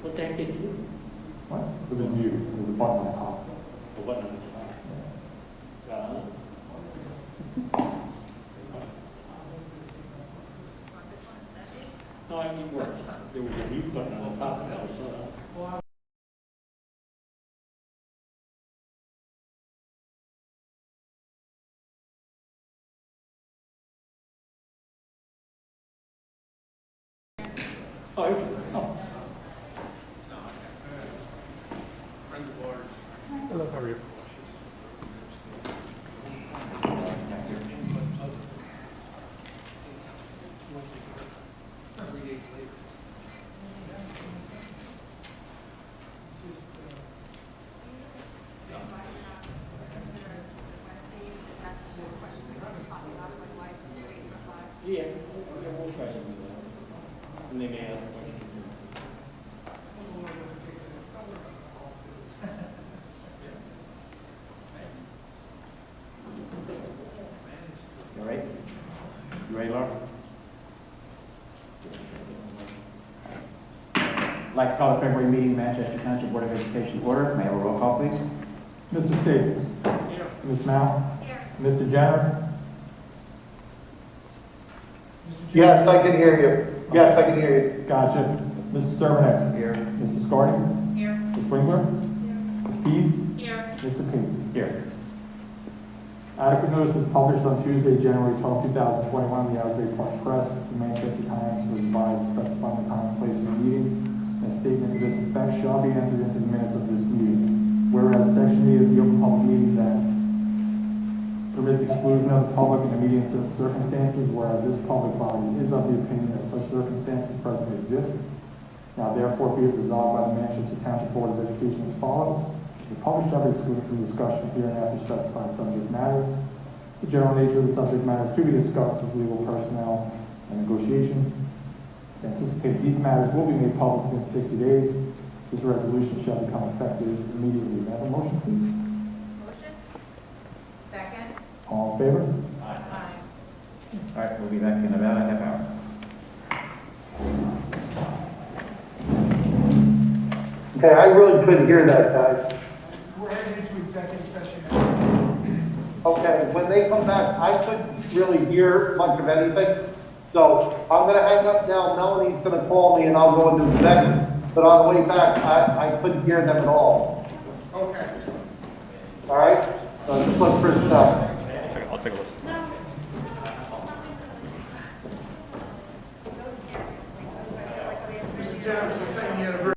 What the heck did you do? What? It was mute. It was a button on top. The button on the top. Got it? No, I mean worse. There was a mute button on the top and that was oh, it was, oh. Hello, how are you? Yeah, we'll try to do that. And they may ask questions. You all right? You ready, Laura? I'd like to call the February meeting, Manchester Township Board of Education order. May I have a roll call, please? Mr. Staples. Here. Ms. Mount. Here. Mr. Jenner. Yes, I can hear you. Yes, I can hear you. Gotcha. Mrs. Servanek. Here. Ms. Biscardi. Here. Ms. Swingler. Ms. Pease. Here. Mr. Payne. Here. Adequate notice was published on Tuesday, January 12, 2021, in the Asbury Park Press. The Manchester Times was advised specifying the time and place of the meeting. And a statement to this effect shall be entered into the minutes of this meeting. Whereas Section 8 of the Open Public Meetings Act permits exclusion of the public in immediate circumstances, whereas this public body is of the opinion that such circumstances presently exist. Now therefore be it resolved by the Manchester Township Board of Education as follows. The public shall be excluded from discussion here and after specified subject matters. The general nature of the subject matters to be discussed is legal personnel and negotiations. It's anticipated these matters will be made public within 60 days. This resolution shall become effective immediately. May I have a motion, please? Motion. Second. All in favor? Aye. All right, we'll be back in about a half hour. Okay, I really couldn't hear that, guys. We're heading into executive session now. Okay, when they come back, I couldn't really hear much of anything. So I'm gonna hang up now. Melanie's gonna call me and I'll go into executive. But on the way back, I couldn't hear them at all. Okay. All right? So just let Chris know. I'll take a look. Mr. Jennings was saying he had a very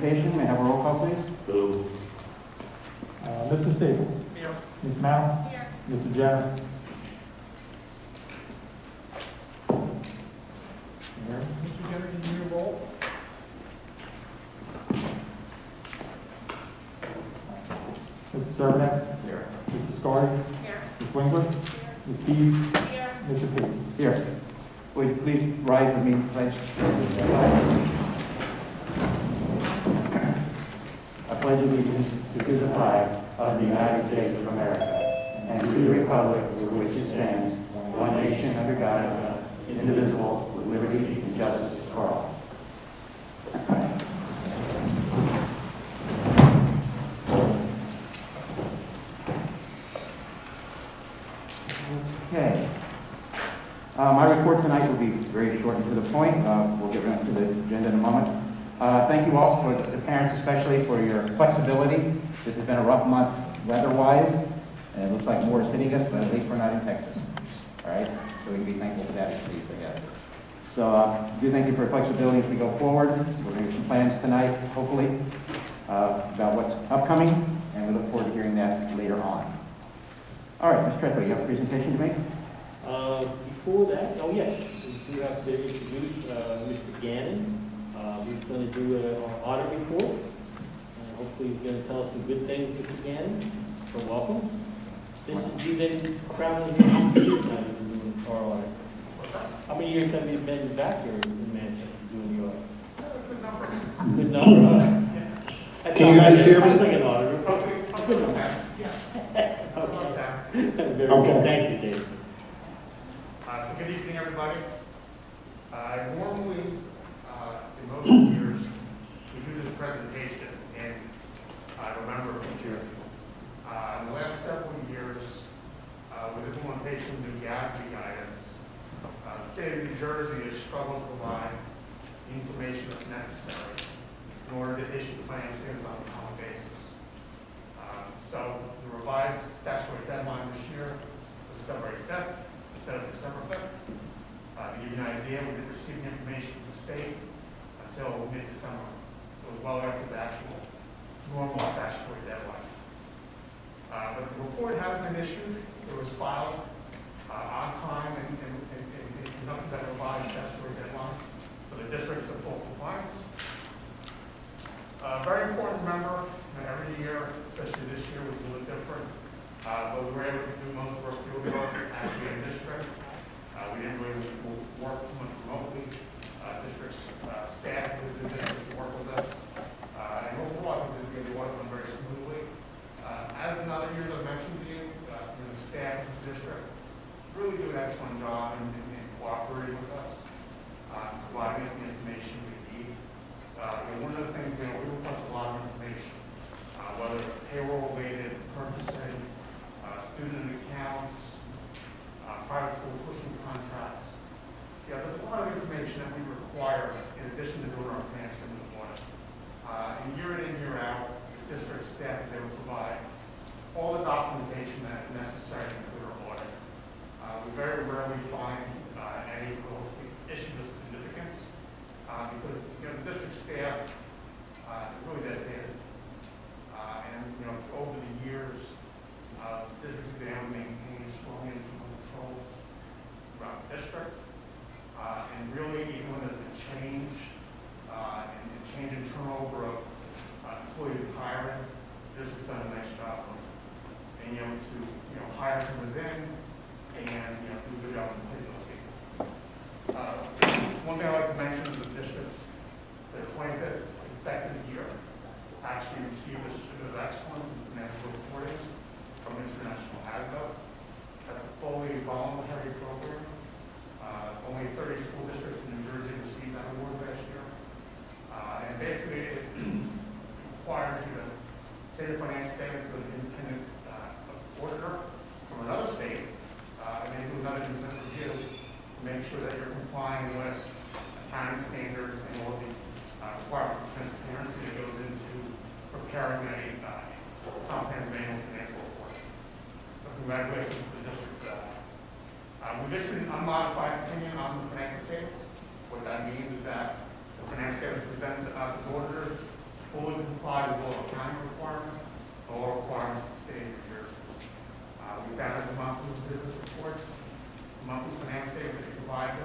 presentation. May I have a roll call, please? Mr. Staples. Here. Ms. Mount. Here. Mr. Jenner. Here. Mr. Jenner, can you roll? Mrs. Servant. Here. Mr. Scardi. Here. Ms. Winkler. Here. Ms. Pease. Here. Mr. Page. Here. Would you please rise with me, please? I pledge allegiance to the flag of the United States of America and to the republic for which it stands, one nation under God, indivisible, with liberty and justice for all. Okay. My report tonight will be very short and to the point. We'll get right into the agenda in a moment. Thank you all, for the parents especially, for your flexibility. This has been a rough month weather-wise, and it looks like more is hitting us, but at least we're not in Texas. All right? So we can be thankful for that at least, I guess. So do thank you for your flexibility as we go forward. We're going to have some plans tonight, hopefully, about what's upcoming, and we look forward to hearing that later on. All right, Ms. Treadway, you have a presentation to make? Before that, oh yes, we do have to introduce Mr. Gannon. He's going to do our audit report, and hopefully he's going to tell us some good things, Mr. Gannon. So welcome. You've been traveling here for years now, doing our audit. How many years have you been back here in Manchester doing the audit? Good number. Good number. Can you guys hear me? Sounds like an audit report. Good number. Very good. Thank you, Dave. So good evening, everybody. Normally, in most years, we do this presentation in November of each year. In the last several years, with implementation of the GASB guidance, the state of New Jersey has struggled to provide the information that's necessary in order to issue financial statements on a common basis. So the revised statutory deadline this year was February 5th instead of December 5th. To give you an idea, we didn't receive the information from the state until mid-December. It was well after the actual normal statutory deadline. But the report has been issued. It was filed on time and nothing that revised statutory deadline for the districts of full compliance. Very important to remember that every year, especially this year, was a little different. But we were able to do most of our field work actually in district. We didn't really work too much remotely. District's staff was in district to work with us. And overall, I think the work went very smoothly. As in other years, I mentioned to you, the staff of the district really do an excellent job in cooperating with us, providing us the information we need. One of the things, we request a lot of information, whether it's payroll-related, purchasing, student accounts, private school tuition contracts. Yeah, there's a lot of information that we require in addition to doing our financial statement audit. And year in and year out, the district staff, they will provide all the documentation that is necessary to do our audit. We very rarely find any issues of significance because the district staff is really dedicated. And over the years, the district has been able to maintain strong internal controls throughout the district. And really, even when there's been change and change in turnover of employee hiring, the district's done a nice job of being able to hire from within and do a good job of paying those people. One thing I'd like to mention is the district, their 25th consecutive year, actually received a Certificate of Excellence in Financial Reporting from International ASDA. That's a fully voluntary program. Only 30 school districts in New Jersey received that award last year. And basically, it requires you to say your financial statements with an independent auditor from another state, and they do another independent review to make sure that you're complying with accounting standards and all the requirements of transparency that goes into preparing a comprehensive annual financial report. So congratulations to the district for that. We've issued an unmodified opinion on the financial statements. What that means is that the financial statements presented to us as auditors fully comply with all accounting requirements, all requirements of the state of New Jersey. We found that the monthly business reports, monthly finance statements that you provide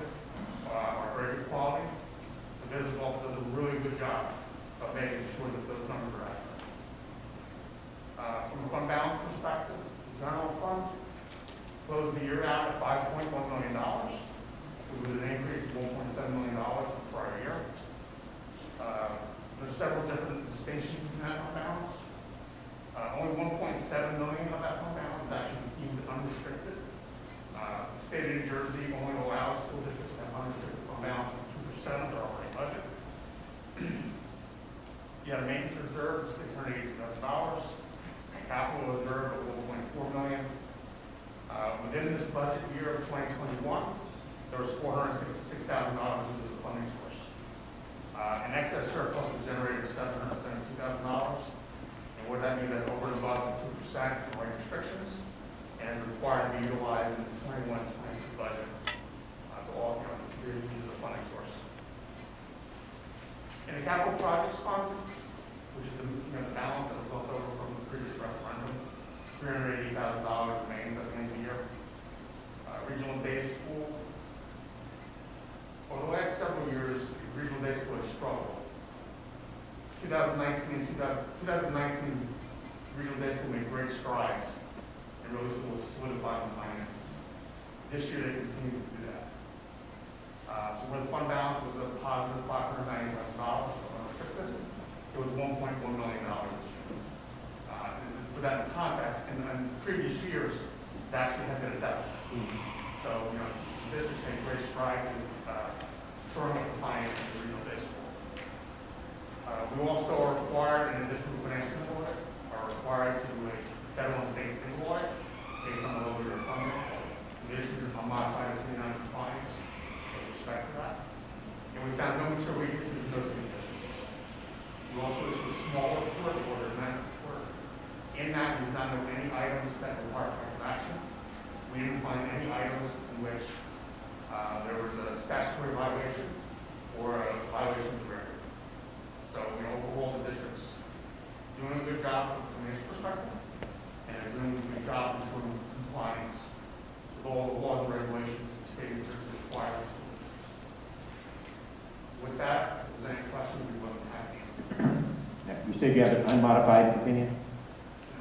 are very good quality. The business office does a really good job of making sure that those numbers are accurate. From a fund balance perspective, the general fund closed the year out at $5.1 million, which was an increase of $1.7 million from the prior year. There's several different distinctions in that fund balance. Only $1.7 million of that fund balance is actually deemed unrestricted. The state of New Jersey only allows school districts to have unrestricted fund balance of 2% of their operating budget. You have a maintenance reserve of $682,000, capital reserve of $1.4 million. Within this budget year of 2021, there was $466,000 into the funding source. An excess surplus was generated of $772,000. And what that means is over and above the 2% from rate restrictions, and is required to be utilized in the 21-22 budget to all use the funding source. In the capital projects fund, which is the balance that was left over from the previous referendum, $380,000 remains at the end of the year. Regional day school. Over the last several years, regional day school has struggled. 2019 regional day school made great strides and really solidified the finances. This year they continue to do that. So where the fund balance was a positive $590,000, unrestricted, it was $1.1 million this year. To put that in context, in previous years, it actually had been a deficit. So, the district's made great strides in shoring up the finances of the regional day school. We also are required, in addition to financial audit, are required to do a federal and state single audit based on the level of your funding. We issued a modified opinion on compliance with respect to that. And we found no material weaknesses in those deficiencies. We also issued a small report, order amendment report. In that, we did not know any items that required corrective action. We didn't find any items in which there was a statutory violation or a violation of the record. So, overall, the district's doing a good job from a financial perspective, and they're doing a good job ensuring compliance with all the laws and regulations the state of New Jersey requires. With that, if there's any questions, we will have to answer. You said you have an unmodified opinion?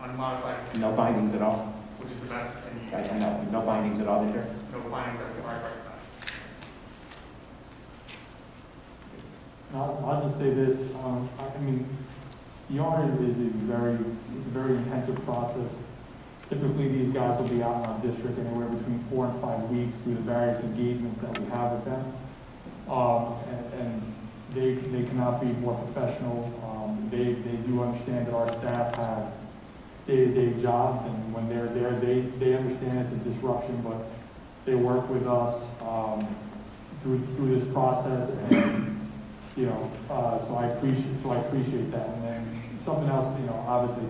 Unmodified, No findings at all? which is the best opinion. I know, no findings at all, is there? No findings that require corrective action. I'll just say this, I mean, the audit is it's a very intensive process. Typically, these guys will be out in our district anywhere between 4 and 5 weeks through the various engagements that we have with them. And they cannot be more professional. They do understand that our staff have day-to-day jobs, and when they're there, they understand it's a disruption, but they work with us through this process, and so I appreciate that. And then something else, obviously,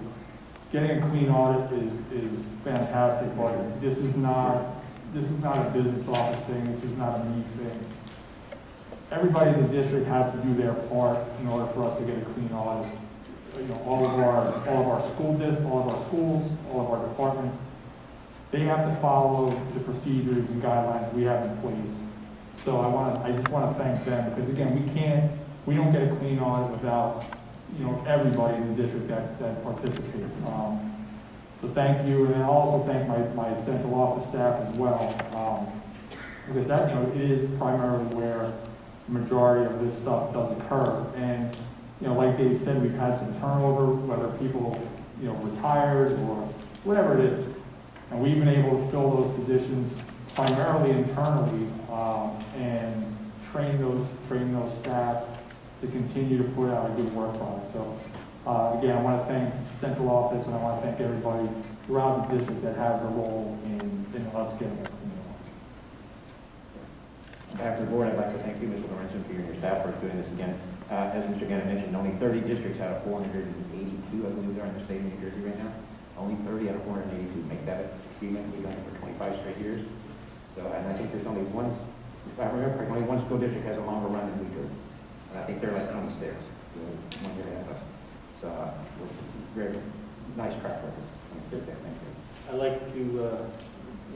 getting a clean audit is fantastic, but this is not a business office thing. This is not a me thing. Everybody in the district has to do their part in order for us to get a clean audit. All of our schools, all of our departments, they have to follow the procedures and guidelines we have in place. So I just want to thank them, because again, we don't get a clean audit without, everybody in the district that participates. So thank you, and I also thank my central office staff as well, because that, it is primarily where the majority of this stuff does occur. And, like Dave said, we've had some turnover, whether people, retired or whatever it is. And we've been able to fill those positions primarily internally, and train those staff to continue to put out a good work product. So again, I want to thank Central Office, and I want to thank everybody throughout the district that has a role in us getting a clean audit. On behalf of the board, I'd like to thank you, Mr. Lorenzen, for your staff for doing this again. As Mr. Gannon mentioned, only 30 districts out of 482, I believe, are in the state of New Jersey right now. Only 30 out of 482 make that achievement. We've done it for 25 straight years. So, and I think there's only one, if I remember correctly, only one school district has a longer run than we do. And I think they're like 26, so 1 year ahead of us. was very nice track record. Thank you. I'd like to,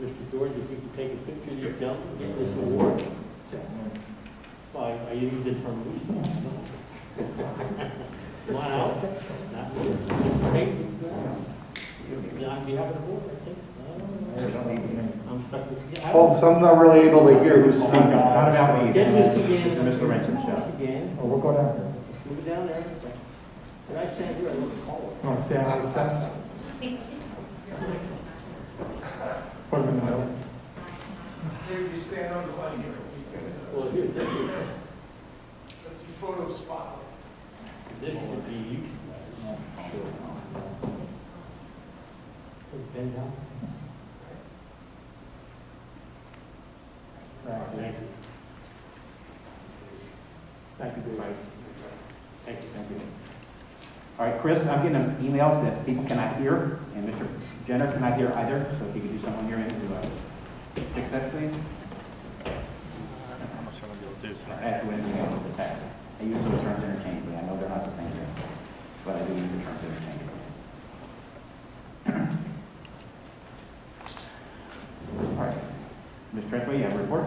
Mr. George, if you could take a picture of these gentlemen and get this award. Well, I use the term loosely. Come on out. Not me. Mr. Payton, on behalf of the board, I think. I'm stuck with, yeah. Oh, so I'm not really able to hear you. Not about me. Get Mr. Gannon. Mr. Ransom show. Mr. Gannon. Oh, we'll go down here. Move it down there. Can I stand here? I look taller. You want to stand on the steps? Put them in the middle. Here, you stand on the line here. Well, here, this is, That's your photo spot. this would be you. Sure. Bend down. Right, thank you. Thank you, Dave. Thank you. Thank you. All right, Chris, I'm getting emails that people cannot hear, and Mr. Jenner cannot hear either, so if you could do someone here to fix that, please. How much I'm gonna be able to do tonight? Actually, anything else is attached. I use those terms interchangeably. I know they're not the same thing, but I do use the terms interchangeably. All right. Ms. Treadway, you have a report?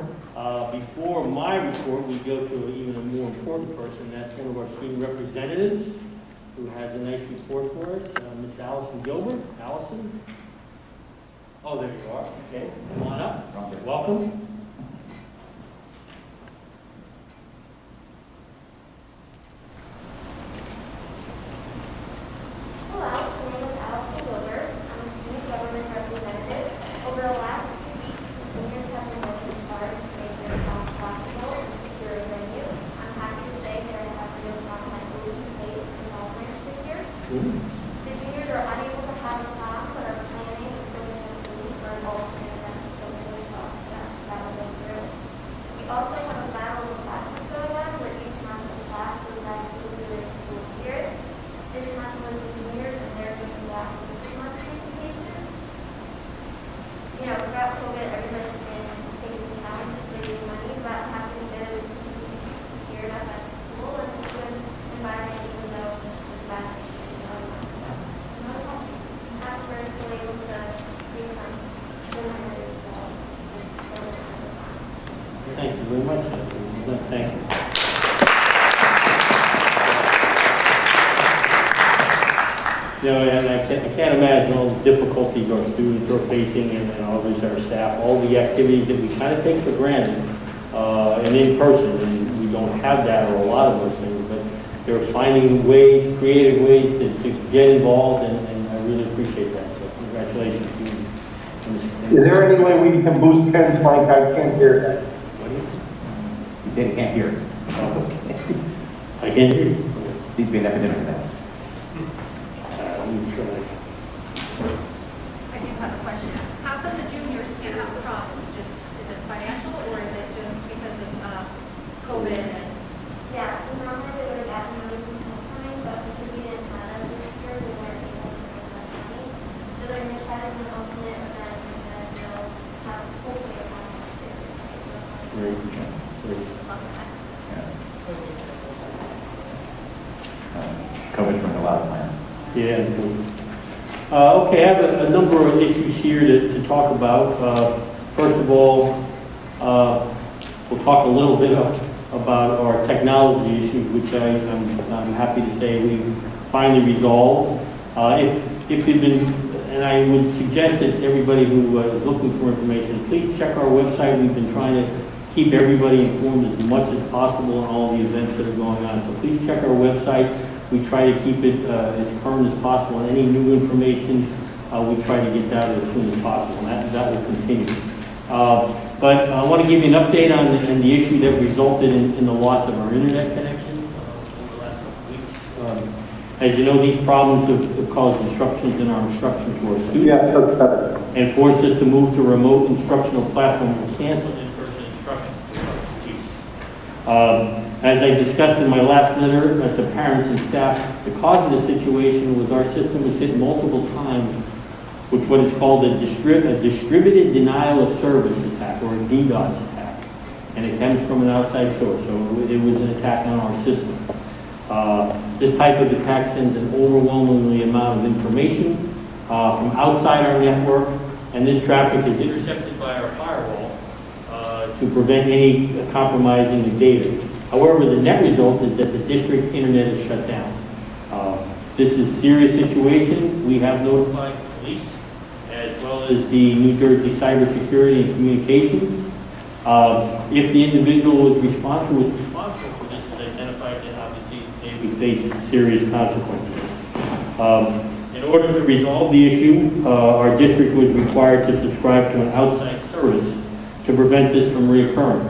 Before my report, we go to even a more important person. That's one of our student representatives who has a nice report for us, Miss Allison Gilbert. Allison? Oh, there you are. Okay, come on up. Welcome. Hello, my name is Allison Gilbert. I'm a student government representative. Over the last few weeks, the seniors have been working hard to make their town possible and secure a venue. I'm happy to say that I have real confidence in faith and tolerance this year. The juniors are unable to have a prom, but are planning and serving a food for an alternate event so many costs that will go through. We also have a battle of classes going on where each month the class goes back to the school spirit. This month was the juniors and they're giving back to the 3 month presentations. You know, throughout COVID, everybody's been facing challenges raising money, but I'm happy to say that we continue to be spirit up at the school and it's a good environment even though the vaccination is going on. So, I'm happy we're still able to do some good memories. So, it's still a good time. Thank you very much. Thank you. You know, and I can't imagine all the difficulties our students are facing and obviously our staff, all the activities that we kind of take for granted and in person, and we don't have that or a lot of those things, but they're finding ways, creative ways to get involved, and I really appreciate that. So congratulations to you. Is there any way we can boost Ken's mic? I can't hear that. What do you think? You said you can't hear. I can't hear you. Needs to be an epidemic of that. I'm sure. I do have a question. How come the juniors can't have prom? Is it financial or is it just because of COVID and? Yeah, so normally they would have gotten those in time, but because we didn't have them this year, we weren't able to raise that money. So they're going to try to do an alternate event and they'll have hopefully a fun Great. Great. COVID's running a lot of plans. Yeah. Okay, I have a number of issues here to talk about. First of all, we'll talk a little bit about our technology issues, which I'm happy to say we finally resolved. If you've been, and I would suggest that everybody who is looking for information, please check our website. We've been trying to keep everybody informed as much as possible on all the events that are going on. So please check our website. We try to keep it as current as possible. And any new information, we try to get that as soon as possible. And that will continue. But I want to give you an update on the issue that resulted in the loss of our internet connection over the last couple weeks. As you know, these problems have caused disruptions in our instruction to our students. Yes, that's better. And forced us to move to a remote instructional platform and cancel in-person instruction to our teachers. As I discussed in my last letter to parents and staff, the cause of the situation was our system was hit multiple times with what is called a distributed denial of service attack, or a DDoS attack. And it comes from an outside source, so it was an attack on our system. This type of attack sends an overwhelmingly amount of information from outside our network, and this traffic is intercepted by our firewall to prevent any compromising the data. However, the net result is that the district internet is shut down. This is a serious situation. We have notified police as well as the New Jersey Cybersecurity and Communications. If the individual is responsible for this is identified, then obviously they would face serious consequences. In order to resolve the issue, our district was required to subscribe to an outside service to prevent this from reoccurring.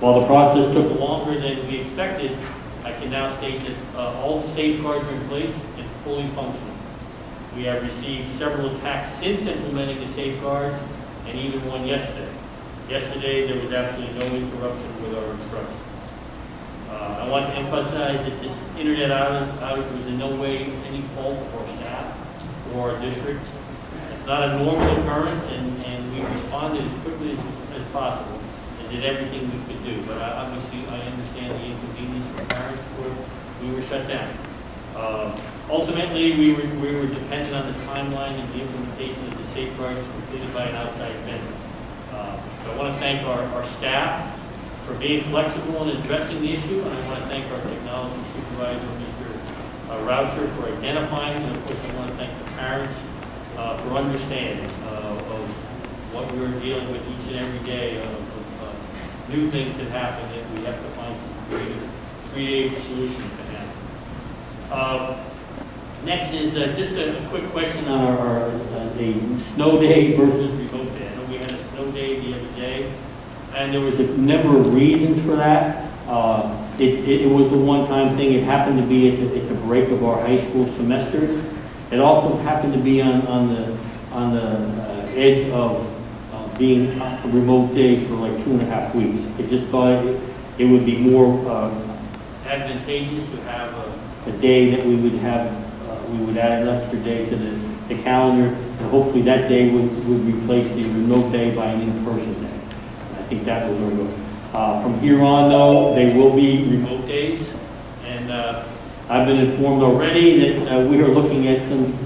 While the process took longer than we expected, I can now state that all the safeguards are in place and fully functional. We have received several attacks since implementing the safeguards, and even one yesterday. Yesterday, there was absolutely no interruption with our instruction. I want to emphasize that this internet outage was in no way any fault of our staff or our district. It's not a normal occurrence, and we responded as quickly as possible and did everything we could do. But obviously, I understand the inconvenience for parents where we were shut down. Ultimately, we were dependent on the timeline and the implementation of the safeguards completed by an outside vendor. So I want to thank our staff for being flexible in addressing the issue, and I want to thank our technology supervisor, Mr. Rauscher, for identifying, and of course I want to thank the parents for understanding of what we were dealing with each and every day of new things that happen that we have to find some creative solutions to handle. Next is just a quick question on our a snow day versus remote day. I know we had a snow day the other day, and there was a number of reasons for that. It was a one-time thing. It happened to be at the break of our high school semesters. It also happened to be on the edge of being a remote day for like 2.5 weeks. I just thought it would be more advantageous to have a day that we would have. We would add an extra day to the calendar, and hopefully that day would replace the remote day by an in-person day. And I think that was our goal. From here on, though, they will be remote days, and I've been informed already that we are looking at some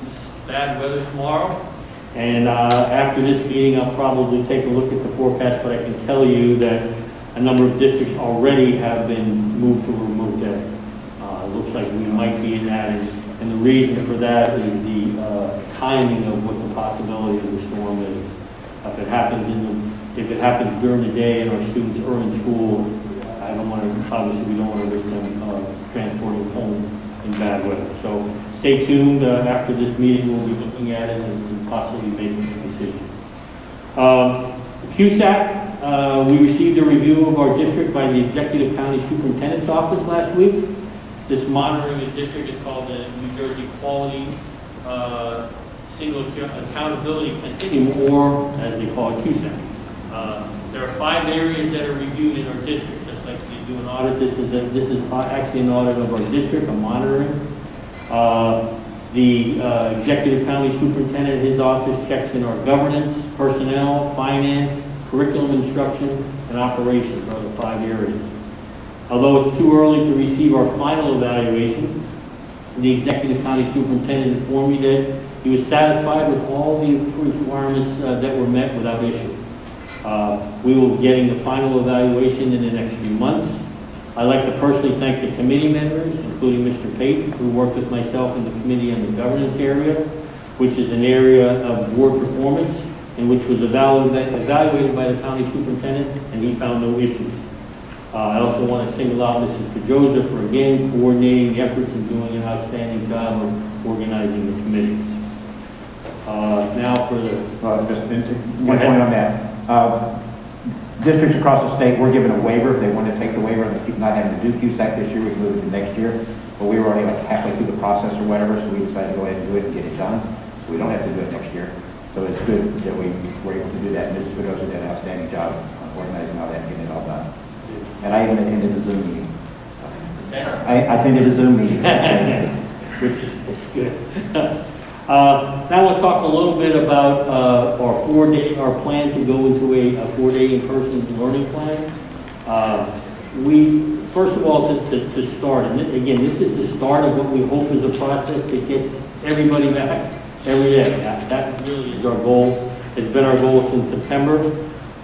bad weather tomorrow. And after this meeting, I'll probably take a look at the forecast, but I can tell you that a number of districts already have been moved to a remote day. It looks like we might be in that, and the reason for that is the timing of what the possibility of the storm is. If it happens during the day and our students are in school, I don't want to. Obviously, we don't want to risk them transporting home in bad weather. So stay tuned. After this meeting, we'll be looking at it and possibly making a decision. CUSAC, we received a review of our district by the Executive County Superintendent's Office last week. This monitoring the district is called the New Jersey Quality Single Accountability Continuum, or as they call it, CUSAC. There are 5 areas that are reviewed in our district, just like we do an audit. This is actually an audit of our district, a monitoring. The Executive County Superintendent, his office checks in our governance, personnel, finance, curriculum instruction, and operations are the 5 areas. Although it's too early to receive our final evaluation, the Executive County Superintendent informed me that he was satisfied with all the requirements that were met without issue. We will be getting the final evaluation in the next few months. I'd like to personally thank the committee members, including Mr. Pate, who worked with myself in the committee on the governance area, which is an area of board performance, and which was evaluated by the county superintendent, and he found no issues. I also want to single out Mrs. Pedrosa for, again, coordinating the efforts and doing an outstanding job of organizing the committees. Now for the... Just one point on that. Districts across the state were given a waiver. They wanted to take the waiver and keep not having to do CUSAC this year. We moved it to next year. But we were already like halfway through the process or whatever, so we decided to go ahead and do it and get it done. So we don't have to do it next year. So it's good that we were able to do that. Mrs. Pedrosa did an outstanding job on organizing all that and getting it all done. And I even attended the Zoom meeting. I attended a Zoom meeting. Which is good. Now we'll talk a little bit about our plan to go into a 4-day in-person learning plan. First of all, to start, and again, this is the start of what we hope is a process that gets everybody back every day. That really is our goal. It's been our goal since September.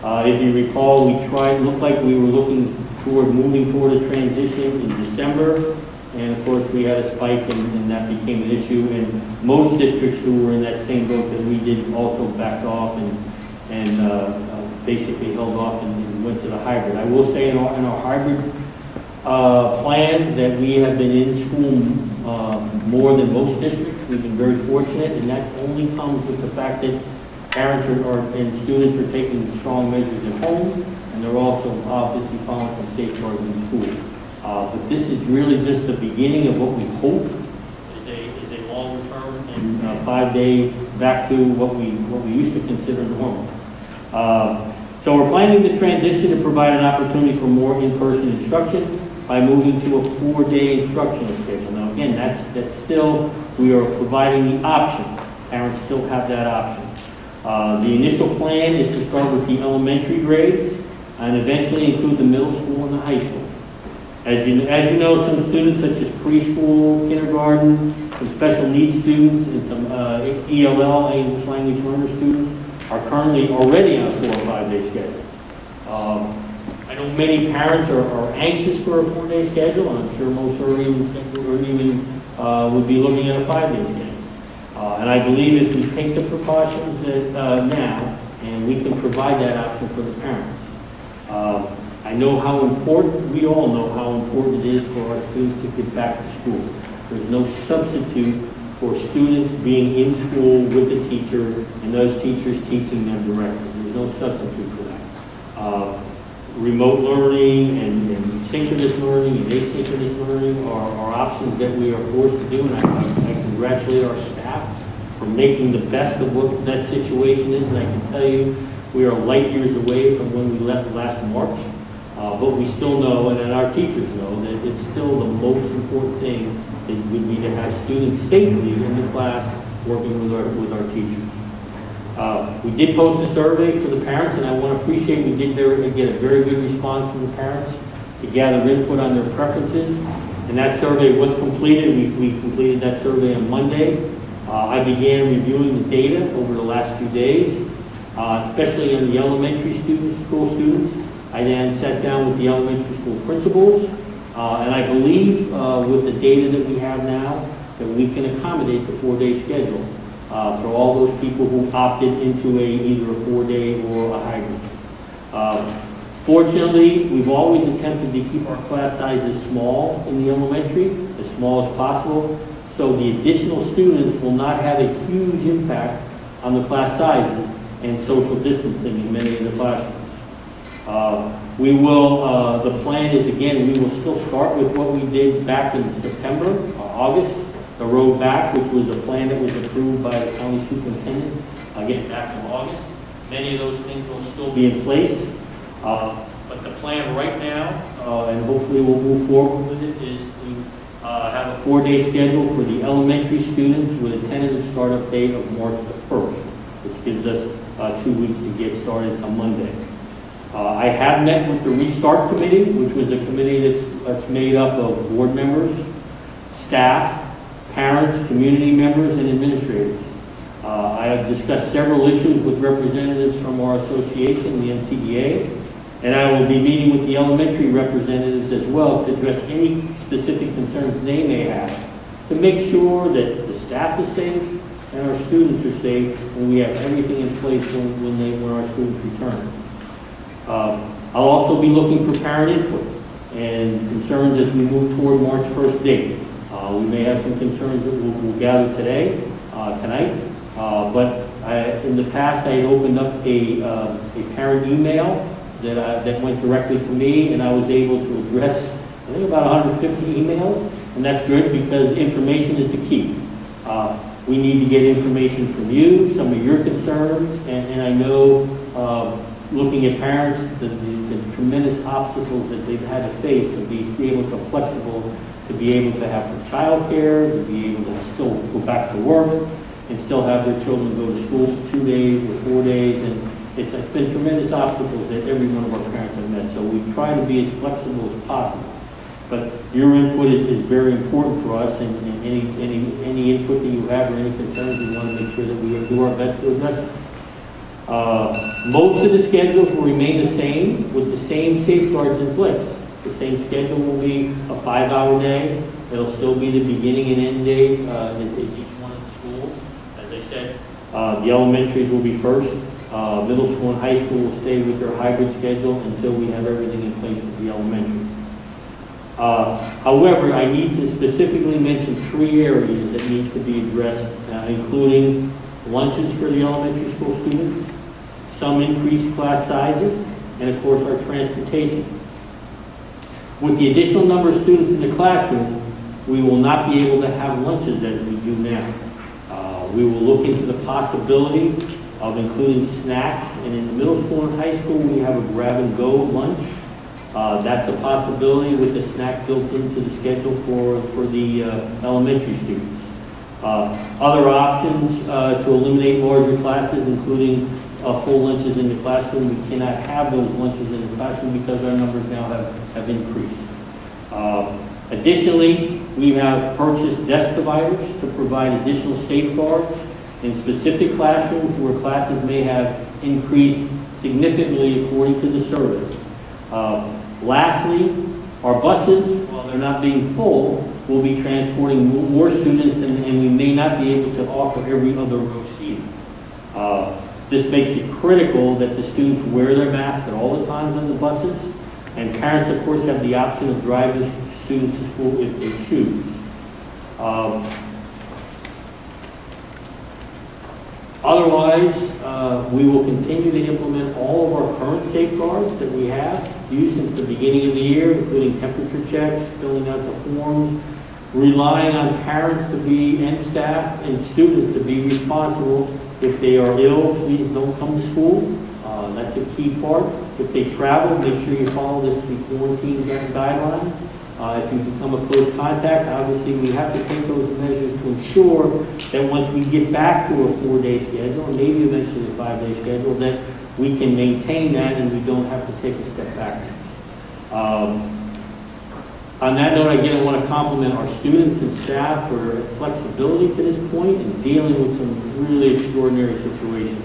If you recall, looked like we were moving toward a transition in December, and of course, we had a spike, and that became an issue, and most districts who were in that same boat that we did also backed off and basically held off and went to the hybrid. I will say in our hybrid plan that we have been in school more than most districts. We've been very fortunate, and that only comes with the fact that parents and students are taking strong measures at home, and they're also obviously following some safeguards in school. But this is really just the beginning of what we hope is a longer term and 5-day back to what we used to consider normal. So we're planning to transition to provide an opportunity for more in-person instruction by moving to a 4-day instructional schedule. Now again, that's still, we are providing the option. Parents still have that option. The initial plan is to start with the elementary grades and eventually include the middle school and the high school. As you know, some students such as preschool, kindergarten, some special needs students, and some ELL, English language learner students, are currently already on a 4- or 5-day schedule. I know many parents are anxious for a 4-day schedule, and I'm sure most are even would be looking at a 5-day schedule. And I believe if we take the precautions that, now, and we can provide that option for the parents. I know how important, we all know how important it is for our students to get back to school. There's no substitute for students being in school with the teacher and those teachers teaching them directly. There's no substitute for that. Remote learning and synchronous learning and asynchronous learning are options that we are forced to do, and I congratulate our staff for making the best of what that situation is, and I can tell you we are light years away from when we left last March. But we still know, and our teachers know, that it's still the most important thing that would be to have students safely in the class working with our teachers. We did post a survey for the parents, and I want to appreciate we did get a very good response from the parents to gather input on their preferences. And that survey was completed. We completed that survey on Monday. I began reviewing the data over the last few days, especially on the elementary school students. I then sat down with the elementary school principals, and I believe with the data that we have now that we can accommodate the 4-day schedule for all those people who opted into either a 4-day or a hybrid. Fortunately, we've always attempted to keep our class sizes small in the elementary, as small as possible, so the additional students will not have a huge impact on the class sizes and social distancing in many of the classrooms. The plan is, again, we will still start with what we did back in September, August, the road back, which was a plan that was approved by the county superintendent, again, back in August. Many of those things will still be in place. But the plan right now, and hopefully we'll move forward with it, is to have a 4-day schedule for the elementary students with a tentative startup date of March the 1st, which gives us 2 weeks to get started on Monday. I have met with the Restart Committee, which was a committee that's made up of board members, staff, parents, community members, and administrators. I have discussed several issues with representatives from our association, the MTDA, and I will be meeting with the elementary representatives as well to address any specific concerns they may have to make sure that the staff is safe and our students are safe, and we have everything in place when our students return. I'll also be looking for parent input and concerns as we move toward March 1st date. We may have some concerns that we'll gather tonight, but in the past I had opened up a parent email that went directly to me, and I was able to address, I think, about 150 emails, and that's good because information is the key. We need to get information from you, some of your concerns, and I know looking at parents, the tremendous obstacles that they've had to face to be able to flexible, to be able to have for childcare, to be able to still go back to work, and still have their children go to school for 2 days or 4 days, it's been tremendous obstacles that every one of our parents have met, so we try to be as flexible as possible. But your input is very important for us, and any input that you have or any concerns, we want to make sure that we do our best to address it. Most of the schedules will remain the same with the same safeguards in place. The same schedule will be a 5-hour day. It'll still be the beginning and end date at each one of the schools. As I said, the elementaries will be first. Middle school and high school will stay with their hybrid schedule until we have everything in place with the elementary. However, I need to specifically mention 3 areas that need to be addressed, including lunches for the elementary school students, some increased class sizes, and of course our transportation. With the additional number of students in the classroom, we will not be able to have lunches as we do now. We will look into the possibility of including snacks, and in the middle school and high school we have a grab-and-go lunch. That's a possibility with the snack built into the schedule for the elementary students. Other options to eliminate larger classes, including full lunches in the classroom. We cannot have those lunches in the classroom because our numbers now have increased. Additionally, we have purchased desk dividers to provide additional safeguards in specific classrooms where classes may have increased significantly according to the survey. Lastly, our buses, while they're not being full, will be transporting more students, and we may not be able to offer every other row seating. This makes it critical that the students wear their masks at all the times on the buses, and parents, of course, have the option of driving students to school if they choose. Otherwise, we will continue to implement all of our current safeguards that we have used since the beginning of the year, including temperature checks, filling out the forms, relying on parents to be, and staff and students to be responsible. If they are ill, please don't come to school. That's a key part. If they travel, make sure you follow the quarantine guidelines. If you become a close contact, obviously we have to take those measures to ensure that once we get back to a 4-day schedule, and maybe eventually a 5-day schedule, that we can maintain that and we don't have to take a step backwards. On that note, again, I want to compliment our students and staff for their flexibility to this point in dealing with some really extraordinary situations.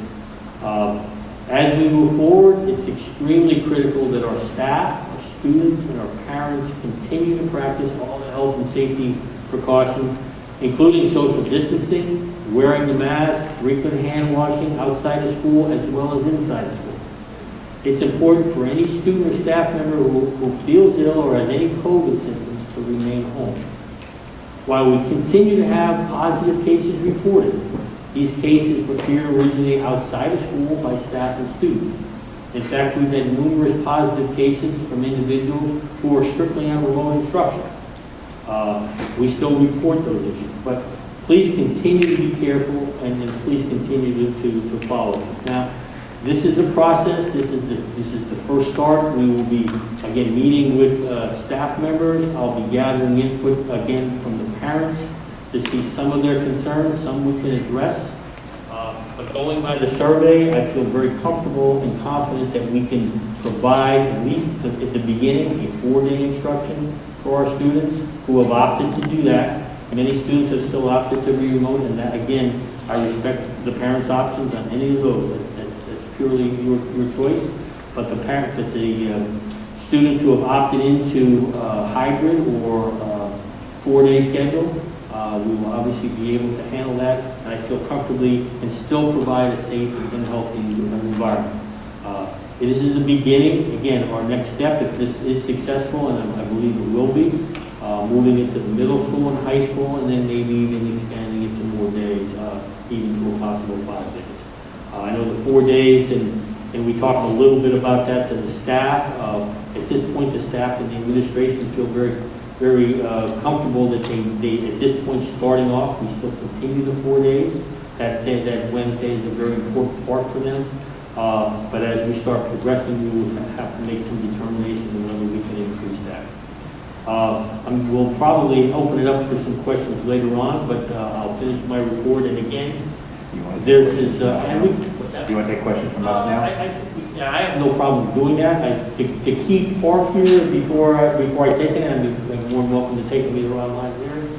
As we move forward, it's extremely critical that our staff, our students, and our parents continue to practice all the health and safety precautions, including social distancing, wearing the mask, frequent hand washing outside of school as well as inside of school. It's important for any student or staff member who feels ill or has any COVID symptoms to remain home. While we continue to have positive cases reported, these cases appear to originate outside of school by staff and students. In fact, we've had numerous positive cases from individuals who are strictly on remote instruction. We still report those issues, but please continue to be careful and please continue to follow this. Now, this is a process. This is the first start. We will be, again, meeting with staff members. I'll be gathering input, again, from the parents to see some of their concerns, some we can address. But going by the survey, I feel very comfortable and confident that we can provide, at least at the beginning, a 4-day instruction for our students who have opted to do that. Many students have still opted to be remote, and that, again, I respect the parents' options on any of those. That's purely your choice. But the students who have opted into hybrid or 4-day schedule, we will obviously be able to handle that, and I feel comfortably and still provide a safe and healthy environment. This is a beginning. Again, our next step, if this is successful, and I believe it will be, moving into the middle school and high school, and then maybe even expanding it to more days, even to a possible 5 days. I know the 4 days, and we talked a little bit about that to the staff. At this point, the staff and the administration feel very comfortable that they at this point starting off, we still continue the 4 days. That Wednesday is a very important part for them. But as we start progressing, we will have to make some determinations on whether we can increase that. We'll probably open it up for some questions later on, but I'll finish my report. And again, there's this, and we, what's that? Do you want to take questions from us now? Yeah, I have no problem doing that. The key part here, before I take it, and I'm more than welcome to take it either online or here,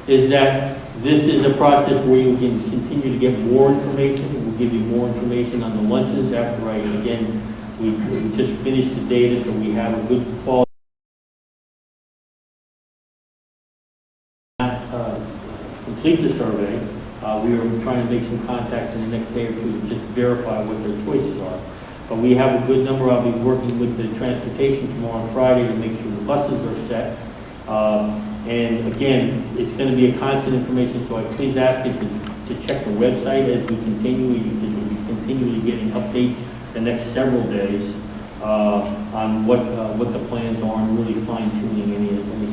is that this is a process where you can continue to get more information. We'll give you more information on the lunches after we just finished the data, so we have a good quality. Complete the survey. We are trying to make some contacts in the next day or two to just verify what their choices are. But we have a good number. I'll be working with the transportation tomorrow on Friday to make sure the buses are set. And again, it's going to be a constant information, so I please ask you to check the website as we continue, because we'll be continually getting updates the next several days on what the plans are and really fine-tuning any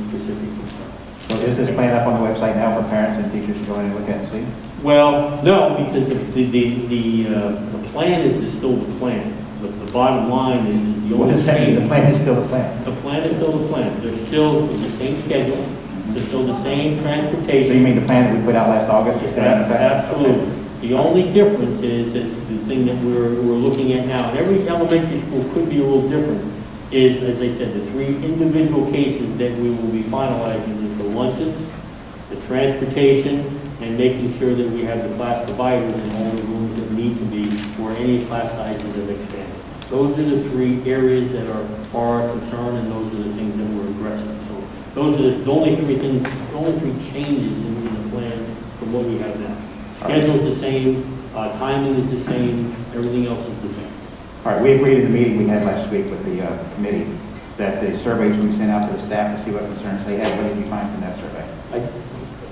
specific concern. So is this plan up on the website now for parents and teachers to go in and look at and see? Well, no, because the plan is still the plan. The bottom line is the What only does that mean? change. The plan is still the plan. The plan is still the plan. There's still the same schedule. There's still the same transportation. So you mean the plan that we put out last August is staying in effect? Absolutely. The only difference is the thing that we're looking at now, and every elementary school could be a little different, is, as I said, the 3 individual cases that we will be finalizing is the lunches, the transportation, and making sure that we have the class dividers in all the rooms that need to be where any class sizes have expanded. Those are the 3 areas that are our concern, and those are the things that we're addressing. So those are the only 3 things, the only 3 changes in the plan from what we have now. Schedule's the same, timing is the same, everything else is the same. All right, we agreed in the meeting we had last week with the committee that the surveys we sent out to the staff to see what concerns they had. What did you find from that survey?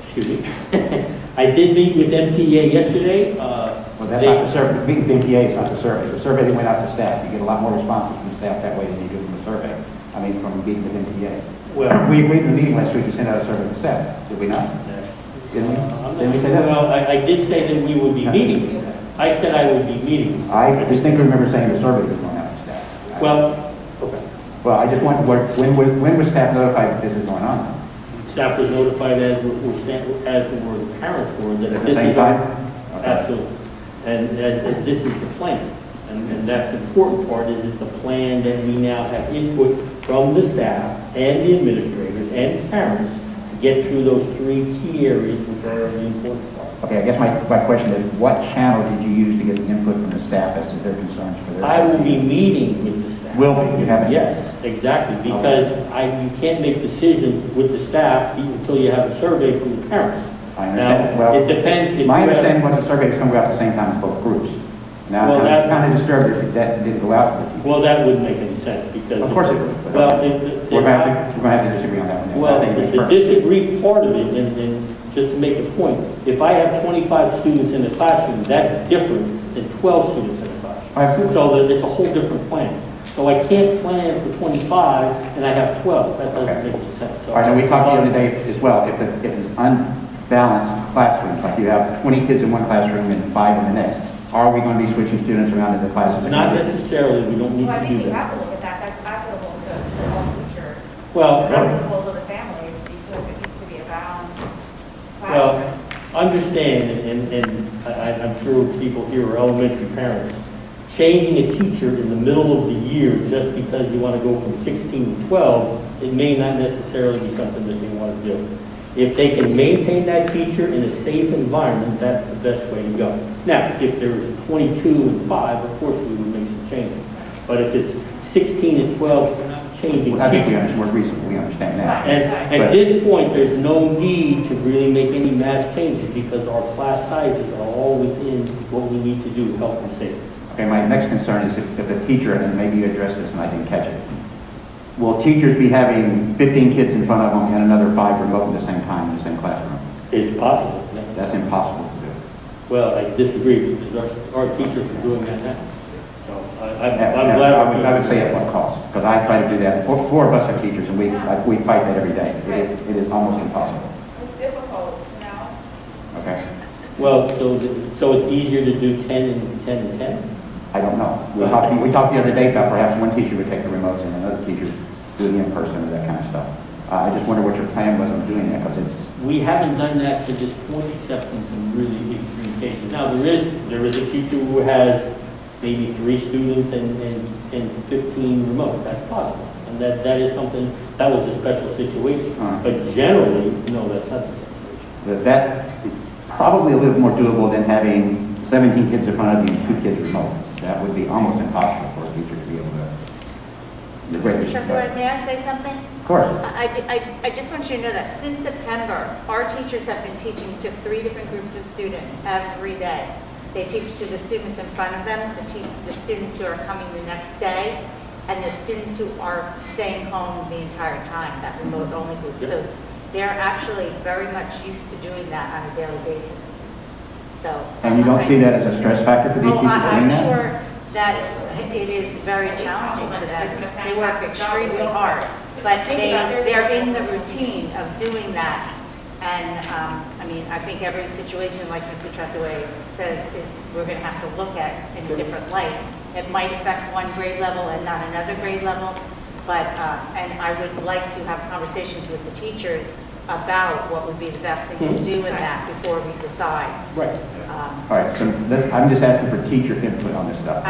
Excuse me. I did meet with MTA yesterday. Well, that's not the survey. Meeting with MTA is not the survey. The survey that went out to staff, you get a lot more responses from staff that way than you do from the survey. I mean, from meeting with MTA. Well, We agreed in the meeting last week to send out a survey to staff, did we not? Didn't we? Didn't we say that? well, I did say that we would be meeting with them. I said I would be meeting with them. I distinctly remember saying the survey was going out to staff. Well, okay. Well, I just want, when was staff notified that this is going on? Staff was notified as were the parents were that At the this same is time? Okay. absolutely, and as this is the plan, and that's the important part is it's a plan that we now have input from the staff and the administrators and parents to get through those 3 key areas which are the important part. Okay, I guess my question is, what channel did you use to get the input from the staff as to their concerns for their? I will be meeting with the staff. Will be, you haven't? Yes, exactly, because you can't make decisions with the staff until you have a survey from the parents. I understand. Well, Now, it depends if my you have- understanding was the survey was going to go out at the same time as both groups. Now, Well, I'm kind of disturbed if that didn't go out to the people. Well, that wouldn't make any sense, because. Of course it would. but Well, We're going to have to disagree on that one. Well, I think it's the perfect. disagree part of it, and just to make a point, if I have 25 students in the classroom, that's different than 12 students in the classroom. Absolutely. So it's a whole different plan. So I can't plan for 25 and I have 12. That doesn't Okay. make any sense. So All right, now we talked the other day as well, if it's unbalanced classrooms, like you have 20 kids in one classroom and 5 in the next, are we going to be switching students around in the classes? Not necessarily, we don't need Well, I to think do we that. have to look at that, that's applicable to all teachers, Well, applicable to the families, because it needs to be a balanced Well, classroom. understand, and I'm sure people here are elementary parents, changing a teacher in the middle of the year just because you want to go from 16 to 12, it may not necessarily be something that they want to do. If they can maintain that teacher in a safe environment, that's the best way to go. Now, if there's 22 and 5, of course we would make some changes. But if it's 16 and 12, we're not changing I think teachers. we're reasonable, we understand that. And at this point, there's no need to really make any mass changes because our class sizes are all within what we need to do to help them safety. Okay, my next concern is if a teacher, and maybe you addressed this and I didn't catch it, will teachers be having 15 kids in front of them and another 5 remote at the same time in the same classroom? It's possible. That's impossible to do. Well, I disagree because our teachers are doing that now. So I'm Yeah, glad. I would say at what cost, because I try to do that. 4 of us are teachers, and we fight that every day. It is almost impossible. It's difficult, you know? Okay? Well, so it's easier to do 10 and 10 and 10? I don't know. We talked the other day about perhaps one teacher would take the remotes and another teacher do the in-person or that kind of stuff. I just wonder what your plan was on doing that, because it's... We haven't done that to this point except in some really extreme cases. Now, there is a teacher who has maybe 3 students and 15 remote. That's possible. And that is something, that was a special situation. But generally, no, that's not the situation. That is probably a little more doable than having 17 kids in front of you and 2 kids remote. That would be almost impossible for a teacher to be able to. Mr. Chucker, may I say something? Of course. I just want you to know that since September, our teachers have been teaching to 3 different groups of students every day. They teach to the students in front of them, the students who are coming the next day, and the students who are staying home the entire time, that remote only group. So they're actually very much used to doing that on a daily basis. So. And you don't see that as a stress factor for these teachers doing I'm that? sure that it is very challenging to them. They work extremely hard, but they're in the routine of doing that. And, I mean, I think every situation, like Mr. Trethewey says, is we're going to have to look at in a different light. It might affect one grade level and not another grade level, but, and I would like to have conversations with the teachers about what would be the best thing to do in that before we decide. Right. All right, so I'm just asking for teacher input on this stuff.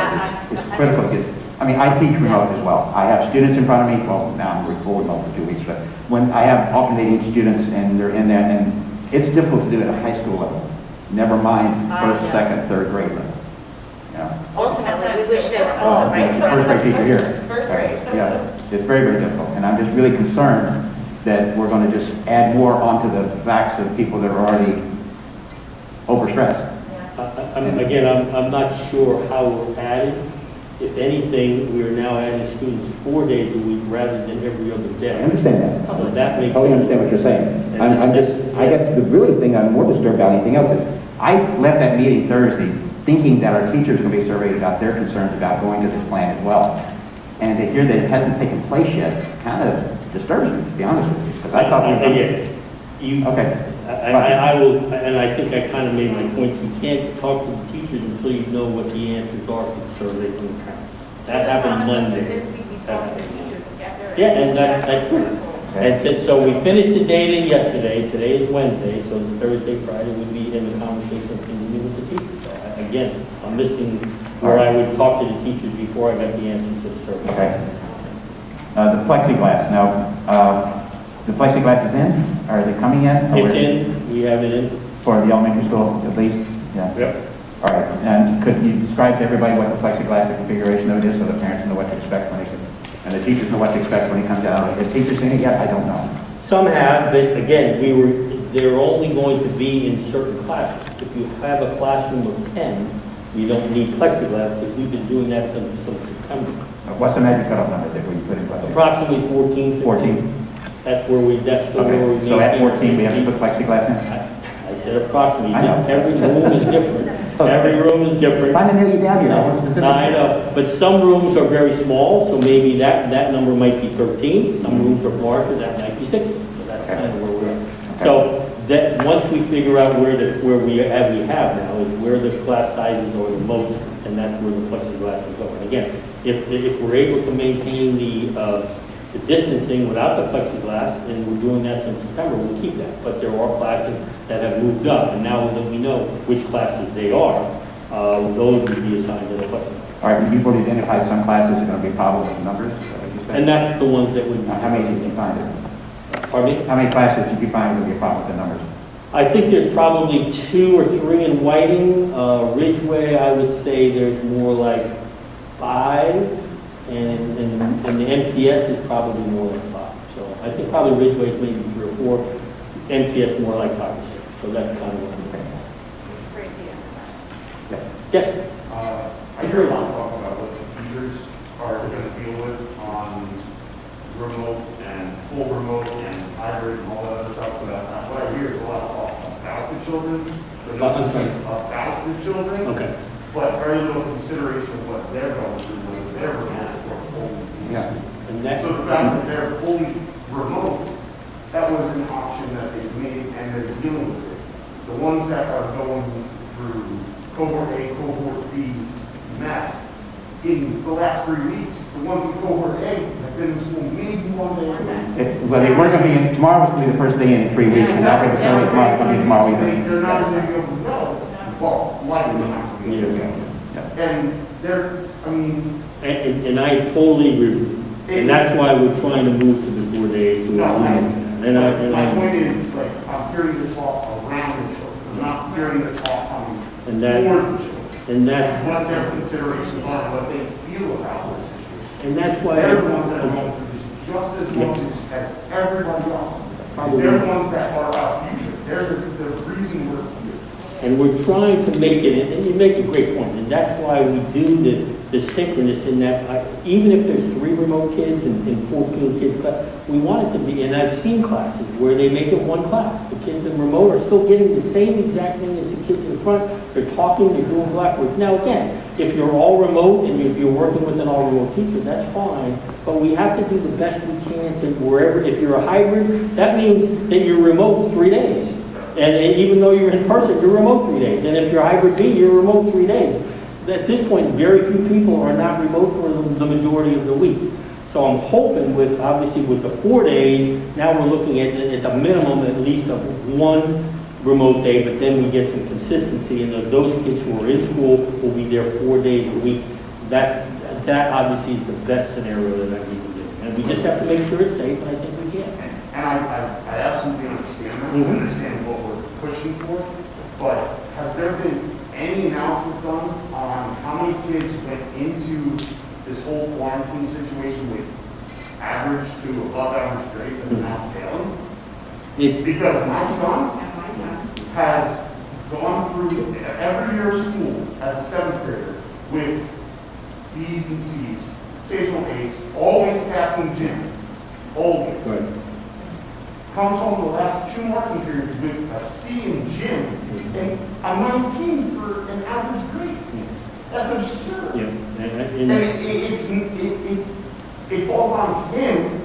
It's critical to get, I mean, I teach remote as well. I have students in front of me, well, now I'm full remote for 2 weeks, but when I have alternating students and they're in there, and it's difficult to do at a high school level, never mind first, second, third grade level. You know? Ultimately, we wish they were all right. The first grade teacher here. First grade. Yeah, it's very, very difficult, and I'm just really concerned that we're going to just add more onto the backs of people that are already overstressed. I'm not sure how we're adding. If anything, we are now adding students 4 days a week rather than every other I day. understand that. So that makes Totally sense. understand what you're saying. I guess the really thing I'm more disturbed about anything else is, I left that meeting Thursday thinking that our teachers are going to be surveyed about their concerns about going to this plan as well. And to hear that it hasn't taken place yet kind of disturbs me, to be honest with you. Because I thought okay. I will, and I think I kind of made my point. You can't talk to the teachers until you know what the answers are for the survey from the parents. That happened Monday. This week we talked to the teachers and get their. Yeah, and that's true. And so we finished the data yesterday. Today is Wednesday, so Thursday, Friday would be in the conversation continue with the teachers. So again, I'm missing where I would talk to the teachers before I got the answers to the survey. Okay. The plexiglass. Now, the plexiglass is in? Are they coming in? It's in. We have it in. For the elementary school, at least? Yeah. Yep. All right. And could you describe to everybody what the plexiglass, the configuration of it is, so the parents know what to expect when they come, and the teachers know what to expect when it comes out? Have teachers seen it yet? I don't know. Some have, but again, they're only going to be in certain classes. If you have a classroom of 10, you don't need plexiglass, because we've been doing that since September. What's the magic cutoff number that we put in plexiglass? Approximately 14, 15. 14? That's where that's where we Okay. So at 14, we have to put plexiglass in? I said approximately. I know. Every room is different. Every room is different. Trying to nail you down here. I want specifics. I know, but some rooms are very small, so maybe that number might be 13. Some rooms are larger, that might be 16. So that's kind of where we're at. So that once we figure out where we have now is where the class sizes are the most, and that's where the plexiglass will go. And again, if we're able to maintain the distancing without the plexiglass, and we're doing that since September, we'll keep that. But there are classes that have moved up, and now that we know which classes they are, those would be assigned to the plexiglass. All right, but you've already identified some classes are going to be problems with numbers, is that what you said? And that's the ones that would. How many did you find? Pardon me? How many classes did you find would be a problem with the numbers? I think there's probably 2 or 3 in Whiting. Ridgeway, I would say there's more like 5. And the MTS is probably more like 5. So I think probably Ridgeway is maybe 3 or 4. MTS more like 5 or 6. So that's kind of what I'm thinking. Yes. I hear a lot of talk about what the teachers are going to deal with on remote and full remote and hybrid and all that other stuff. But what I hear is a lot of talk about the children. I'm sorry. About the children. Okay. But very little consideration of what they're going through, whether they're remote or fully. Yeah. And that, So the fact that they're fully remote, that was an option that they made, and they're dealing with it. The ones that are going through cohort A, cohort B mess, in the last 3 weeks, the ones in cohort A have been in school maybe 1 day a week. Well, they were going to be in, tomorrow was going to be the first day in 3 weeks, and now they're going to be tomorrow evening. They're not going to be able to go, well, likely not going to be able to go. And I mean, And I totally agree with you. And that's why we're trying to move to the 4 days to no, eliminate. my point is, like, I'm hearing the talk around the children, I'm not hearing the talk on And for that, the children. and that's, What their considerations are, what they feel about this issue. and that's why. They're the ones that are going through this just as much as everybody else. Probably. They're the ones that are our future. They're the reason we're here. And we're trying to make it, and you make a great point, and that's why we do the synchronous in that, even if there's 3 remote kids and 14 kids class, we want it to be, and I've seen classes where they make it one class. The kids in remote are still getting the same exact thing as the kids in front. They're talking, they're doing blackboards. Now again, if you're all remote and you're working with an all remote teacher, that's fine, but we have to do the best we can to wherever, if you're a hybrid, that means that you're remote 3 days. And even though you're in person, you're remote 3 days. And if you're hybrid B, you're remote 3 days. At this point, very few people are not remote for the majority of the week. So I'm hoping with, obviously with the 4 days, now we're looking at the minimum at least of 1 remote day, but then we get some consistency and those kids who are in school will be there 4 days a week. That obviously is the best scenario that we can do. And we just have to make sure it's safe, and I think we can. And I absolutely understand that. I understand what we're pushing for. But has there been any analysis done on how many kids went into this whole quarantine situation with average to above average grades and now failing? Because my son has gone through every year of school as a 7th grader with B's and C's, occasional A's, always passing gym. Always. Right. Comes home the last 2 marking periods with a C in gym and a 19 for an average grade. That's absurd. Yeah. And it falls on him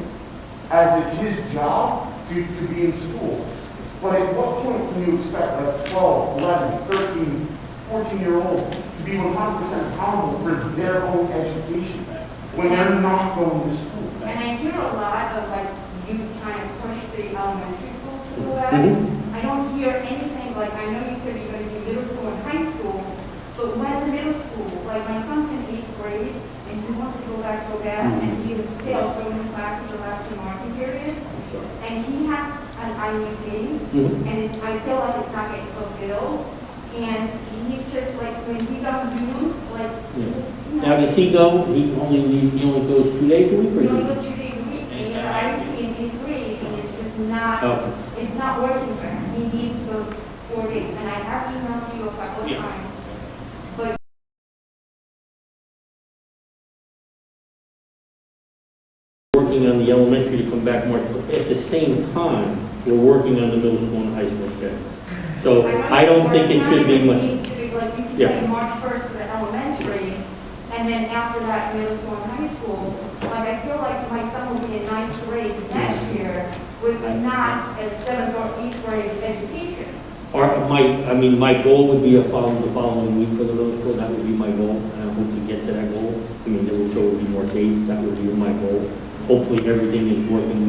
as it's his job to be in school. But at what point can you expect a 12, 11, 13, 14-year-old to be 100% accountable for their own education when they're not going to school? And I hear a lot of like you trying to push the elementary school to go back. I don't hear anything like, I know you said you're going to do middle school and high school, but when the middle school, like my son's in 8th grade and he wants to go back so bad and he has failed so many classes the last 2 marking periods and he has an IEP and I feel like it's not getting fulfilled and he's just like, when he's on Zoom, like, you know, Now, does he go, he only goes 2 days a week or? he only goes 2 days a week, and he's IEP in 8th grade, and it's just not, Okay. it's not working for him. He needs those 4 days, and I have emailed you a couple of times. But Working on the elementary to come back March 1st. At the same time, we're working on the middle school and high school schedule. So I don't think it should be much. Needs to be like, you can Yeah. say March 1st for the elementary, and then after that, middle school and high school. Like, I feel like my son will be in 9th grade next year with not a 7th or 8th grade education. My goal would be the following week for the middle school. That would be my goal, and I hope to get to that goal. So it would be March 8th. That would be my goal. Hopefully, everything is working.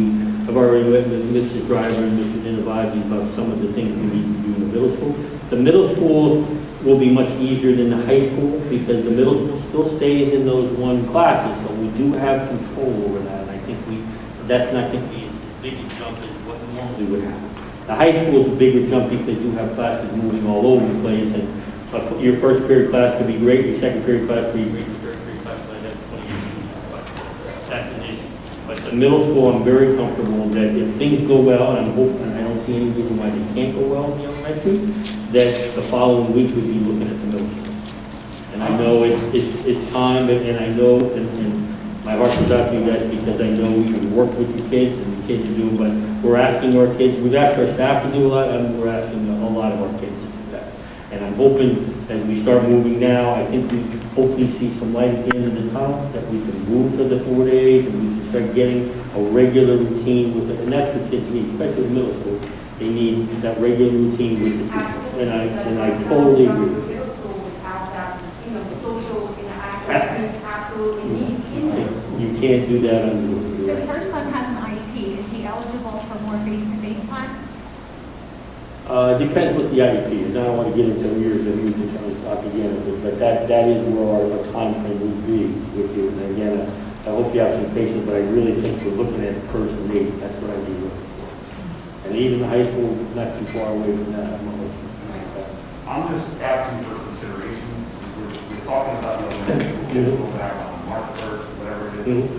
I've already met with Mrs. Driver and Mr. Dinavaji about some of the things we need to do in the middle school. The middle school will be much easier than the high school because the middle school still stays in those 1 classes, so we do have control over that. And I think that's not going to be as big a jump as what normally would happen. The high school is a bigger jump because you have classes moving all over the place, and your first period class could be great, your second period class could be great, your third period class might have 20 students. That's an issue. But the middle school, I'm very comfortable that if things go well, and I don't see any reason why they can't go well in the elementary, that the following week we'd be looking at the middle school. And I know it's time, and I know, and my heart goes out to you guys because I know we work with the kids and the kids do, but we're asking our kids, we've asked our staff to do a lot, and we're asking a lot of our kids to do that. And I'm hoping as we start moving now, I think we hopefully see some light at the end of the tunnel, that we can move to the 4 days and we can start getting a regular routine with it. And that's what kids need, especially in middle school. They need that regular routine with the teachers. And I totally agree with you. Absolutely needs in there. You can't do that on Zoom. You're Since right. her son has an IEP, is he eligible for more face-to-face time? Depends what the IEP is. I don't want to get into years that we can try to talk Dr. Gannon, but that is where our timeframe will be with you. And again, I hope you have some patience, but I really think we're looking at first and eighth. That's what I'd be looking for. And even the high school, not too far away from that. I'm just asking for consideration, since we're talking about the elementary school, go back on March 1st, whatever it is.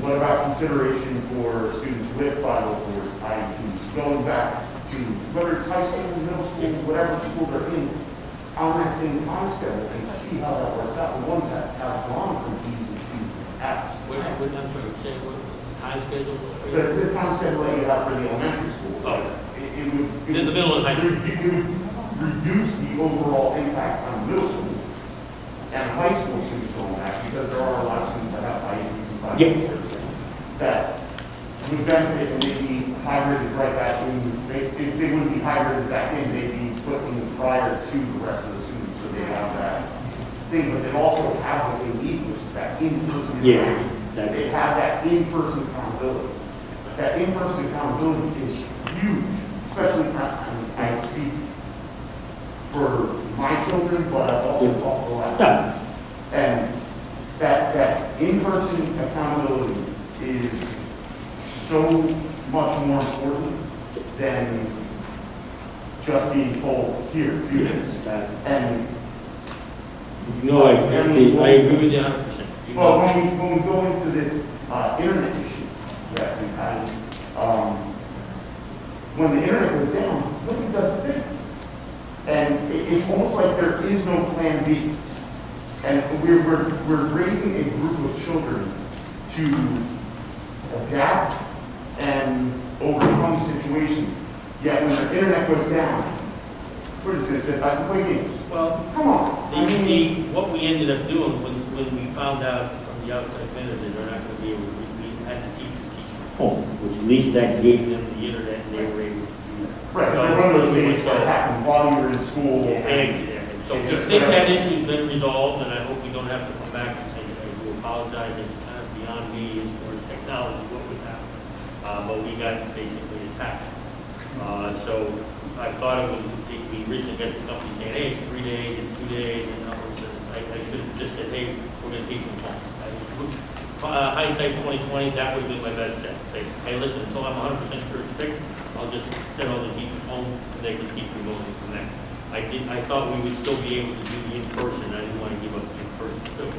What about consideration for students with 504s, IEPs, going back to whether it's high school, middle school, whatever school they're in, on that same time schedule and see how that works out. The ones that have gone from B's and C's and F's. I'm sorry, say what time schedule? The time schedule that you have for the elementary school. Oh. It would. In the middle of high school. It would reduce the overall impact on middle school and high school students going back, because there are a lot of students that have IEPs and 504s. That would benefit and they'd be hybrided right back in. If they wouldn't be hybrided back in, they'd be put in prior to the rest of the students, so they have that thing. But they also have what they need, which is that in-person interaction. They have that in-person accountability. That in-person accountability is huge, especially I speak for my children, but I've also talked to a lot of parents. And that in-person accountability is so much more important than just being told, here, do this. And No, I agree with you 100%. well, when we go into this internet issue that we've had, when the internet goes down, nobody does a thing. And it's almost like there is no plan B. And we're raising a group of children to adapt and overcome situations. Yet when the internet goes down, we're just going to sit back and play games. Well, come on. What we ended up doing when we found out from the outside vendor that they're not going to be able to, we had to teach home, which at least that gave them the internet and they were able to do that. Right, but one of those things that happened while you were in school. So we think that issue's been resolved, and I hope we don't have to come back and say, I do apologize, it's kind of beyond me as far as technology, what was happening. But we got basically attacked. So I thought it was, we originally got the company saying, hey, it's 3 days, it's 2 days, and I should have just said, hey, we're going to teach them home. Hindsight 2020, that would have been my best step. Say, hey, listen, until I'm 100% sure it's fixed, I'll just send all the teachers home, and they can keep remotely from there. I thought we would still be able to do the in-person. I didn't want to give up the in-person too.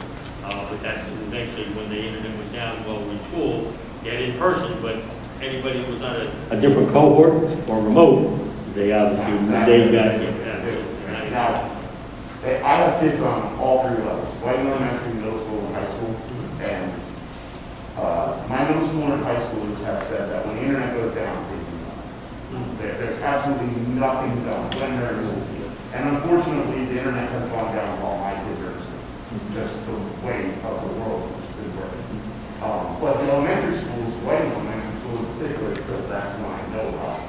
But that's eventually when the internet was down while we were in school, they had in-person, but anybody who was on a different cohort or remote, they obviously, they got it. Now, I have kids on all three levels, Whiting Elementary, middle school, and high school. And my middle school and high schoolers have said that when the internet goes down, there's absolutely nothing done when they're in school. And unfortunately, the internet has gone down while my kids are in school. Just the way of the world is working. But the elementary schools, Whiting Elementary School in particular, because that's what I know about,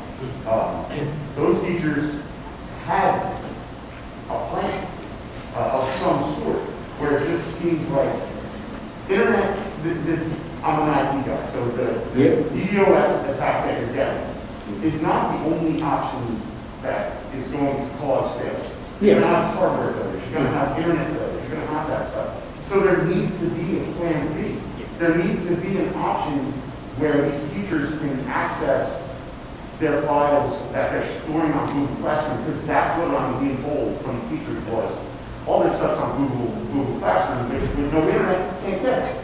those teachers had a plan of some sort where it just seems like internet, I'm an IT guy, so the DDoS attack that you're getting is not the only option that is going to cause failure. You're going to have hardware failures, you're going to have internet failures, you're going to have that stuff. So there needs to be a plan B. There needs to be an option where these teachers can access their files that they're storing on Google Classroom, because that's what I'm being told from the teachers was, all this stuff's on Google Classroom, which with no internet, can't get it.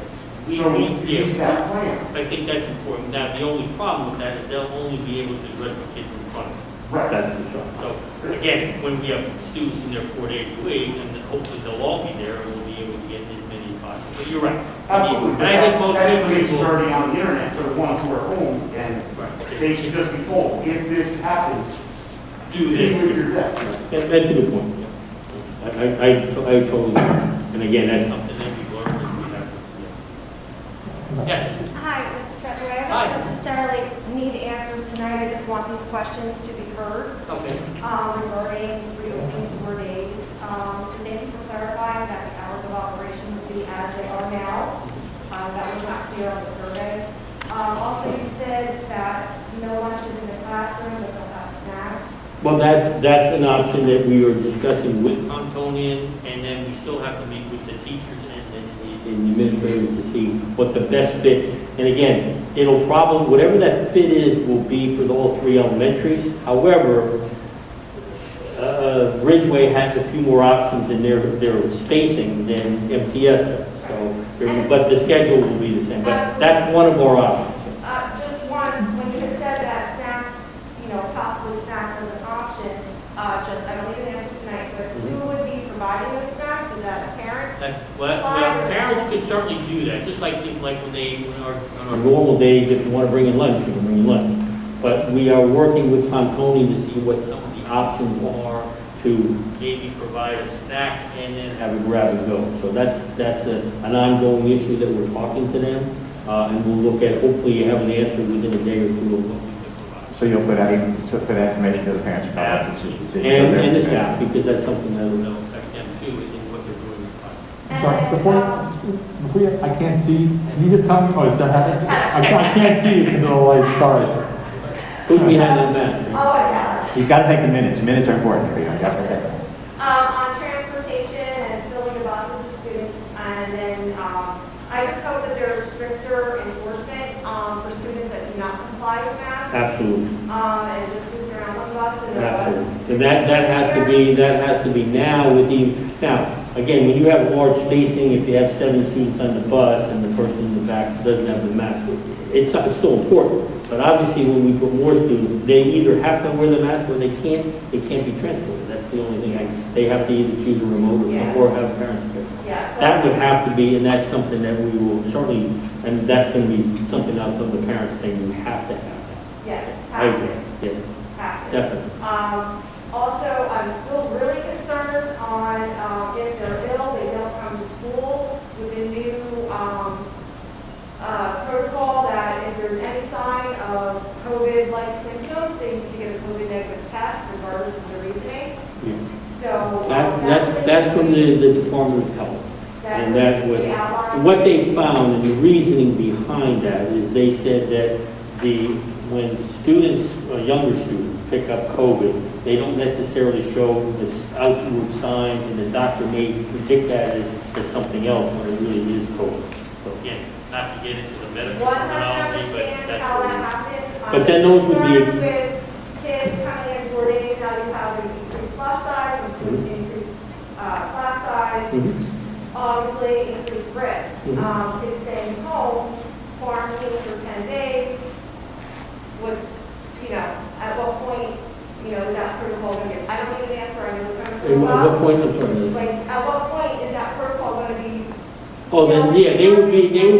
So we need that plan. I think that's important. Now, the only problem with that is they'll only be able to address the kids in front of them. Right. That's the trouble. So, again, when we have students in there 4 days a week, and then hopefully they'll all be there, and we'll be able to get as many as possible. But you're right. Absolutely. And I think most that teachers information's will, already on the internet for the ones who are home, and they should just be told, if this happens, do deal with this. your debt. That's a good point. I totally agree. And again, that's something that we've learned and we have to, Yes. Hi, Mr. Treasurer. I Hi. don't necessarily need answers tonight. I just want these questions to be heard Okay. regarding reopening 4 days. So thank you for clarifying that the hours of operation would be as they are now. That was not clear on the survey. Also, you said that no lunches in the classroom, but they'll have snacks. Well, that's an option that we were discussing with Township phone in, and then we still have to meet with the teachers and the administrators to see what the best fit. And again, it'll probably, whatever that fit is, will be for all three elementaries. However, Ridgeway has a few more options in their spacing than MTS does. So, but the schedule will be the same. But that's one of our options. Just one, when you had said that snacks, possibly snacks as an option, I don't need an answer tonight, but who would be providing those snacks? Is that a parent? Well, parents could certainly do that, just like on our normal days, if you want to bring in lunch, you can bring in lunch. But we are working with Tom Coney to see what some of the options are to maybe provide a snack and then have a grab and go. So that's an ongoing issue that we're talking to them, and we'll look at, hopefully you have an answer within a day or two of what we can provide. So you'll put that information to the parents? And the staff, because that's something that will affect them too, in what they're doing. I'm sorry, before you, I can't see, can you just tell me, is that happening? I can't see it because of the light, sorry. Who's behind that mask? Oh, it's Alex. You've got to take the minutes. The minutes are important for you. You have to take them. On transportation and filling the buses with students, and then, I just hope that there's stricter enforcement, for students that do not comply with masks. Absolutely. And just move around on the bus and. Absolutely. And that has to be now again, when you have large spacing, if you have 7 students on the bus and the person in the back doesn't have the mask, it's still important. But obviously, when we put more students, they either have to wear the mask or they can't be transported. That's the only thing. They have to either choose a remote or have parents there. Yeah. That would have to be, and that's something that we will certainly, and that's going to be something out of the parents saying you have to have that. Yes, I have agree. to. Yeah, Have to. definitely. Also, I'm still really concerned on, if they're ill, they don't come to school with the new, protocol that if there's any sign of COVID-like symptoms, they need to get a COVID negative test regardless of the reasoning. Yeah. So. That's from the Department of Health. And that's what they found, and the reasoning behind that is they said that when students, younger students, pick up COVID, they don't necessarily show the outward signs, and the doctor may predict that as something else when it really is COVID. So again, not to get into the medical terminology, but that's how what that it is. happens. But then those would be. With kids coming in 4 days, now you have an increased class size, increased class size, obviously increased risk. Kids staying home, quarantine for 10 days, at what point, is that protocol going to get, I don't need an answer, I know it's going to come At what up. point, I'm sorry. Like, at what point is that protocol going to be? Oh, then, yeah, they would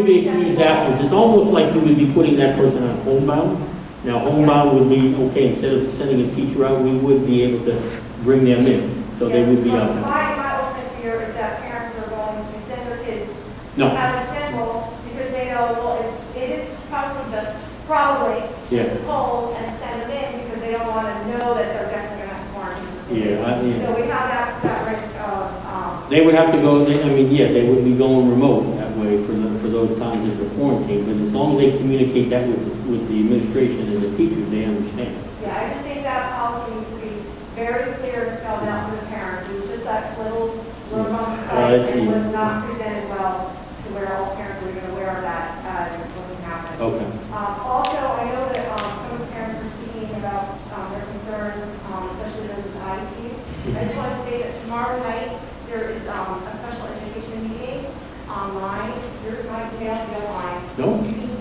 be excused afterwards. It's almost like we would be putting that person on homebound. Now, homebound would be, okay, instead of sending a teacher out, we would be able to bring them in. So they would be out there. My ultimate fear is that parents are going to send their kids No. to have a schedule because they know, well, it is probably just pull and send them in because they don't want to know that they're definitely going to have quarantine. So we have that risk of, They would have to go, they would be going remote that way for those times that they're quarantined. But as long as they communicate that with the administration and the teachers, they understand. yeah, I just think that policy needs to be very clear and spelled out for the parents. It was just that little on the site, it was not presented well to where all parents were going to wear that as it wasn't happening. Okay. Also, I know that some of the parents were speaking about their concerns, especially those with IEPs. I just want to state that tomorrow night there is a special education meeting online. Here's my email, if you don't mind. No? You can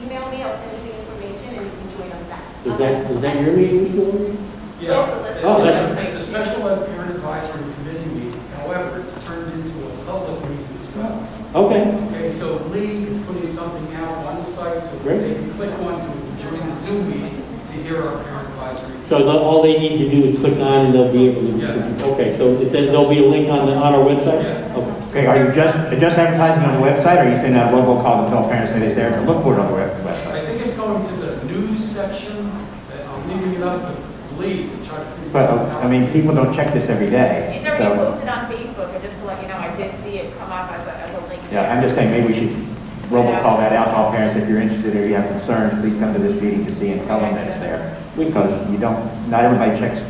email me, I'll send you the information, and you can join us then. Is that your meeting, Mr. Lawrence? Yeah, it's a special ed parent advisory committee meeting. However, it's turned into a public meeting as well. Okay. Okay, so Lee is putting something out on the site so Great. they can click on to join the Zoom meeting to hear our parent advisory. So all they need to do is click on and they'll be able to. Yeah. Okay, so there'll be a link on our website? Yeah. Okay. Okay, are you just advertising on the website, or are you sending out a robocall to tell parents that it's there to look for it on the website? I think it's going to the news section. I'm leaving it up to Lee to try to figure But, out how. people don't check this every day. It's already So, posted on Facebook, and just to let you know, I did see it come up as a link. yeah, I'm just saying, maybe we should robocall that out to all parents. If you're interested or you have concerns, please come to this meeting to see and tell them that it's there. Because not everybody checks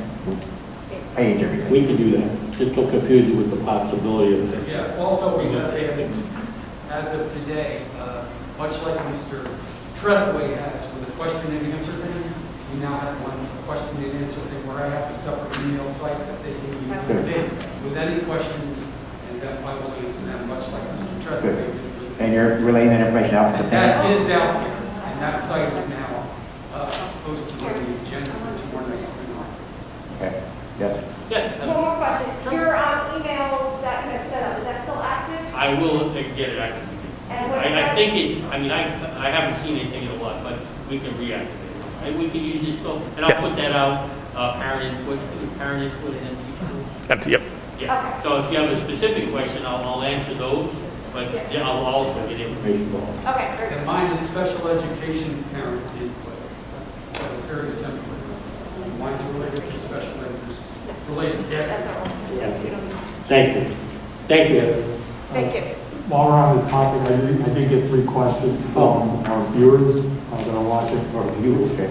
I age every day. We can do that. Just don't confuse you with the possibility of. Yeah, also, we have, as of today, much like Mr. Treadway has with the question and answer thing, we now have one question and answer thing where I have a separate email site that they can use with any questions, and that I will answer them, much like Mr. Treadway did. And you're relaying that information out to the And that parents? is out there, and that site is now posted on the agenda for tomorrow night's meeting. Okay, yes. One more question. Your email that you had set up, is that still active? I will get it active. And what I think it, I mean, I haven't seen anything in a while, but we can reactivate it. And we can use this still, and I'll put that out, parent input and teacher. Yep. Yeah, Okay. so if you have a specific question, I'll answer those, but yeah, I'll also get information on. Okay, very good. And mine is special education parent input, so it's very simple. Mine's related to special interest, related to That's all. Thank you. Thank you. Thank you. While we're on the topic, I did get 3 questions from our viewers that are watching. Or you, okay.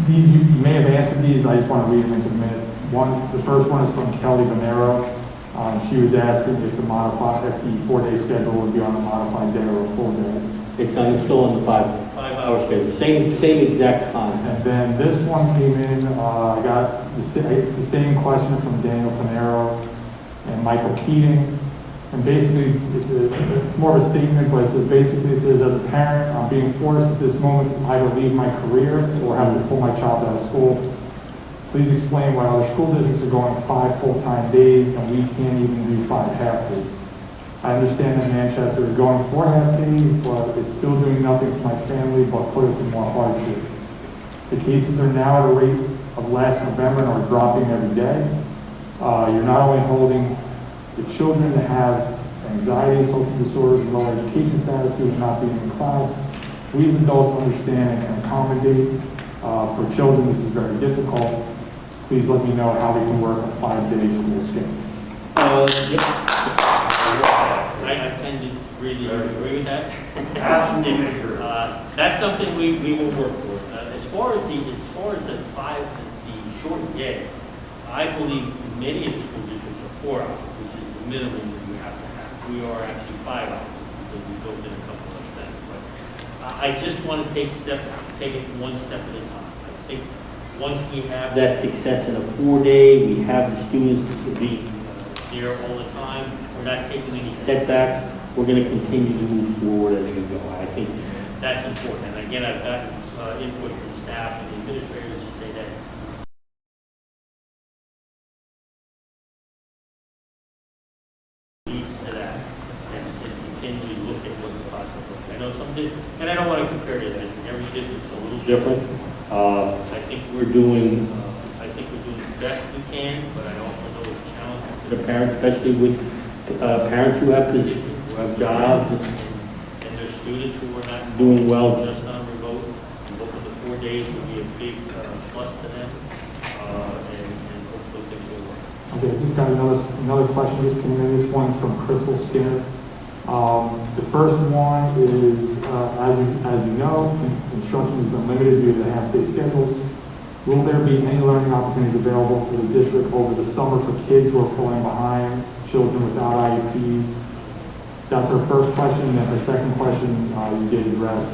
These, you may have answered these, but I just want to read them into the minutes. The first one is from Kelly Bonero. She was asking if the 4-day schedule would be on a modified day or a full day. It's still on the 5-hour schedule, same exact time. And then this one came in, it's the same question from Daniel Panero and Michael Keating. And basically, it's more of a statement, but it says, as a parent, I'm being forced at this moment to either leave my career or have to pull my child out of school. Please explain why other school districts are going 5 full-time days and we can't even do 5 half-days. I understand that Manchester is going 4 half-days, but it's still doing nothing for my family but put us in more hardship. The cases are now at a rate of last November and are dropping every day. You're not only holding the children that have anxiety, social disorders, and low education status due to not being in class. We as adults understand and can accommodate. For children, this is very difficult. Please let me know how we can work a 5-day school schedule. I tend to really agree with that. That's something we will work for. As far as the short day, I believe many of the school districts are 4 hours, which is the minimum that you have to have. We are actually 5 hours because we built in a couple of things. But I just want to take it one step at a time. I think once we have that success in a 4-day, we have the students to be there all the time. We're not taking any setbacks. We're going to continue to move forward as we go. I think that's important. And again, I've gotten input from staff and administrators to say that leads to that and continually look at what the possibilities. I know some districts, and I don't want to compare to this. Every district's a little different. I think we're doing the best we can, but I also know it's challenging for the parents, especially with parents who have positions, who have jobs, and their students who are not doing well just on remote. But with the 4 days would be a big plus to them, and hopefully things will work. Okay, just got another question just came in. This one's from Crystal Skinner. The first one is, as you know, instruction has been limited due to the half-day schedules. Will there be any learning opportunities available for the district over the summer for kids who are falling behind, children without IEPs? That's our first question. And then the second question you did address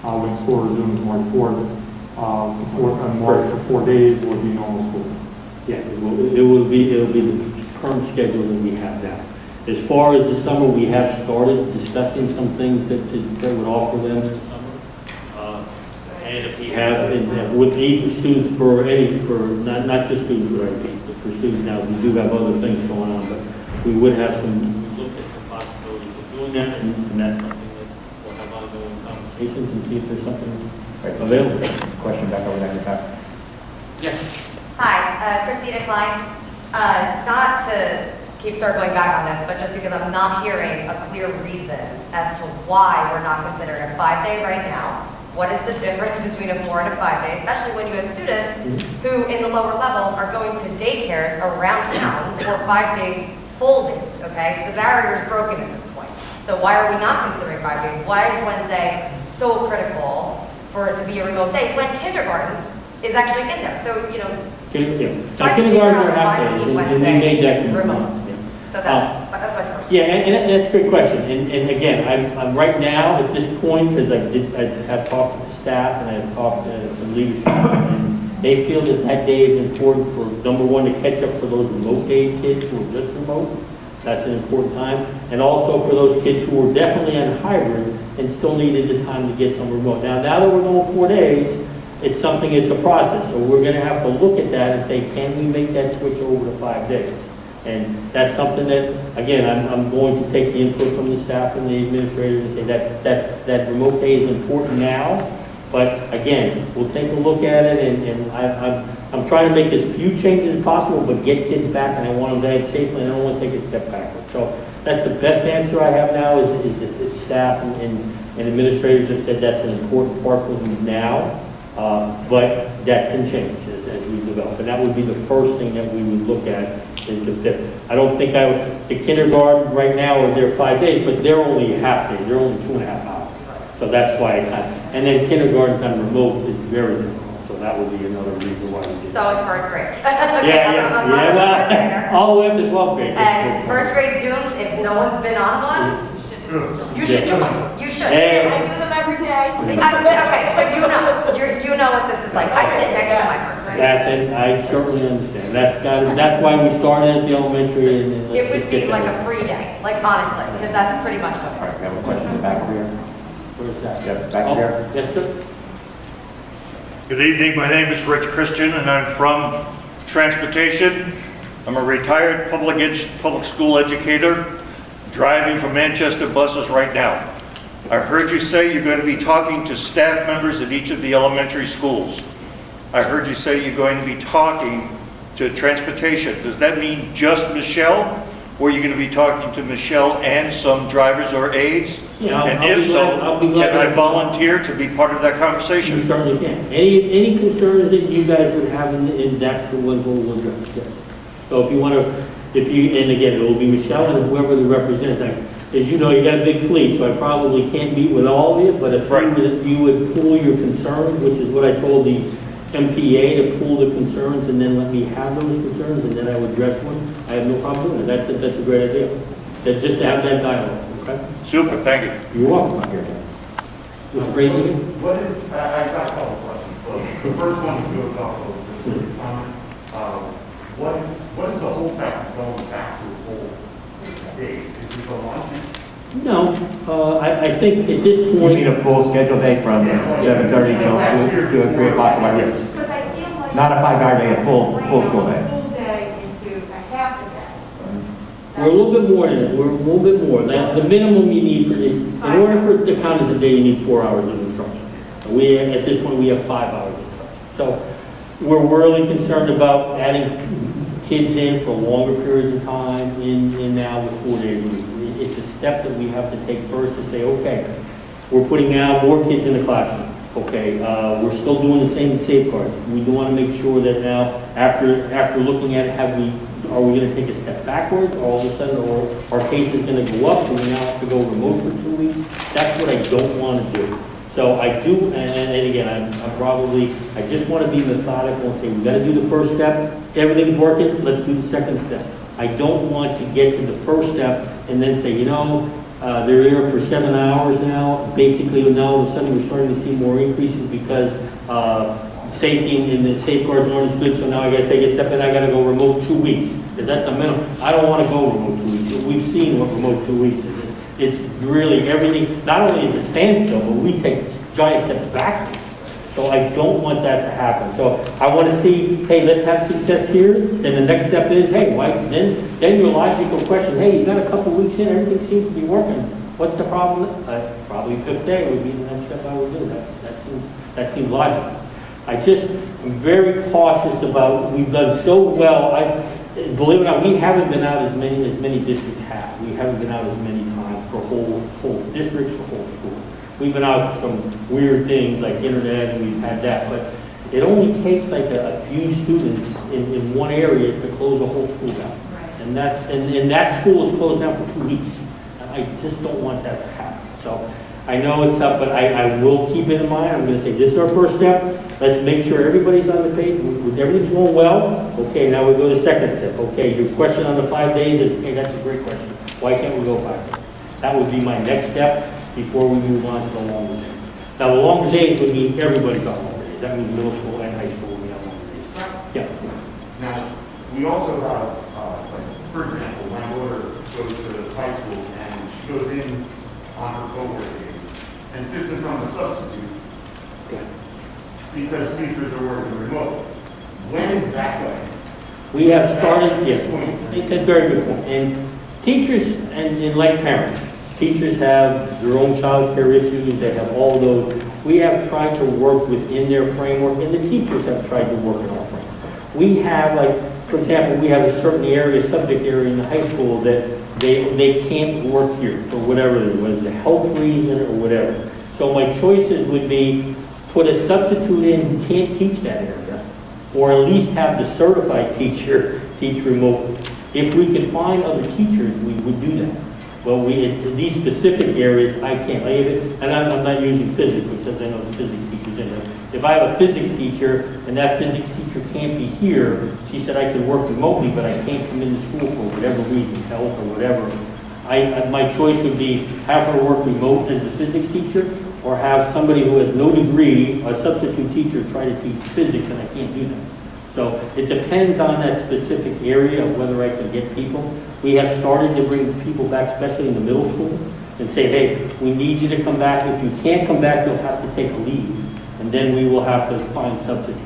when school resumes March 4th. For 4 days will it be normal school? Yeah, it will be the current schedule that we have now. As far as the summer, we have started discussing some things that would offer them in the summer. And if we have, with need students for not just students with IEPs, but for students now, we do have other things going on, but we would have we looked at some possibilities of doing that, and that's something that we'll have ongoing conversations and see if there's something available. Question back over there in the back. Yes. Hi, Christina Klein. Not to keep circling back on this, but just because I'm not hearing a clear reason as to why we're not considering a 5-day right now. What is the difference between a 4 and a 5 day, especially when you have students who in the lower levels are going to daycares around town for 5 days, full days, okay? The barrier is broken at this point. So why are we not considering 5 days? Why is Wednesday so critical for it to be a remote day when kindergarten is actually in there, so, you know, Now, kindergarten are half days, and we made that commitment. so that's my first. Yeah, and that's a good question, and again, I'm right now, at this point, because I have talked with the staff, and I've talked to some leadership, and they feel that that day is important for, number one, to catch up for those remote day kids who are just remote. That's an important time. And also for those kids who were definitely on hybrid and still needed the time to get some remote. Now that we're going 4 days, it's a process. So we're gonna have to look at that and say, can we make that switch over to 5 days? And that's something that, again, I'm going to take the input from the staff and the administrators and say that remote day is important now. But again, we'll take a look at it, and I'm trying to make as few changes as possible, but get kids back, and I want them to act safely, and I don't want to take a step backward. So that's the best answer I have now is the staff and administrators have said that's an important part for them now, but that can change as we develop. And that would be the first thing that we would look at is the fit. I don't think the kindergarten right now are there 5 days, but they're only a half day, they're only 2.5 hours. So that's why and then kindergarten's on remote is very difficult, so that would be another reason why we did it. So is first grade. Well, all the way up to 12th grade. And first grade Zooms, if no one's been on one, you should join. You should. Hey. I do them every day. Okay, so you know what this is like. I sit next to my first grade. I certainly understand. That's why we started at the elementary and It would be like a free day, like honestly, because that's pretty much what. All right, we have a question in the back here. Where's that? Yep, back here. Yes, sir. Good evening, my name is Rich Christian and I'm from Transportation. I'm a retired public school educator driving for Manchester buses right now. I heard you say you're going to be talking to staff members at each of the elementary schools. I heard you say you're going to be talking to Transportation. Does that mean just Michelle? Or are you going to be talking to Michelle and some drivers or aides? Yeah, and if so, can I volunteer to be part of that conversation? You certainly can. Any concerns that you guys would have in that's the ones we'll address, yes. So if you want to, and again, it will be Michelle and whoever the representative. As you know, you got a big fleet, so I probably can't meet with all of you, but if you would pool your concerns, which is what I told the MPA to pool the concerns and then let me have those concerns and then I would address one, I have no problem doing it. That's a great idea. That just to have that dialogue, okay? Super, thank you. You're welcome. Mr. Brady? What is, I got a couple of questions, but the first one goes off of this comment. What is the whole back going back to full days? Is it the lunches? No, I think at this We point, need a full schedule day from 7:30 till 2 or 3 o'clock. Because I feel like. Not a 5-hour day, a full school day. Full day into a half a day. we're a little bit more than that. We're a little bit more. The minimum you need in order for it to count as a day, you need 4 hours of instruction. At this point, we have 5 hours of instruction. So we're really concerned about adding kids in for longer periods of time in now with 4 days a week. It's a step that we have to take first to say, okay, we're putting now more kids in the classroom. Okay, we're still doing the same safeguards. We do want to make sure that now, after looking at it, are we going to take a step backwards all of a sudden, or are cases going to go up and we now have to go remote for 2 weeks? That's what I don't want to do. So I do, and again, I just want to be methodical and say, we've got to do the first step. Everything's working, let's do the second step. I don't want to get to the first step and then say, they're here for 7 hours now. Basically, now all of a sudden we're starting to see more increases because safety and the safeguards aren't as good. So now I got to take a step and I got to go remote 2 weeks because that's the minimum. I don't want to go remote 2 weeks. We've seen what remote 2 weeks is. It's really everything. Not only is it standstill, but we take giant steps back. So I don't want that to happen. So I want to see, hey, let's have success here. Then the next step is, hey, why? Then your logical question, hey, you got a couple weeks in, everything seems to be working. What's the problem? Probably 5th day would be the next step I would do. That seems logical. I'm very cautious about. We've done so well. Believe it or not, we haven't been out as many districts have. We haven't been out as many times for whole districts, for whole schools. We've been out some weird things like internet, and we've had that, but it only takes like a few students in one area to close a whole school down. Right. And that school is closed down for 2 weeks. And I just don't want that to happen. So I know it's tough, but I will keep it in mind. I'm gonna say, this is our first step. Let's make sure everybody's on the page, everything's going well. Okay, now we go to second step. Okay, your question on the 5 days is, hey, that's a great question. Why can't we go 5 days? That would be my next step before we move on to the longer days. Now, the longer days would mean everybody's on longer days. That means middle school and high school will be on longer days. Yeah. Now, we also have, like, for example, my daughter goes to high school and she goes in on her co-work days and sits in front of a substitute because teachers are working remote. When is that going? We have started, yes, it's a very good point. And teachers, and like parents, teachers have their own child care issues, they have all those. We have tried to work within their framework, and the teachers have tried to work in our framework. We have, like, for example, we have a certain area, subject area in the high school that they can't work here for whatever it is, whether it's a health reason or whatever. So my choices would be put a substitute in who can't teach that area, or at least have the certified teacher teach remote. If we could find other teachers, we would do that. Well, in these specific areas, I can't. And I'm not using physics because I know the physics teacher's in there. If I have a physics teacher and that physics teacher can't be here, she said I can work remotely, but I can't come into school for whatever reason, health or whatever. My choice would be have her work remote as a physics teacher, or have somebody who has no degree, a substitute teacher, try to teach physics, and I can't do that. So it depends on that specific area of whether I can get people. We have started to bring people back, especially in the middle school, and say, hey, we need you to come back. If you can't come back, you'll have to take a leave, and then we will have to find substitutes.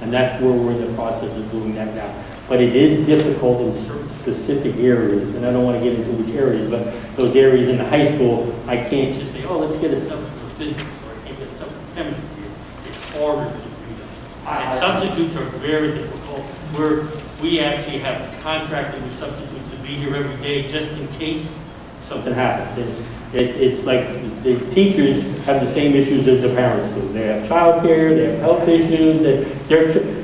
And that's where we're in the process of doing that now. But it is difficult in certain specific areas, and I don't want to get into which areas, but those areas in the high school, I can't just say, oh, let's get a substitute for physics, or I can't get a substitute for chemistry. It's harder to do that. And substitutes are very difficult. We actually have contracted with substitutes to be here every day just in case something happens. It's like the teachers have the same issues as the parents do. They have childcare, they have health issues,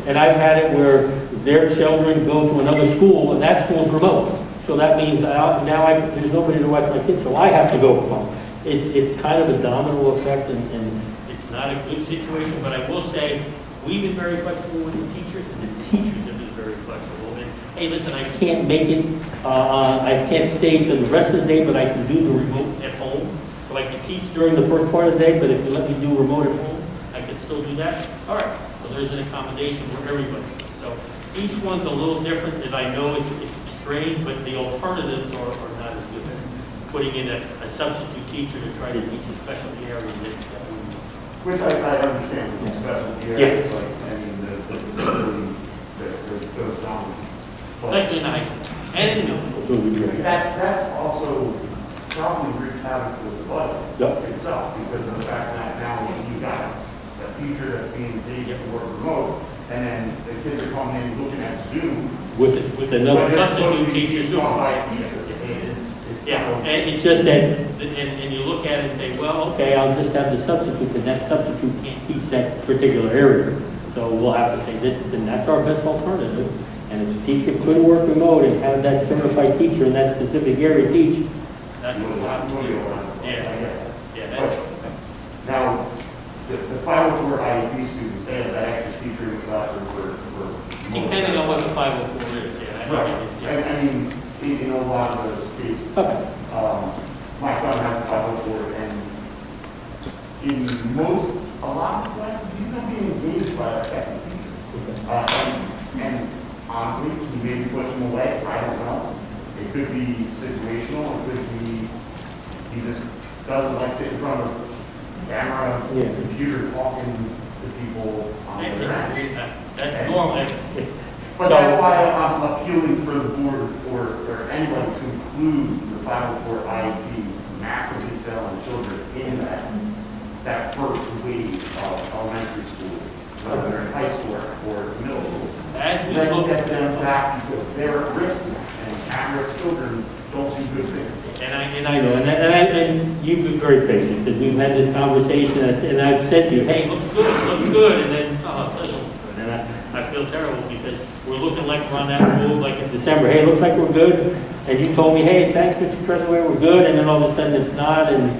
and I've had it where their children go to another school and that school's remote. So that means now there's nobody to watch my kids, so I have to go home. It's kind of a domino effect, and it's not a good situation, but I will say we've been very flexible with the teachers, and the teachers have been very flexible. And, hey, listen, I can't make it, I can't stay till the rest of the day, but I can do the remote at home. So I can teach during the first part of the day, but if you let me do remote at home, I can still do that. All right, so there's an accommodation for everybody. So each one's a little different, and I know it's strange, but the alternatives are not as good. Putting in a substitute teacher to try to teach a specialty area. Which I understand with the specialty areas, like, I mean, the ability that goes down. Especially in high school and in middle school. That's also probably wreaks havoc with the budget itself, because of the fact that now you've got a teacher that's being paid to work remote, and then the kids are coming in looking at Zoom. With another substitute teacher. By a teacher. Yeah, and it's just that, and you look at it and say, well, okay, I'll just have the substitute, and that substitute can't teach that particular area. So we'll have to say this, then that's our best alternative. And if the teacher could work remote and have that certified teacher in that specific area teach, that's what we'll have to do. Yeah. Now, the 504 IEP students, they have that extra teacher in the classroom for depending on what the 504 is, Right. I mean, in a lot of those cases. Okay. My son has a 504, and in a lot of classes, he's not being engaged by a second teacher. And honestly, he maybe puts him away, I don't know. It could be situational, it could be he just doesn't like sitting in front of camera, computer, talking to people on the internet. That's normal. But that's why I'm appealing for the board or anyone to include the 504 IEP massively failing children in that first wave of elementary school, whether they're in high school or middle school. Let's get them back because they're at risk, and at-risk children don't do good things. And I know, and you've been very patient, because we've had this conversation, and I've said to you, hey, looks good, and then, oh, it doesn't look good. And I feel terrible, because we're looking like we're on that move, like in December, hey, looks like we're good, and you told me, hey, thanks, Mr. Treasurer, we're good, and then all of a sudden it's not, and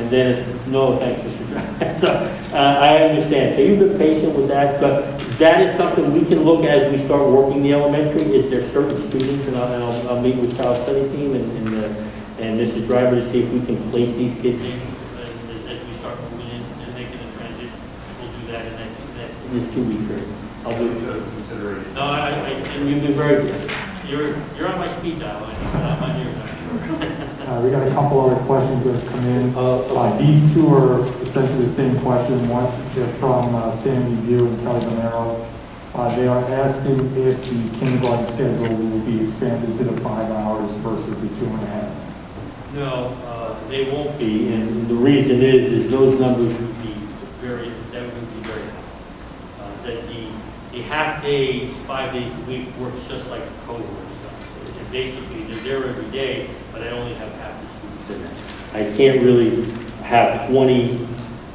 And then it's, no, thanks, Mr. Chairman. So, I understand. So you've been patient with that, but that is something we can look at as we start working the elementary. Is there certain students, and I'll meet with child study team and Mrs. Driver to see if we can place these kids in as we start moving in and making the transition. We'll do that in this 2-week period. I'll do it. No, and you've been very good. You're on my speed dial, but I'm on yours. We got a couple other questions that have come in. These two are essentially the same question. One, they're from Sandy View and Kelly Bonero. They are asking if the kindergarten schedule will be expanded to the 5 hours versus the 2.5. No, they won't be, and the reason is those numbers would be very high. That the half day, 5 days a week works just like the cohort stuff. And basically, they're there every day, but I only have half the students in there. I can't really have 20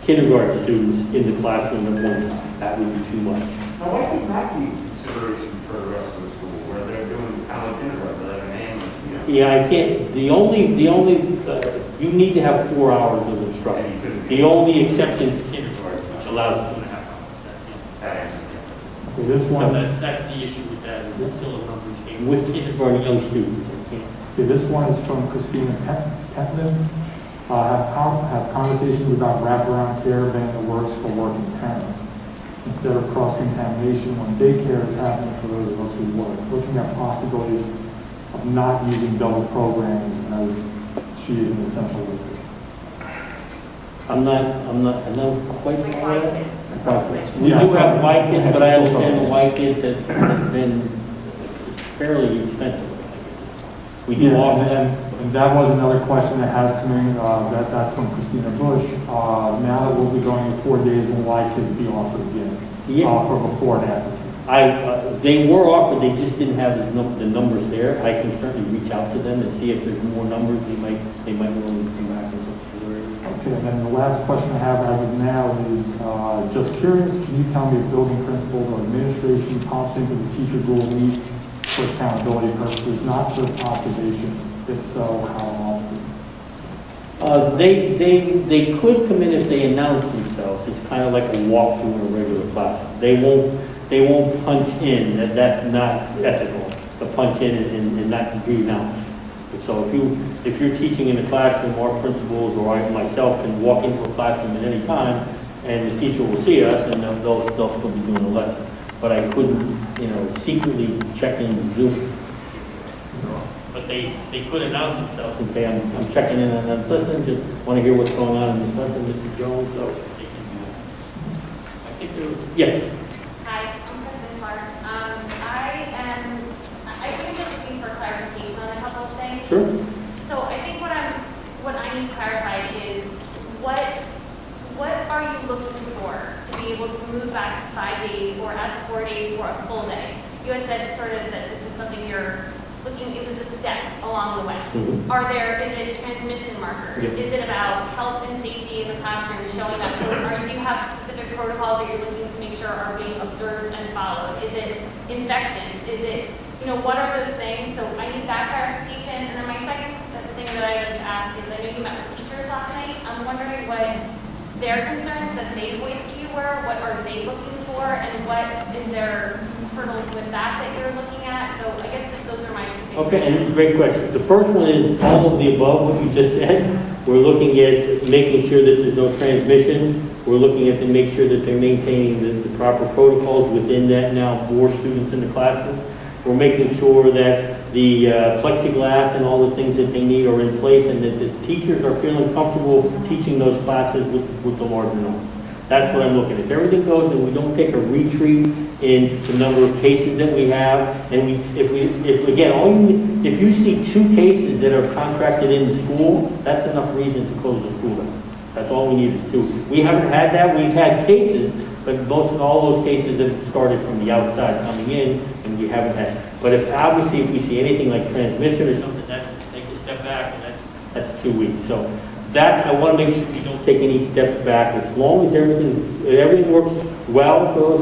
kindergarten students in the classroom at one time. That would be too much. Now, why would that be consideration for the rest of the school, where they're doing kind of kindergarten, 11 a.m. and, Yeah, I can't, the only, you need to have 4 hours of instruction. The only exception is kindergarten, which allows 2.5 hours. This So one, that's the issue with that, is it's still a numbers game with kindergarten young students. I can't. this one is from Christina Petman. Have conversations about wraparound care been in the works for working parents instead of cross-contamination when daycare is happening for those of us who work. Looking at possibilities of not using double programs as she is an essential worker. I'm not quite sure. We Yeah, do so- have white kids, but I understand the white kids have been fairly expensive. We do Yeah, offer and that was another question that has come in, that's from Christina Bush. Now that we'll be going in 4 days, will Y kids be offered again? Yeah. For before and after? They were offered, they just didn't have the numbers there. I can certainly reach out to them and see if there's more numbers, they might want to come back and say. Okay, and then the last question I have as of now is, just curious, can you tell me if building principals or administration pops into the teacher Google Meets for accountability purposes, not just observations? If so, how often? They could come in if they announce themselves. It's kind of like a walkthrough in a regular classroom. They won't punch in. That's not ethical to punch in and not be announced. So if you're teaching in a classroom, our principals or I myself can walk into a classroom at any time, and the teacher will see us, and they'll still be doing a lesson. But I couldn't, secretly check in Zoom. But they could announce themselves and say, I'm checking in on this lesson, just want to hear what's going on in this lesson, Mr. Jones, so they can do that. I think yes. Hi, I'm Kristen Clark. I think just looking for clarification on a couple of things. Sure. So I think what I need clarified is what are you looking for to be able to move back to 5 days or at 4 days or a full day? You had said sort of that this is something you're looking, it was a step along the way. Mm-hmm. Is it transmission markers? Yep. Is it about health and safety in the classroom, showing that, do you have specific protocols that you're looking to make sure are being observed and followed? Is it infections? Is it, what are those things? So I need that clarification. And then my second thing that I'd like to ask is, I know you met with teachers last night. I'm wondering what their concerns that they voiced to you were, what are they looking for, and what is their hurdles with that you're looking at? So I guess just those are my two things. Okay, and great question. The first one is all of the above, what you just said. We're looking at making sure that there's no transmission. We're looking at to make sure that they're maintaining the proper protocols within that now, more students in the classroom. We're making sure that the plexiglass and all the things that they need are in place and that the teachers are feeling comfortable teaching those classes with the larger numbers. That's what I'm looking at. If everything goes and we don't take a retreat in the number of cases that we have, and if you see 2 cases that are contracted in the school, that's enough reason to close the school down. That's all we need is 2. We haven't had that. We've had cases, but all those cases have started from the outside coming in, and we haven't had. But if we see anything like transmission or something, that's take a step back, and that's 2 weeks. So I want to make sure we don't take any steps back. As long as everything works well for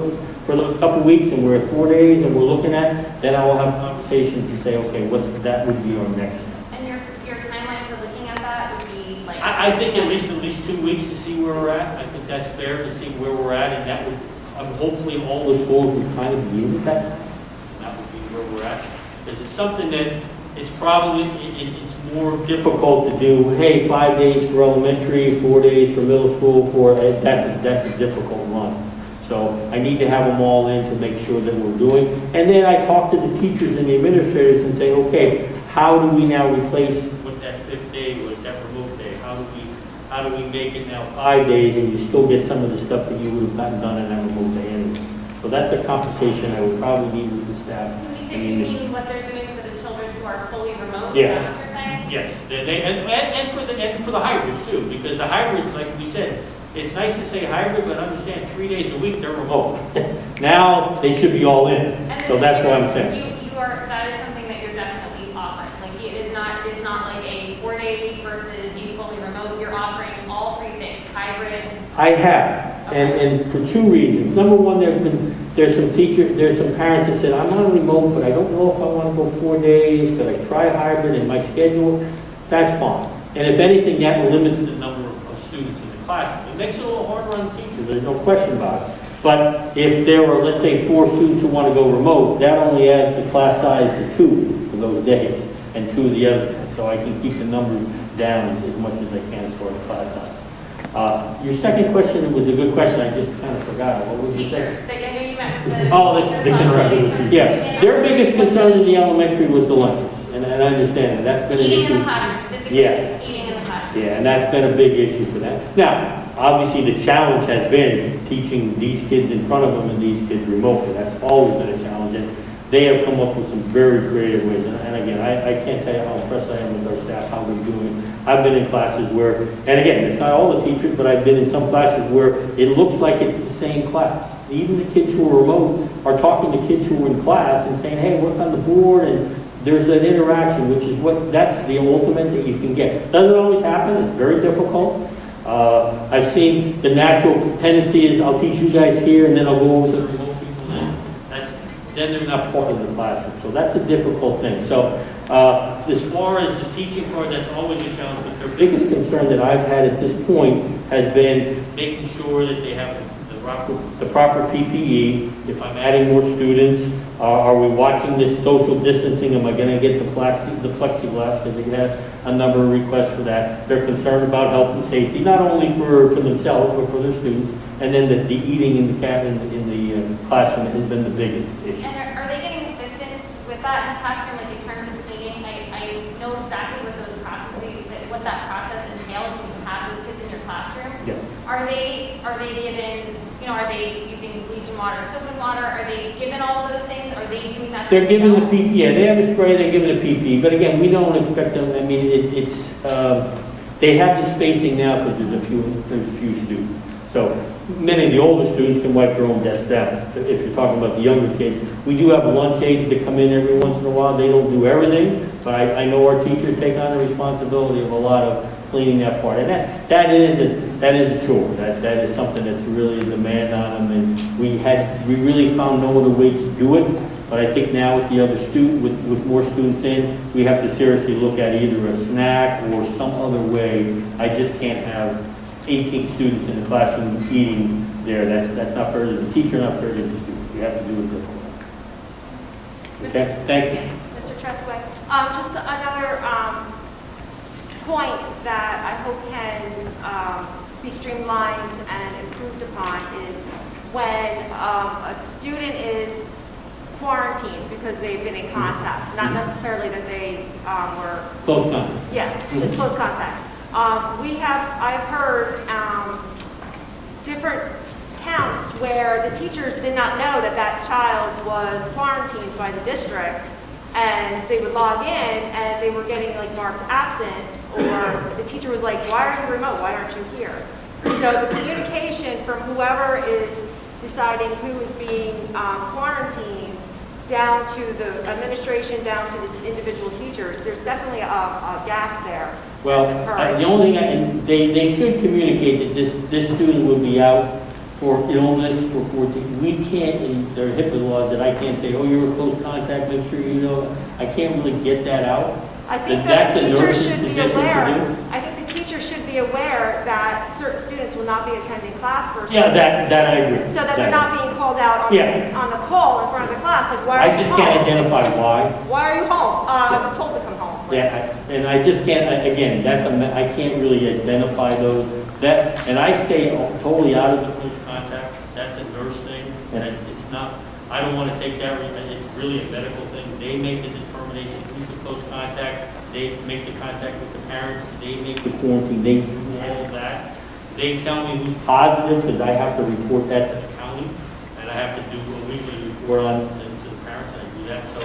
those couple weeks, and we're at 4 days, and we're looking at, then I will have conversations to say, okay, that would be our next step. And your timeline for looking at that would be like? I think at least least 2 weeks to see where we're at. I think that's fair to see where we're at, and that would, hopefully all the schools would kind of be with that. And that would be where we're at. Because it's something that it's probably, it's more difficult to do, hey, 5 days for elementary, 4 days for middle school, that's a difficult run. So I need to have them all in to make sure that we're doing. And then I talk to the teachers and the administrators and say, okay, how do we now replace what that 5th day was, that remote day? How do we make it now 5 days and you still get some of the stuff that you would have gotten done in that remote day anyway? So that's a conversation I would probably need with the staff. When you say you mean what they're doing for the children who are fully remote, Yeah. is that what you're saying? Yes, and for the hybrids too, because the hybrids, like we said, it's nice to say hybrid, but understand 3 days a week they're remote. Now they should be all in. And So that's what I'm saying. You are, that is something that you're definitely offering. Like it is not like a 4-day week versus you fully remote. You're offering all 3 things, hybrid. I have, and for 2 reasons. Number one, there's some parents that said, I'm on remote, but I don't know if I want to go 4 days. Could I try hybrid in my schedule? That's fine. And if anything, that limits the number of students in the classroom. It makes it a little harder on the teachers, there's no question about it. But if there are, let's say, 4 students who want to go remote, that only adds the class size to 2 for those days, and 2 the other days. So I can keep the number down as much as I can as far as class size. Your second question was a good question, I just kind of forgot. What was your second? That I know you meant with the. Oh, the yes. Their biggest concern in the elementary was the lunches, and I understand that. That's been an issue. Eating in the classroom, physically Yes. eating in the classroom. Yeah, and that's been a big issue for them. Now, obviously, the challenge has been teaching these kids in front of them and these kids remotely. That's always been a challenge, and they have come up with some very creative ways. And again, I can't tell you how impressed I am with our staff, how they're doing. I've been in classes where, and again, it's not all the teachers, but I've been in some classes where it looks like it's the same class. Even the kids who are remote are talking to kids who are in class and saying, hey, what's on the board? And there's an interaction, which is that's the ultimate that you can get. Doesn't always happen, it's very difficult. I've seen the natural tendency is I'll teach you guys here and then I'll go over to the remote people then they're not part of the classroom. So that's a difficult thing. So as far as the teaching part, that's always a challenge, but their biggest concern that I've had at this point has been making sure that they have the proper PPE. If I'm adding more students, are we watching this social distancing? Am I going to get the plexiglass? Because they had a number of requests for that. They're concerned about health and safety, not only for themselves, but for their students. And then the eating in the classroom has been the biggest issue. And are they getting assistance with that in the classroom, like in terms of cleaning? I know exactly what those processes, what that process entails when you have those kids in your classroom. Yeah. Are they given, are they using bleach and water, soap and water? Are they given all of those things? Are they doing that? They're given the themselves? PPE. Yeah, they have a spray, they're given a PPE. But again, we don't expect them, I mean, they have the spacing now because there's a few students. So many of the older students can wipe their own desks down. If you're talking about the younger kids, we do have lunch aides that come in every once in a while. They don't do everything, but I know our teachers take on the responsibility of a lot of cleaning that part. And that is a chore. That is something that's really a demand on them. And we really found no other way to do it. But I think now with the other with more students in, we have to seriously look at either a snack or some other way. I just can't have 18 students in the classroom eating there. That's not fair to the teacher, not fair to the student. We have to do it differently. Okay, thank you. Mr. Trethewey, just another point that I hope can be streamlined and improved upon is when a student is quarantined because they've been in contact, not necessarily that they were Close contact. Yeah, just close contact. I've heard different counts where the teachers did not know that child was quarantined by the district, and they would log in and they were getting like marked absent, or the teacher was like, why are you remote? Why aren't you here? So the communication from whoever is deciding who is being quarantined down to the administration, down to the individual teachers, there's definitely a gap there. Well, the only thing, they should communicate that this student will be out for illness for 14. We can't, in their HIPAA laws, that I can't say, oh, you're a close contact, make sure you know. I can't really get that out. I think That's that a teachers nurse's should be position to aware. do. I think the teacher should be be aware that certain students will not be attending class versus. Yeah, that I agree. So that they're not being called out on, Yeah. on the call in front of the class, like, why are I you just home? can't identify why. Why are you home? I was told to come home. Like, Yeah, and I just can't, again, I can't really identify those, and I stay totally out of the close contact, that's a nurse thing, and it's not, I don't want to take that, it's really a medical thing, they make the determination who's the close contact, they make the contact with the parents, they make the quarantine, they do all of that. They tell me who's positive, because I have to report that to the county, and I have to do a weekly report on to the parents, and I do that, so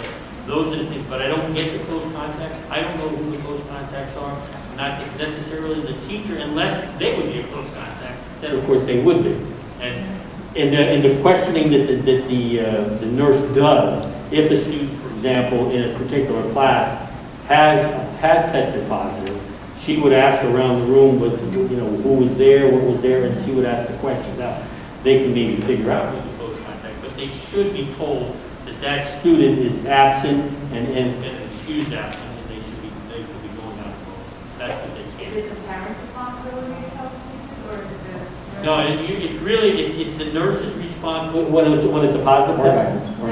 those are the things, but I don't get the close contacts. I don't know who the close contacts are, not necessarily the teacher, unless they would be a close contact, then of course they would be. And in the questioning that the nurse does, if a student, for example, in a particular class has tested positive, she would ask around the room, who was there, what was there, and she would ask the question. Now, they can maybe figure out who's the close contact, but they should be told that student is absent and excused absent, and they should be going out. That's what they can. Is it the parent's responsibility to tell the teachers, or is it the? No, it's really, it's the nurse's responsibility when it's a positive test. No,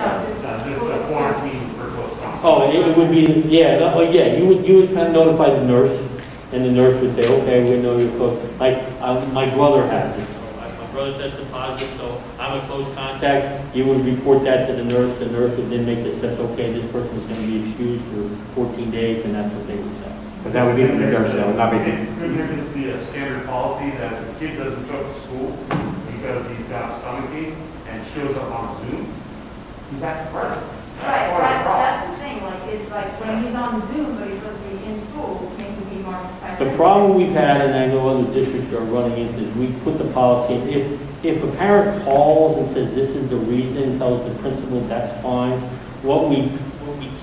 Just a quarantine for close contact. Oh, it would be, you would kind of notify the nurse, and the nurse would say, okay, we know you're close. Like, my brother has it. My brother tested positive, so I'm a close contact. You would report that to the nurse would then make the steps, okay, this person is going to be excused for 14 days, and that's what they would say. But that would be the nurse, that would not be. Couldn't there just be a standard policy that if the kid doesn't show up to school because he's got a stomach ache and shows up on Zoom, he's at present? Right, that's the thing, like, it's like when he's on Zoom, but he's supposed to be in school, maybe be more. The problem we've had, and I know other districts are running into, is we put the policy, if a parent calls and says this is the reason, tells the principal, that's fine. What we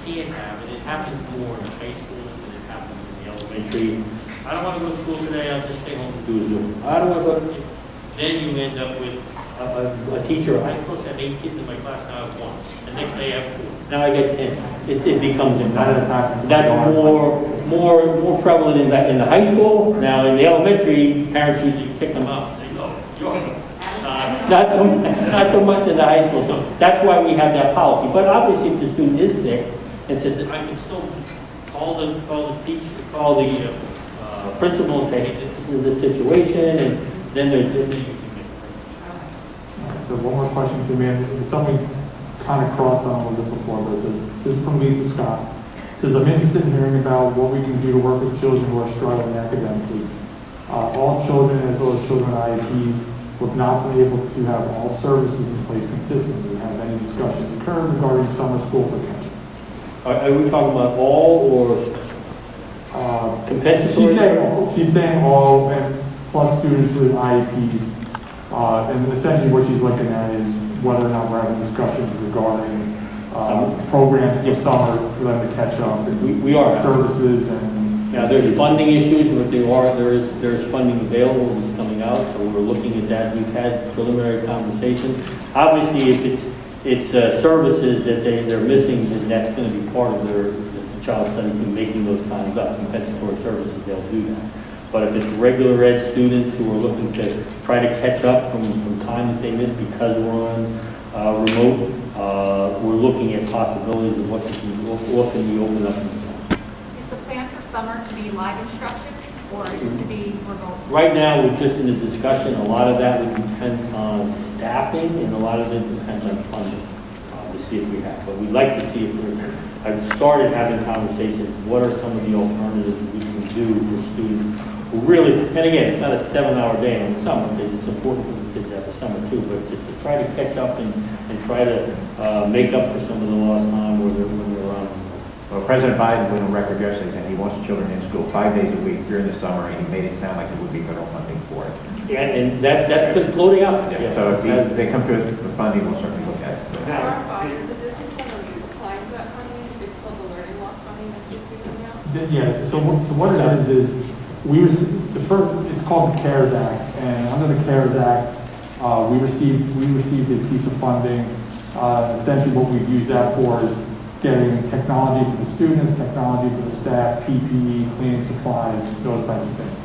can't have, and it happens more in high schools than it happens in the elementary. I don't want to go to school today, I'll just stay home and do a Zoom. I don't want to go, then you end up with a teacher, I of course have 8 kids in my class, now I have 1. The next day I have 4. Now I get 10. It becomes impossible. That's more prevalent in the high school. Now in the elementary, parents usually kick them out. Say, no, join them. Not so much in the high school. So that's why we have that policy. But obviously, if the student is sick and says, I can still call the teacher, call the principal and say, hey, this is the situation, and then they're usually make it. So one more question to me, and it's something kind of crossed on a little bit before, but it says, this is from Lisa Scott. It says, I'm interested in hearing about what we can do to work with children who are struggling academically. All children, as well as children with IEPs, have not been able to have all services in place consistently. Have any discussions occurred regarding summer school for catch-up? Are we talking about all or compensatory? She's saying all, and plus students with IEPs. And essentially what she's looking at is whether or not we're having discussions regarding programs for summer for them to catch up. And we are. Services and... Now, there's funding issues, but there's funding available that's coming out, so we're looking at that. We've had preliminary conversations. Obviously, if it's services that they're missing, then that's going to be part of the child study team making those times up. Compensatory services, they'll do that. But if it's regular ed students who are looking to try to catch up from time that they missed because we're on remote, we're looking at possibilities of what can we open up in the summer. Is the plan for summer to be live instruction, or is it to be remote? Right now, we're just in the discussion. A lot of that would depend on staffing, and a lot of it depends on funding to see if we have. But we'd like to see if I've started having conversations. What are some of the alternatives we can do for students who really, and again, it's not a 7-hour day on the summer, because it's important for the kids to have the summer too, but just to try to catch up and try to make up for some of the lost time when they're on. Well, President Biden went on record yesterday saying he wants children in school 5 days a week during the summer, and he made it sound like there would be federal funding for it. Yeah, and that's been floating out. Yeah, so if they come to it for funding, we'll certainly look at it. Yeah, so what it is we received, it's called the CARES Act, and under the CARES Act, we received a piece of funding. Essentially what we've used that for is getting technology for the students, technology for the staff, PPE, cleaning supplies, those types of things.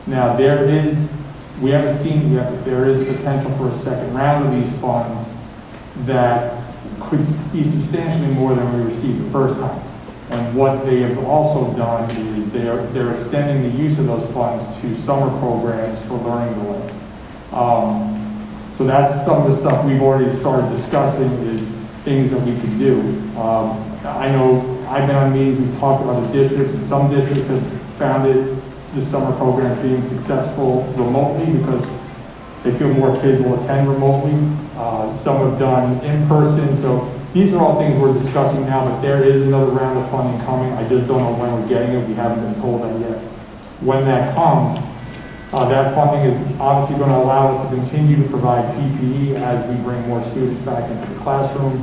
Now, we haven't seen it yet, but there is a potential for a second round of these funds that could be substantially more than we received the first time. And what they have also done is they're extending the use of those funds to summer programs for learning to learn. So that's some of the stuff we've already started discussing, is things that we can do. I know I've been on meetings, we've talked about the districts, and some districts have found the summer program being successful remotely because they feel more kids will attend remotely. Some have done in person, so these are all things we're discussing now, but there is another round of funding coming. I just don't know when we're getting it. We haven't been told that yet. When that comes, that funding is obviously going to allow us to continue to provide PPE as we bring more students back into the classroom.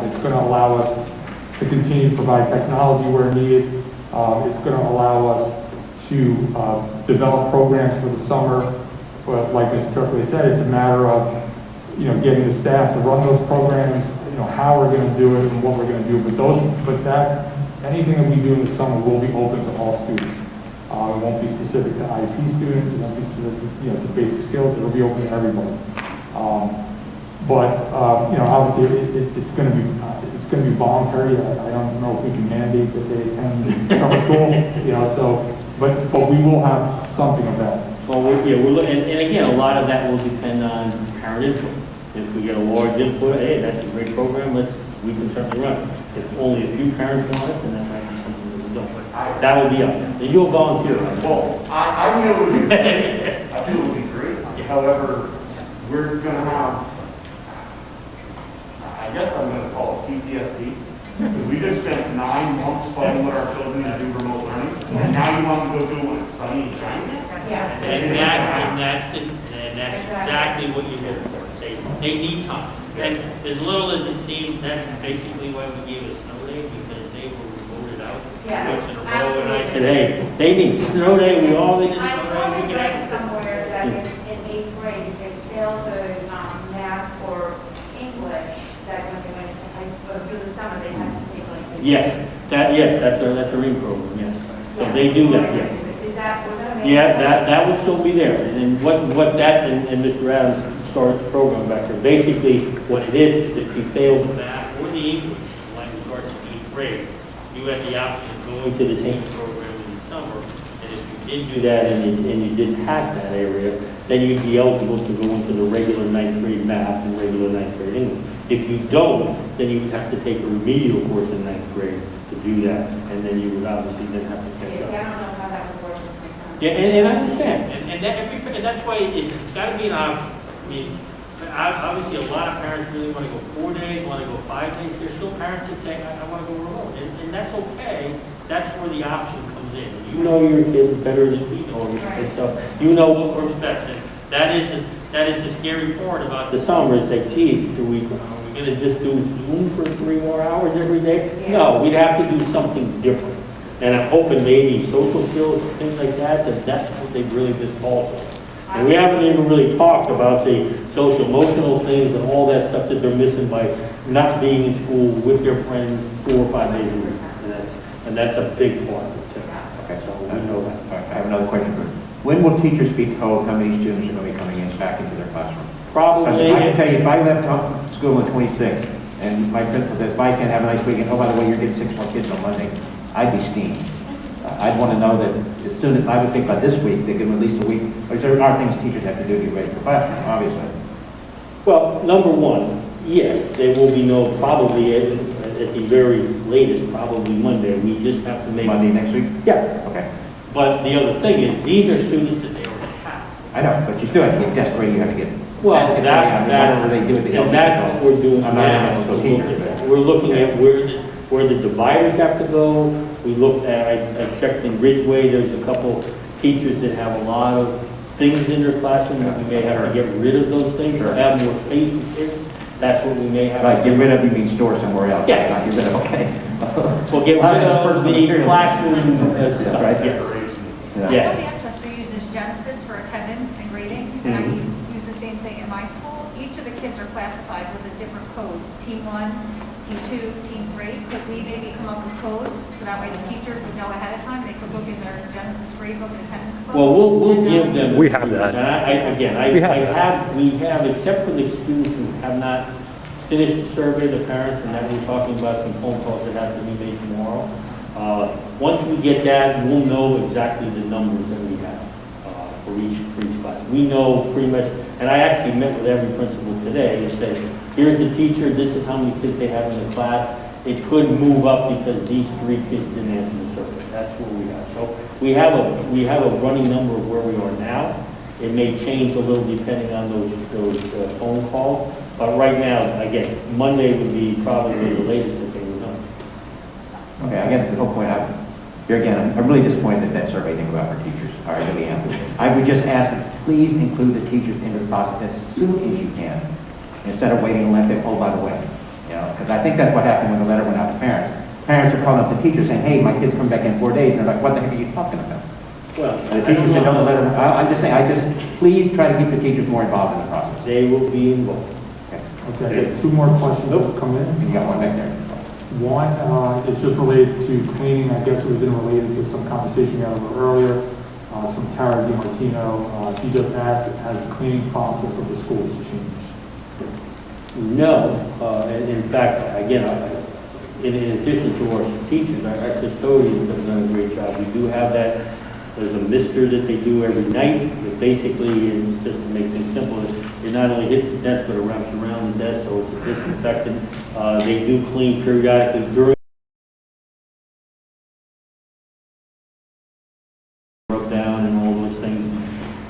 It's going to allow us to continue to provide technology where needed. It's going to allow us to develop programs for the summer. But like Mr. Truckley said, it's a matter of getting the staff to run those programs, how we're going to do it and what we're going to do. Anything that we do in the summer will be open to all students. It won't be specific to IEP students. It won't be specific to basic skills. It'll be open to everybody. Obviously, it's going to be voluntary. I don't know if we can mandate that they attend summer school. But we will have something of that. Well, we're looking, and again, a lot of that will depend on parent input. If we get a large input, hey, that's a great program, we can certainly run it. If only a few parents want it, then that might be something that we don't. That will be up. And you'll volunteer. Well, I feel it would be great. I feel it would be great. However, we're going to have, I guess I'm going to call it PTSD. We just spent 9 months fighting with our children to do remote learning, and now you want to go do it when it's sunny and shiny? Yeah. And that's exactly what you're looking for. They need time. And as little as it seems, that's basically why we gave a snow day, because they were voted out once in a row. And I said, hey, they need snow day, we all need a I snow thought day. I We can read have somewhere that in 8th grade, they failed the math or English, that when they went to high school, through the summer, they had to take like. Yes, that's a ring program, yes. So they do that, yes. Is that, was that? Yeah, that would still be there. And what that, and Mr. Adams started the program back there. Basically, what it is, if you failed the math or the English, language arts in 8th grade, you had the option of going to the same program in the summer. And if you did do that and you did pass that area, then you'd be eligible to go into the regular 9th grade math and regular 9th grade English. If you don't, then you would have to take a remedial course in 9th grade to do that. And then you would obviously then have to catch up. Yeah, I don't know how that would work. Yeah, and I understand. And that's why it's got to be an option. I mean, obviously, a lot of parents really want to go 4 days, want to go 5 days. There's still parents that say, I want to go remote. And that's okay. That's where the option comes in. You know your kids better than we know your kids, so you know what we're expecting. That is the scary part about the summer. Is like, geez, are we going to just do Zoom for 3 more hours every day? Yeah. No, we'd have to do something different. And I'm hoping maybe social skills, things like that's what they really just call for. And we haven't even really talked about the social emotional things and all that stuff that they're missing by not being in school with their friends 4 or 5 days a week. And that's a big part of it. Okay, So we know that. All right, I have another question for you. When will teachers be told how many students are going to be coming in back into their classroom? Probably. Because I can tell you, if I left school on the 26th, and my principal says, bye, Ken, have a nice weekend. Oh, by the way, you're getting 6 more kids on Monday. I'd be steamed. I'd want to know that as soon as, I would think by this week, they give them at least a week. Or there are things teachers have to do to get ready for classroom, obviously. Well, number one, yes, there will be no, probably at the very latest, probably Monday. We just have to make. Monday next week? Yeah. Okay. But the other thing is, these are students that they already have. I know, but you still have to get test ready, you have to get. Well, whatever they do with the and that's what we're doing I'm now. not a teacher, but. We're looking at where the dividers have to go. We looked at, I checked in Ridgeway, there's a couple teachers that have a lot of things in their classroom that we may have to get rid of those things to have more space for kids. That's what we may have. Right, get rid of, you mean store somewhere else? Yeah. Not get rid of, okay. We'll get rid of the classroom stuff. Right. Yeah. One of the Manchester uses Genesis for attendance and grading, and I use the same thing in my school. Each of the kids are classified with a different code, Team 1, Team 2, Team 3. Could we maybe come up with codes so that way the teachers would know ahead of time? They could look in their Genesis grade book and attendance book? Well, we'll give them. We have that. And We have, except for the students who have not finished the survey, the parents, and that we're talking about some phone calls that have to be made tomorrow. Once we get that, we'll know exactly the numbers that we have for each class. We know pretty much, and I actually met with every principal today and said, here's the teacher, this is how many kids they have in the class. It could move up because these 3 kids didn't answer the survey. That's what we have. So we have a running number of where we are now. It may change a little depending on those phone calls. But right now, again, Monday would be probably the latest that they would know. Okay, I guess the whole point, here again, I'm really disappointed that that survey didn't go out for teachers. All right, really am. I would just ask that please include the teachers into the process as soon as you can, instead of waiting and let them, oh, by the way. You know, because I think that's what happened when the letter went out to parents. Parents are calling up the teachers saying, hey, my kid's coming back in 4 days. And they're like, what the heck are you talking about? Well, The teachers said, no, the letter, I'm just saying, please try to keep the teachers more involved in the process. They will be involved. Okay, I got 2 more questions that have come in. You got one back there. One is just related to cleaning. I guess it was in related to some conversation we had a little earlier. From Tara DiMartino. She just asked, has the cleaning process of the schools changed? No, and in fact, again, in addition to our teachers, our custodians have done a great job. We do have that, there's a mister that they do every night, that basically, and just to make things simple, it not only hits the desk, but it wraps around the desk, so it's a disinfectant. They do clean periodically during down and all those things.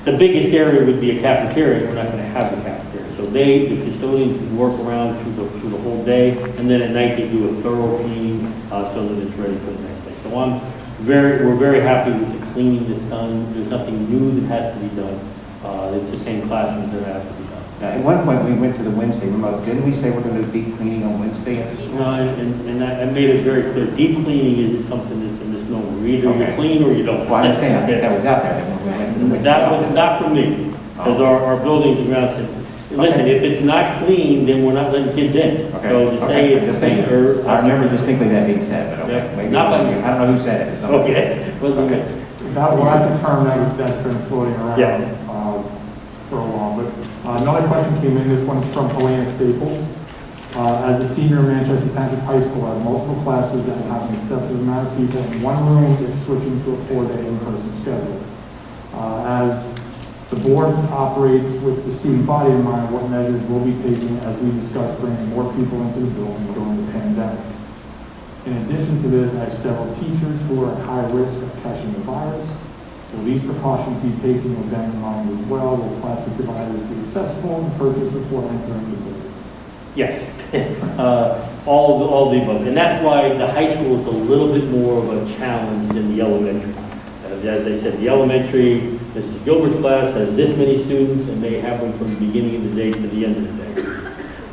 The biggest area would be a cafeteria. We're not going to have the cafeteria. So the custodians work around through the whole day, and then at night they do a thorough cleaning so that it's ready for the next day. So we're very happy with the cleaning that's done. There's nothing new that has to be done. It's the same classrooms that have to be done. At one point, we went to the Wednesday remote. Didn't we say we're going to do deep cleaning on Wednesday? No, and I made it very clear. Deep cleaning is something that's a misnomer. Either you clean or you don't. Well, I understand. I think that was out there. That was not for me, because our buildings and grounds said, listen, if it's not clean, then we're not letting kids in. Okay. So to say it's clean or. I remember distinctly that being said, but okay. Yeah. Maybe Not by me. I don't know who said it. Okay, wasn't me. That was a term that's been floating around Yeah. For a while. But another question came in. This one's from Helena Staples. As a senior in Manchester Township High School, I have multiple classes that have an excessive amount of people in one room if switching to a 4-day in-person schedule. As the board operates with the student body in mind, what measures will be taken as we discuss bringing more people into the building during the pandemic. In addition to this, I have several teachers who are at high risk of catching the virus. Will these precautions be taken with them in mind as well? Will plastic dividers be accessible and purchased before entering the building? Yes, all of the above. And that's why the high school is a little bit more of a challenge than the elementary. As I said, the elementary, Mrs. Gilbert's class has this many students and may have them from the beginning of the day to the end of the day.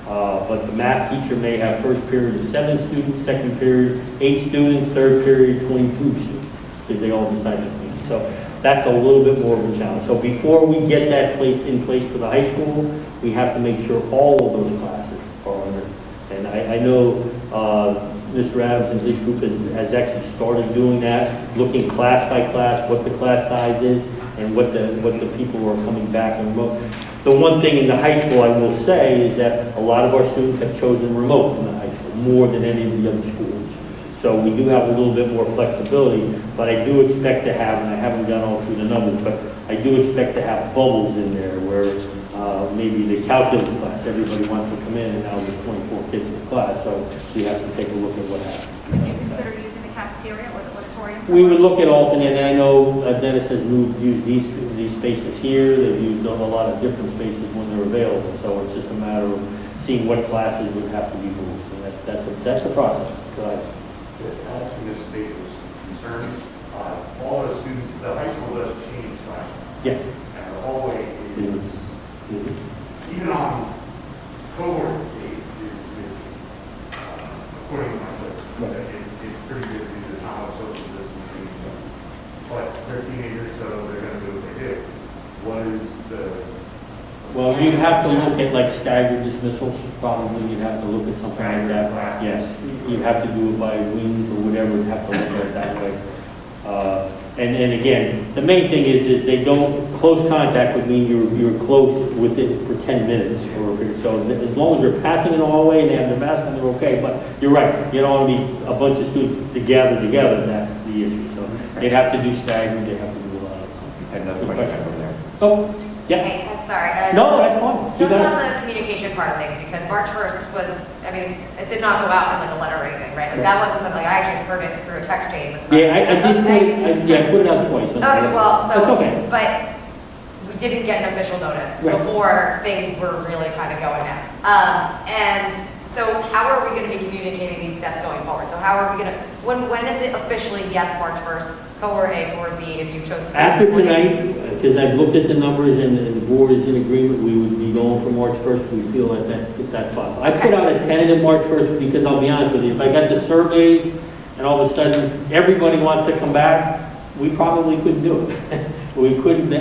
But the math teacher may have first period of 7 students, second period 8 students, third period 22 students, because they all decide to clean. So that's a little bit more of a challenge. So before we get that in place for the high school, we have to make sure all of those classes are under. And I know Mr. Adams and his group has actually started doing that, looking class by class, what the class size is, and what the people who are coming back and remote. The one thing in the high school I will say is that a lot of our students have chosen remote in the high school, more than any of the other schools. So we do have a little bit more flexibility, but I do expect to have, and I haven't gone all through the numbers, but I do expect to have bubbles in there where maybe the calculus class, everybody wants to come in, and now there's 24 kids in the class, so we have to take a look at what happens. Would you consider using the cafeteria or the auditorium? We would look at alternate, and I know Dennis has used these spaces here, they've used a lot of different spaces when they're available, so it's just a matter of seeing what classes would have to be moved, and that's a process. Add to this state's concerns, all the students, the high school does change classrooms. Yeah. And the hallway is, even on cohort days, according to my book, it's pretty good to do the not social distancing. But they're teenagers, so they're going to do what they do. Well, you'd have to look at like staggered dismissals, probably, you'd have to look at something like that. Yes, you'd have to do it by wings or whatever, you'd have to look at it that way. And again, the main thing is they don't, close contact would mean you're close with it for 10 minutes for a period. So as long as they're passing in the hallway and they have their mask on, they're okay. But you're right, you don't want to be a bunch of students together, that's the issue. So they'd have to do staggered, they have to do a lot of. Had another question over there. Oh, yeah. Hey, sorry. No, that's fine. You Just guys- on the communication part of things, because March 1st was, I mean, it did not go out in like a letter or anything, right? Like that wasn't something, I actually heard it through a text chain. With Yeah, I did put it, I put it out twice. Okay, well, That's so, okay. but we didn't get an official notice Right. before things were really kind of going down. And so how are we going to be communicating these steps going forward? So how are we going to, when is it officially, yes, March 1st, cohort A, cohort B, if you chose to? After tonight, because I've looked at the numbers and the board is in agreement, we would be going for March 1st. We feel that's possible. I put out a tentative March 1st because I'll be honest with you, if I got the surveys and all of a sudden everybody wants to come back, we probably couldn't do it. We couldn't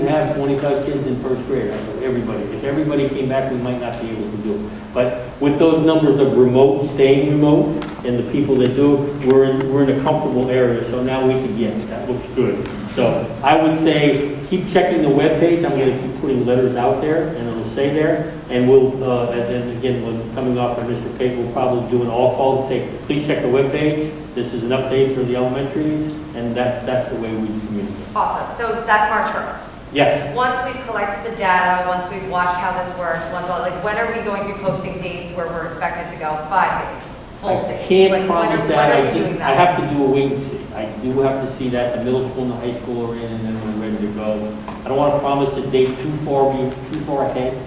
have 25 kids in first grade, everybody. If everybody came back, we might not be able to do it. But with those numbers of remote, staying remote, and the people that do, we're in a comfortable area, so now we can, yes, that looks good. So I would say, keep checking the webpage. I'm gonna keep putting letters out there, and it'll say there. And we'll, and then again, when coming off from Mr. Pate, we'll probably do an all call and say, please check the webpage. This is an update for the elementaries, and that's the way we communicate. Awesome, so that's March 1st. Yes. Once we've collected the data, once we've watched how this works, when are we going to be posting dates where we're expected to go? 5 days, full I days? can't Like, promise when that, are we doing I that? have to do a wait and see. I do have to see that, the middle school and the high school are in, and then we're ready to go. I don't want to promise a date too far ahead,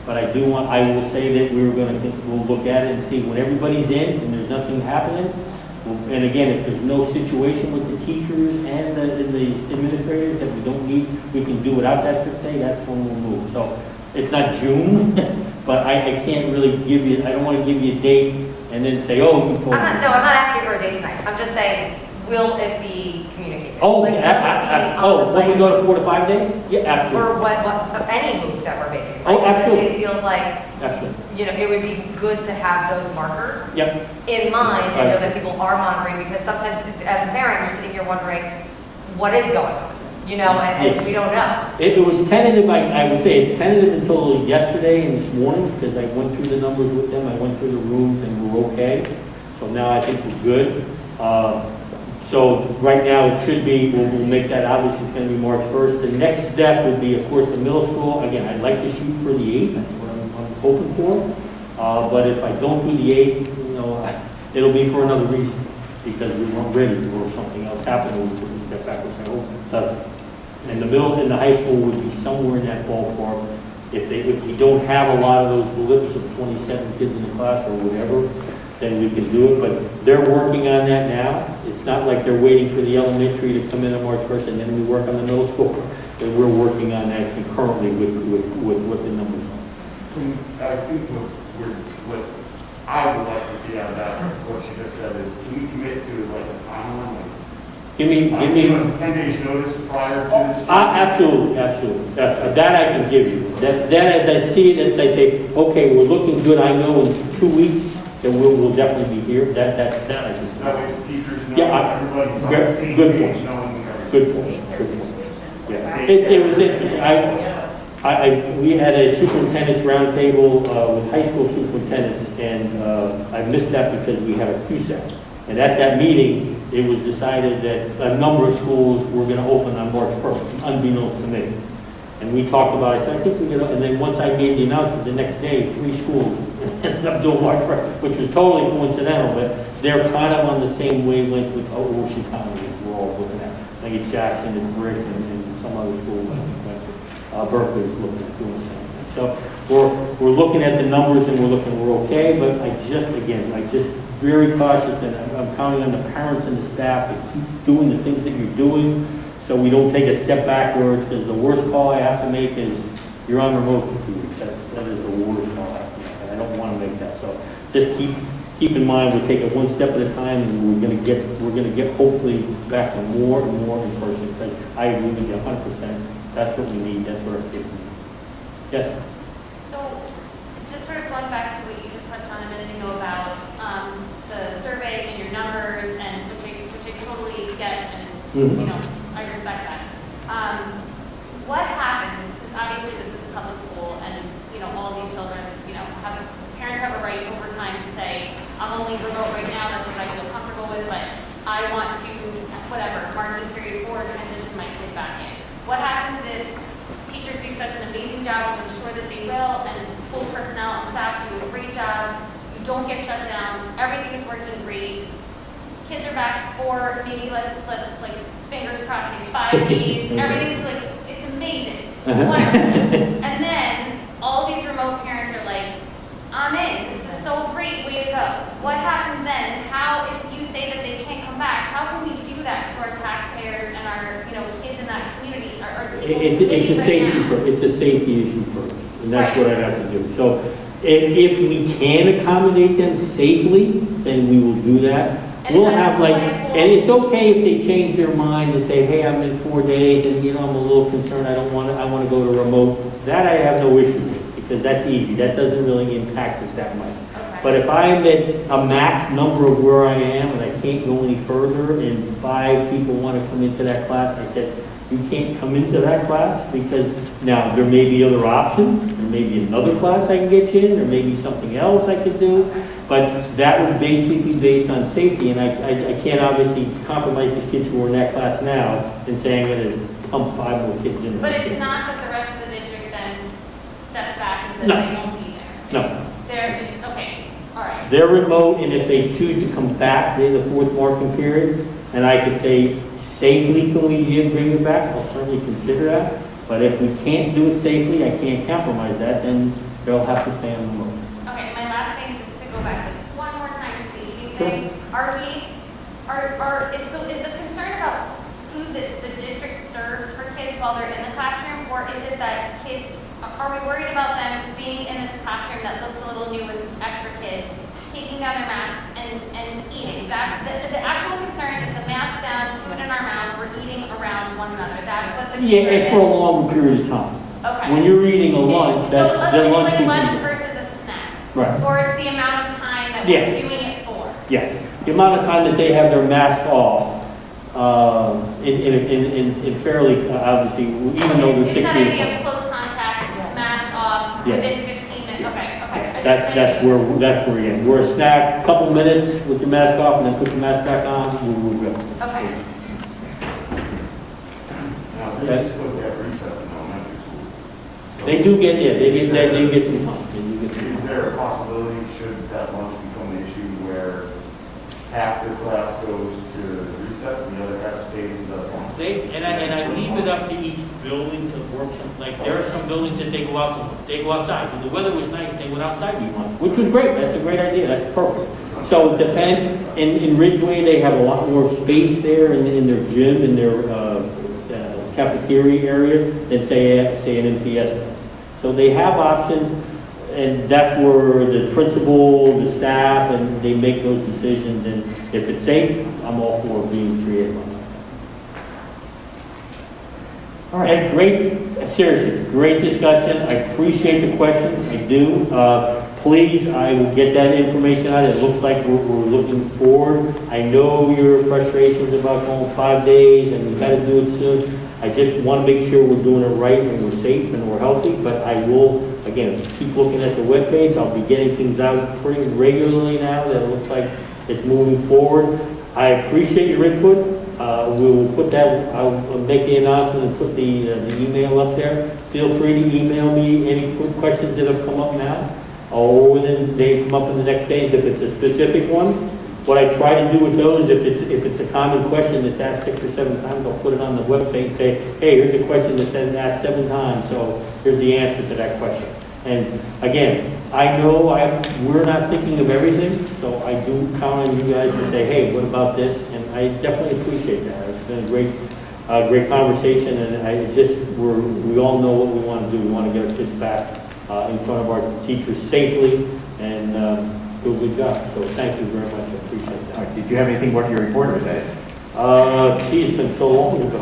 but I will say that we'll look at it and see when everybody's in and there's nothing happening. And again, if there's no situation with the teachers and the administrators that we don't need, we can do without that 5th day, that's when we'll move. So it's not June, but I can't really give you, I don't want to give you a date and then say, oh, you told me. I'm not asking for a date tonight. I'm just saying, will it be communicated? Oh, Like, will it be on the when we site? go to 4 to 5 days? Yeah, absolutely. Or what, any moves that we're making? Oh, right? Because absolutely. It feels like, Absolutely. it would be good to have those markers Yep. in mind and know that people are monitoring, because sometimes as a parent, you're sitting here wondering, what is going on? And we don't know. It was tentative, I would say it's tentative until yesterday and this morning, because I went through the numbers with them, I went through the rooms and we're okay. So now I think we're good. So right now it should be, we'll make that, obviously it's going to be March 1st. The next step would be, of course, the middle school. Again, I'd like to shoot for the 8th, that's what I'm hoping for. But if I don't do the 8th, it'll be for another reason, because we weren't ready or something else happened, or we took a step backwards. I hope it doesn't. And the middle and the high school would be somewhere in that ballpark. If we don't have a lot of those blips of 27 kids in the class or whatever, then we can do it. But they're working on that now. It's not like they're waiting for the elementary to come in on March 1st and then we work on the middle school. And we're working on that concurrently with what the numbers are. I think what I would like to see out of that, what she just said, is can we commit to like a timeline? Give us 10 days notice prior to this? Absolutely. That I can give you. That as I see it, as I say, okay, we're looking good, I know in 2 weeks that we'll definitely be here. That I can. That way the teachers know, Yeah, everybody's on the same good page, point. knowing everything. Good point. Yeah, it was interesting. We had a superintendent's roundtable with high school superintendents, and I missed that because we had a CUSAC. And at that meeting, it was decided that a number of schools were going to open on March 1st, unbeknownst to me. And we talked about it, I said, I think we're going to, and then once I made the announcement, the next day, 3 schools ended up doing March 1st, which was totally coincidental, but they're kind of on the same wavelength with Ocean County as we're all looking at. I think it's Jackson and Brick and some other schools, I think Berkeley is looking at doing the same thing. So we're looking at the numbers and we're okay, but I just very cautious that I'm counting on the parents and the staff to keep doing the things that you're doing so we don't take a step backwards, because the worst call I have to make is you're on remote for 2 weeks. That is the worst call I have to make, and I don't want to make that. So just keep in mind, we'll take it one step at a time, and we're going to get hopefully back to more and more in person, because I agree with you 100%. That's what we need. That's what our kids need. Yes? you know, I respect that. What happens, because obviously this is a public school and, you know, all of these children, you know, parents have a right over time to say, I'm only remote right now, that's what I feel comfortable with, but I want to, whatever, marking period 4, transition my kid back in. What happens is teachers do such an amazing job, which I'm sure that they will, and school personnel and staff do a great job. You don't get shut down, everything is working great. Kids are back for maybe let's like fingers crossing 5 days. Everything's like it's amazing. Wonderful. And then all these remote parents are like, I'm in. This is so great. Way to go. What happens then? How if you say that they can't come back? How can we do that to our taxpayers and our kids in that community? It's a safety first. It's a safety issue first, and that's what I have to do. So if we can accommodate them safely, then we will do that. We'll have and it's okay if they change their mind to say, hey, I'm in 4 days and I'm a little concerned, I want to go to remote. That I have no issue with, because that's easy. That doesn't really impact us that much. Okay. But if I'm at a max number of where I am and I can't go any further and 5 people want to come into that class, I said, you can't come into that class, because now there may be other options. There may be another class I can get you in. There may be something else I could do. But that would basically be based on safety, and I can't obviously compromise the kids who are in that class now and say I'm going to pump 5 more kids in. But it's not that the rest of the district then steps back and says No. they won't be there. No. It's okay. All right. They're remote, and if they choose to come back in the 4th marking period, and I could say safely can we bring them back, I'll certainly consider that. But if we can't do it safely, I can't compromise that, then they'll have to stay on the remote. Okay, my last thing is just to go back one more time to the eating Sure. thing. Is the concern about food that the district serves for kids while they're in the classroom, or is it that kids, are we worried about them being in this classroom that looks a little new with extra kids, taking down their masks and eating? That's the actual concern is the mask down, food in our mouth, we're eating around one another. That's what the concern Yeah, and is. for a longer period of time. Okay. When you're eating a lunch, that's so their it's lunch. like lunch people- versus a snack. Right. Or it's the amount of time that Yes. we're doing it for. Yes, the amount of time that they have their mask off, in fairly, obviously, even though they're 6 It's that feet idea apart. of close contact, mask off, Yeah. within 15 minutes, okay. I That's just- that's where we're at. We're a snack, couple minutes with your mask off, and then put your mask back on, we're good. Okay. Now, they just look at recess in elementary school. So They do get, yeah, they get some time. They do get some Is time. there a possibility, should that lunch become an issue, where half the class goes to recess and the other half stays and does lunch? And I leave it up to each building to work like there are some buildings that they go outside. When the weather was nice, they went outside and eat lunch. Which was great, that's a great idea, that's perfect. So it depends, in Ridgeway, they have a lot more space there in their gym, in their cafeteria area than say an MTS does. So they have options, and that's where the principal, the staff, and they make those decisions, and if it's safe, I'm all for being creative on that. All right, great, seriously, great discussion. I appreciate the questions, I do. Please, I will get that information out. It looks like we're looking forward. I know your frustrations about going 5 days and we got to do it soon. I just want to make sure we're doing it right and we're safe and we're healthy, but I will, again, keep looking at the webpage. I'll be getting things out pretty regularly now that it looks like it's moving forward. I appreciate your input. We will put that, I'll make the announcement and put the email up there. Feel free to email me any questions that have come up now, or within, they come up in the next days if it's a specific one. What I try to do with those, if it's a common question that's asked 6 or 7 times, I'll put it on the webpage and say, hey, here's a question that's been asked 7 times, so here's the answer to that question. And again, I know we're not thinking of everything, so I do count on you guys to say, hey, what about this? And I definitely appreciate that. It's been a great conversation, and we all know what we want to do. We want to get our kids back in front of our teachers safely and do a good job. So thank you very much. I appreciate that. Did you have anything more to your report, or was that it? It's been so long ago.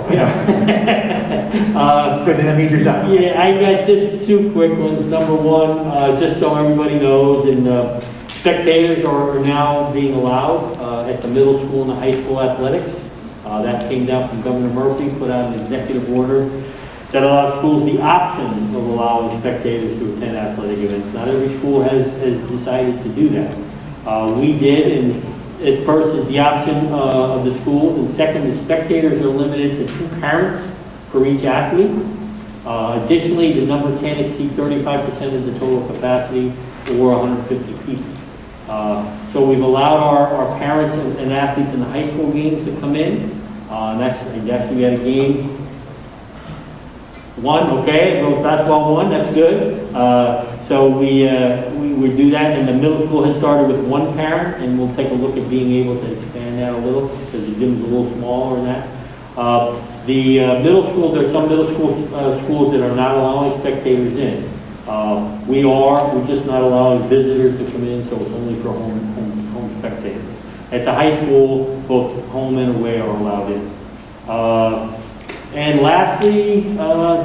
Good, then that means you're done. Yeah, I got just 2 quick ones. Number one, just so everybody knows, and spectators are now being allowed at the middle school and the high school athletics. That came down from Governor Murphy, put out an executive order that allows schools the option of allowing spectators to attend athletic events. Not every school has decided to do that. We did, and at first is the option of the schools, and second, the spectators are limited to 2 parents for each athlete. Additionally, the number can't exceed 35% of the total capacity or 150 people. So we've allowed our parents and athletes in the high school games to come in. And actually we had a game. 1, okay, girls basketball 1, that's good. So we do that, and the middle school has started with 1 parent, and we'll take a look at being able to expand that a little, because the gym's a little smaller than that. The middle school, there's some middle school schools that are not allowing spectators in. We're just not allowing visitors to come in, so it's only for home spectators. At the high school, both home and away are allowed in. And lastly,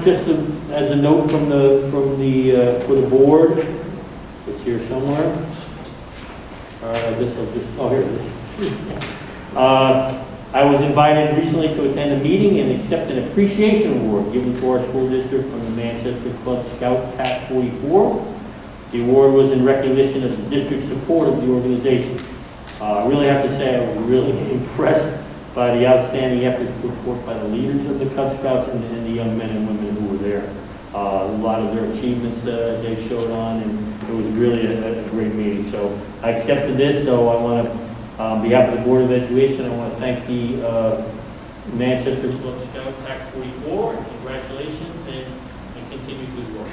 just as a note for the board, it's here somewhere. I guess I'll just, oh, here it is. I was invited recently to attend a meeting and accept an appreciation award given to our school district from the Manchester Club Scout Pack 44. The award was in recognition of the district's support of the organization. I really have to say I was really impressed by the outstanding effort put forth by the leaders of the Cub Scouts and the young men and women who were there. A lot of their achievements they showed on, and it was really a great meeting. So I accepted this, so I want to, on behalf of the Board of Education, I want to thank the Manchester Club Scout Pack 44, and congratulations, and continue good work.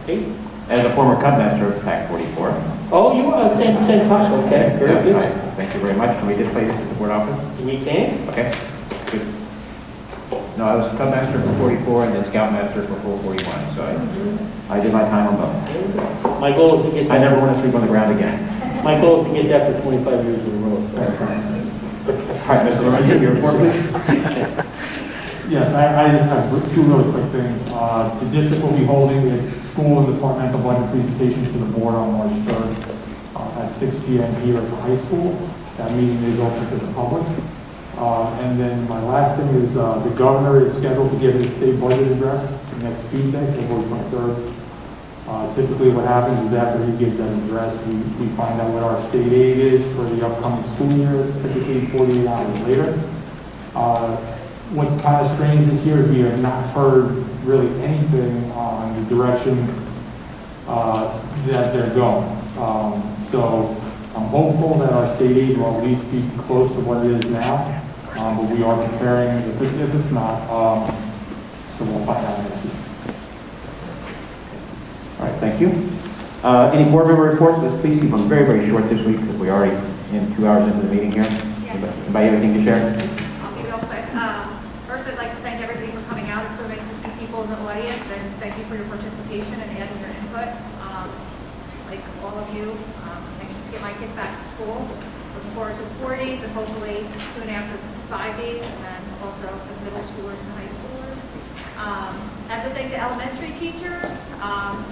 Okay. As a former Cub master of Pack 44. Oh, you are same time. Okay, very good. Right. Thank you very much. Can we display this at the board office? We can. Okay. Good. No, I was Cub master for 44 and then Scout master for 41. So I did my time on both. My goal is to get that. I never want to sleep on the ground again. My goal is to get that for 25 years in a row. All right, Mr. Lorenzo, your report, please. Yes, I just have 2 really quick things. The district will be holding its school and departmental budget presentations to the board on March 3rd at 6 p.m. here at the high school. That meeting is open to the public. And then my last thing is the governor is scheduled to give his state budget address next Tuesday, February 23rd. Typically what happens is after he gives that address, we find out what our state aid is for the upcoming school year, typically 48 hours later. What's kind of strange this year is we have not heard really anything on the direction that they're going. So I'm hopeful that our state aid will at least be close to what it is now, but we are preparing if it's not. So we'll find out next week. All right, thank you. Any board member reports? Let's please keep them very, very short this week because we're already in 2 hours into the meeting here. Anybody have anything to share? I'll be real quick. First, I'd like to thank everybody for coming out. It's so nice to see people in the audience, and thank you for your participation and adding your input. Like all of you, I'm anxious to get my kids back to school. Looking forward to the 4 days and hopefully soon after 5 days, and then also the middle schoolers and high schoolers. I have to thank the elementary teachers,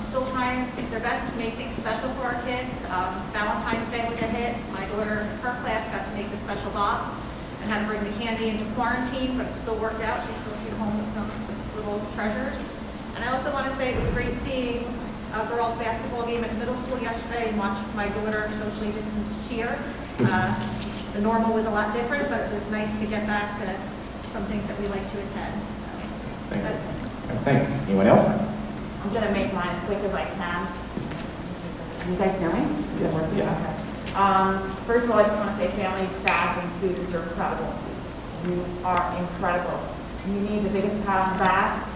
still trying their best to make things special for our kids. Valentine's Day was a hit. My daughter, her class got to make the special box and had to bring the candy into quarantine, but it still worked out. She still came home with some little treasures. And I also want to say it was great seeing a girls' basketball game at the middle school yesterday and watch my daughter socially distanced cheer. The normal was a lot different, but it was nice to get back to some things that we like to attend. So that's it. Thank you. Anyone else? I'm gonna make mine as quick as I can. You guys hear me? Yeah. Okay. First of all, I just want to say families, staff, and students are incredible. You are incredible. You need the biggest pat on the back.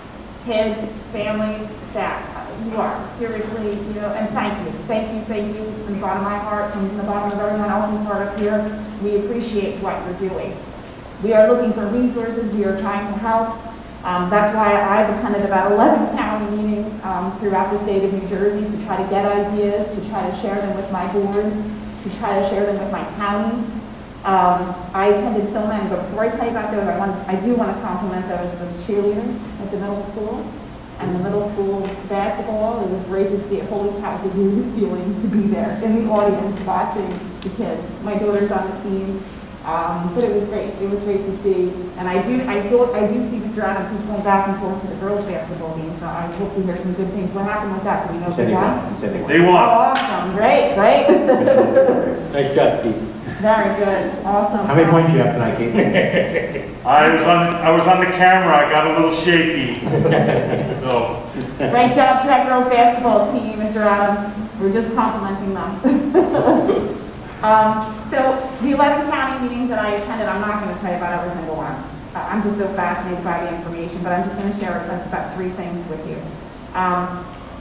Kids, families, staff. You are. Seriously, and thank you. Thank you from the bottom of my heart, from the bottom of everyone else's heart up here. We appreciate what you're doing. We are looking for resources. We are trying to help. That's why I've attended about 11 county meetings throughout the state of New Jersey to try to get ideas, to try to share them with my board, to try to share them with my county. I attended so many, but before I tell you about those, I do want to compliment those cheerleaders at the middle school and the middle school basketball. It was great to see it. Holy cow, the was feeling to be there in the audience watching the kids. My daughter's on the team. But it was great. It was great to see. And I do see Mr. Adams, who's going back and forth to the girls' basketball game, so I hope to hear some good things. What happened with that? Do we know if they won? They won. Awesome. Great. Nice job, Keith. Very good. Awesome. How many points do you have tonight, Keith? I was on the camera, I got a little shaky. So, Great job to that girls' basketball team, Mr. Adams. We're just complimenting them. So the 11 county meetings that I attended, I'm not going to tell you about every single one. I'm just so fascinated by the information, but I'm just going to share about 3 things with you.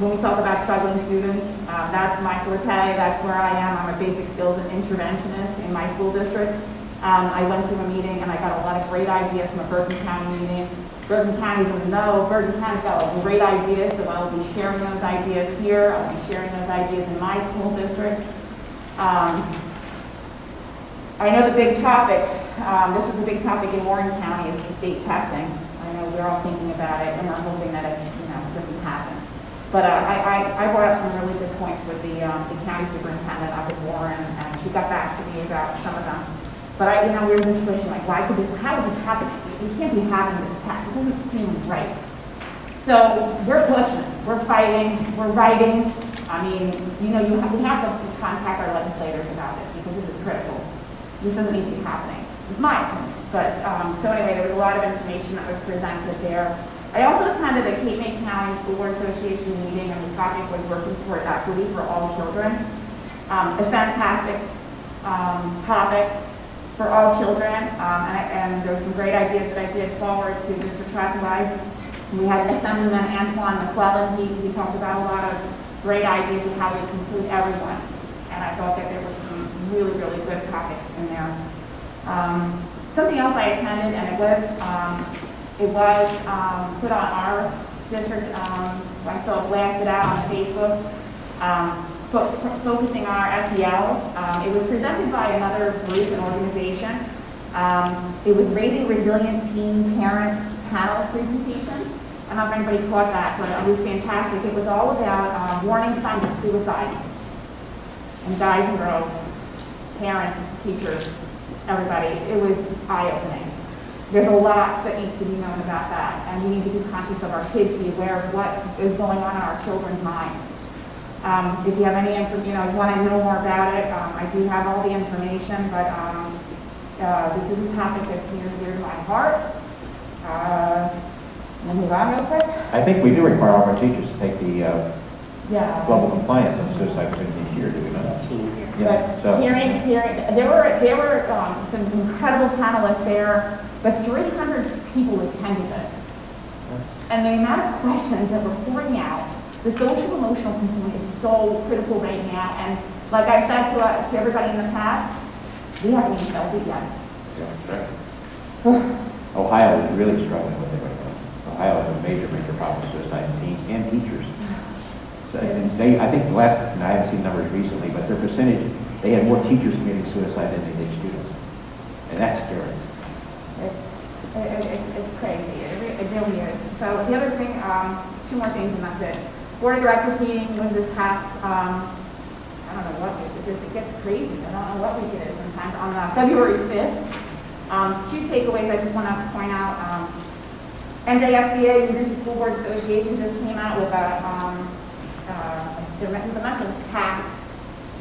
When we talk about struggling students, that's my forte. That's where I am. I'm a basic skills and interventionist in my school district. I went to a meeting and I got a lot of great ideas from a Bergen County meeting. Bergen County doesn't know. Bergen County's got like great ideas, so I'll be sharing those ideas here. I'll be sharing those ideas in my school district. I know the big topic, this was a big topic in Warren County, is the state testing. I know we're all thinking about it and we're hoping that it doesn't happen. But I brought up some really good points with the county superintendent up in Warren, and she got back to me about some of them. But we were just pushing, like, how is this happening? We can't be having this test. It doesn't seem right. So we're pushing, we're fighting, we're writing. I mean, we have to contact our legislators about this because this is critical. This doesn't need to be happening. It's my opinion. But so anyway, there was a lot of information that was presented there. I also attended the Cape May County School Board Association meeting, and the topic was working toward equity for all children. A fantastic topic for all children, and there were some great ideas that I did forward to Mr. Trackway. We had Assemblyman Antoine McClellan. He talked about a lot of great ideas of how we can include everyone, and I thought that there were some really, really good topics in there. Something else I attended, and it was put on our district. I saw it blasted out on Facebook, focusing on our SEL. It was presented by another group and organization. It was Raising Resilient Teen Parent panel presentation. I don't know if anybody caught that, but it was fantastic. It was all about warning signs of suicide. And guys and girls, parents, teachers, everybody, it was eye-opening. There's a lot that needs to be known about that, and we need to be conscious of our kids, be aware of what is going on in our children's minds. If you have any you want to know more about it, I do have all the information, but this is a topic that's near and dear to my heart. We'll move on real quick. I think we do require all our teachers to take the global compliance on suicide prevention here, do we not? Absolutely. Yeah, But hearing, there were some incredible panelists there, but 300 people attended this. And the amount of questions that were pouring out, the social emotional component is so critical right now. And like I said to everybody in the past, we haven't even felt it yet. Ohio is really struggling with it right now. Ohio has a major problem with suicide in teens and teachers. So, and I think the last, and I haven't seen numbers recently, but their percentage, they had more teachers committing suicide than they did students. And that's scary. It's crazy. It really is. So the other thing, 2 more things and that's it. Board of Directors meeting was this past, I don't know what week, it gets crazy. I don't know what week it is sometimes, on February 5th. 2 takeaways I just want to point out. NJSBA, New Jersey School Board Association, just came out with it was a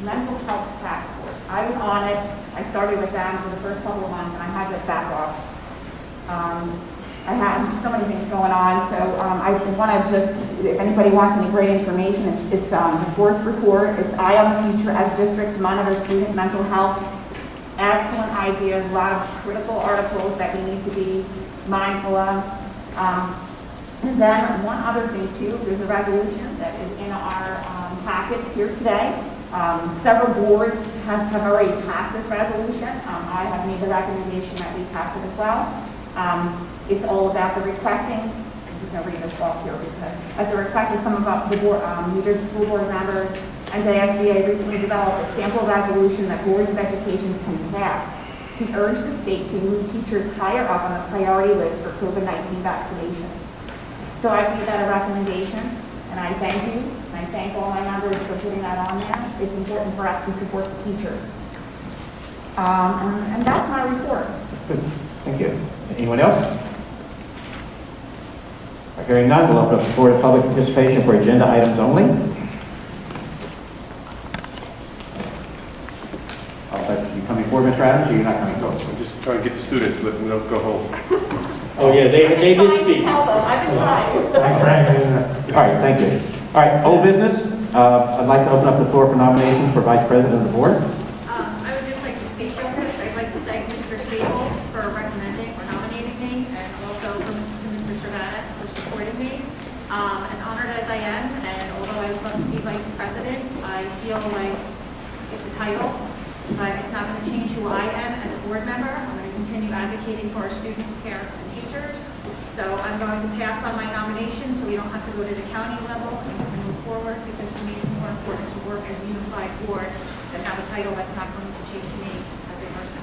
mental health task force. I was on it. I started with them for the first couple of months, and I had to back off. I had so many things going on, so I want to just, if anybody wants any great information, it's the 4th report. It's Eye on the Future as Districts Monitor Student Mental Health. Excellent ideas, a lot of critical articles that we need to be mindful of. And then one other thing too, there's a resolution that is in our packets here today. Several boards have already passed this resolution. I have made the recommendation that we pass it as well. It's all about the requesting, I'm just going to read this off here because at the request of some of the board, New Jersey School Board members, NJSBA recently developed a sample resolution that boards of education can pass to urge the state to move teachers higher up on the priority list for COVID-19 vaccinations. So I've made that a recommendation, and I thank you, and I thank all my members for putting that on there. It's important for us to support the teachers. And that's my report. Good, thank you. Anyone else? Hearing none, we'll open up the floor to public participation for agenda items only. You coming forward, Mr. Adams, or you're not coming forward? I'm just trying to get the students, let them go home. Oh, yeah, they did speak. I've been trying. Thanks for hanging in there. All right, thank you. All right, old business. I'd like to open up the floor for nominations for Vice President of the Board. I would just like to speak on this. I'd like to thank Mr. Staples for recommending or nominating me, and also to Mr. Savannah for supporting me. As honored as I am, and although I would love to be Vice President, I feel like it's a title, but it's not going to change who I am as a board member. I'm going to continue advocating for our students, parents, and teachers. So I'm going to pass on my nomination so we don't have to go to the county level and move forward, because to me it's more important to work as a unified board than have a title that's not going to change me as a person.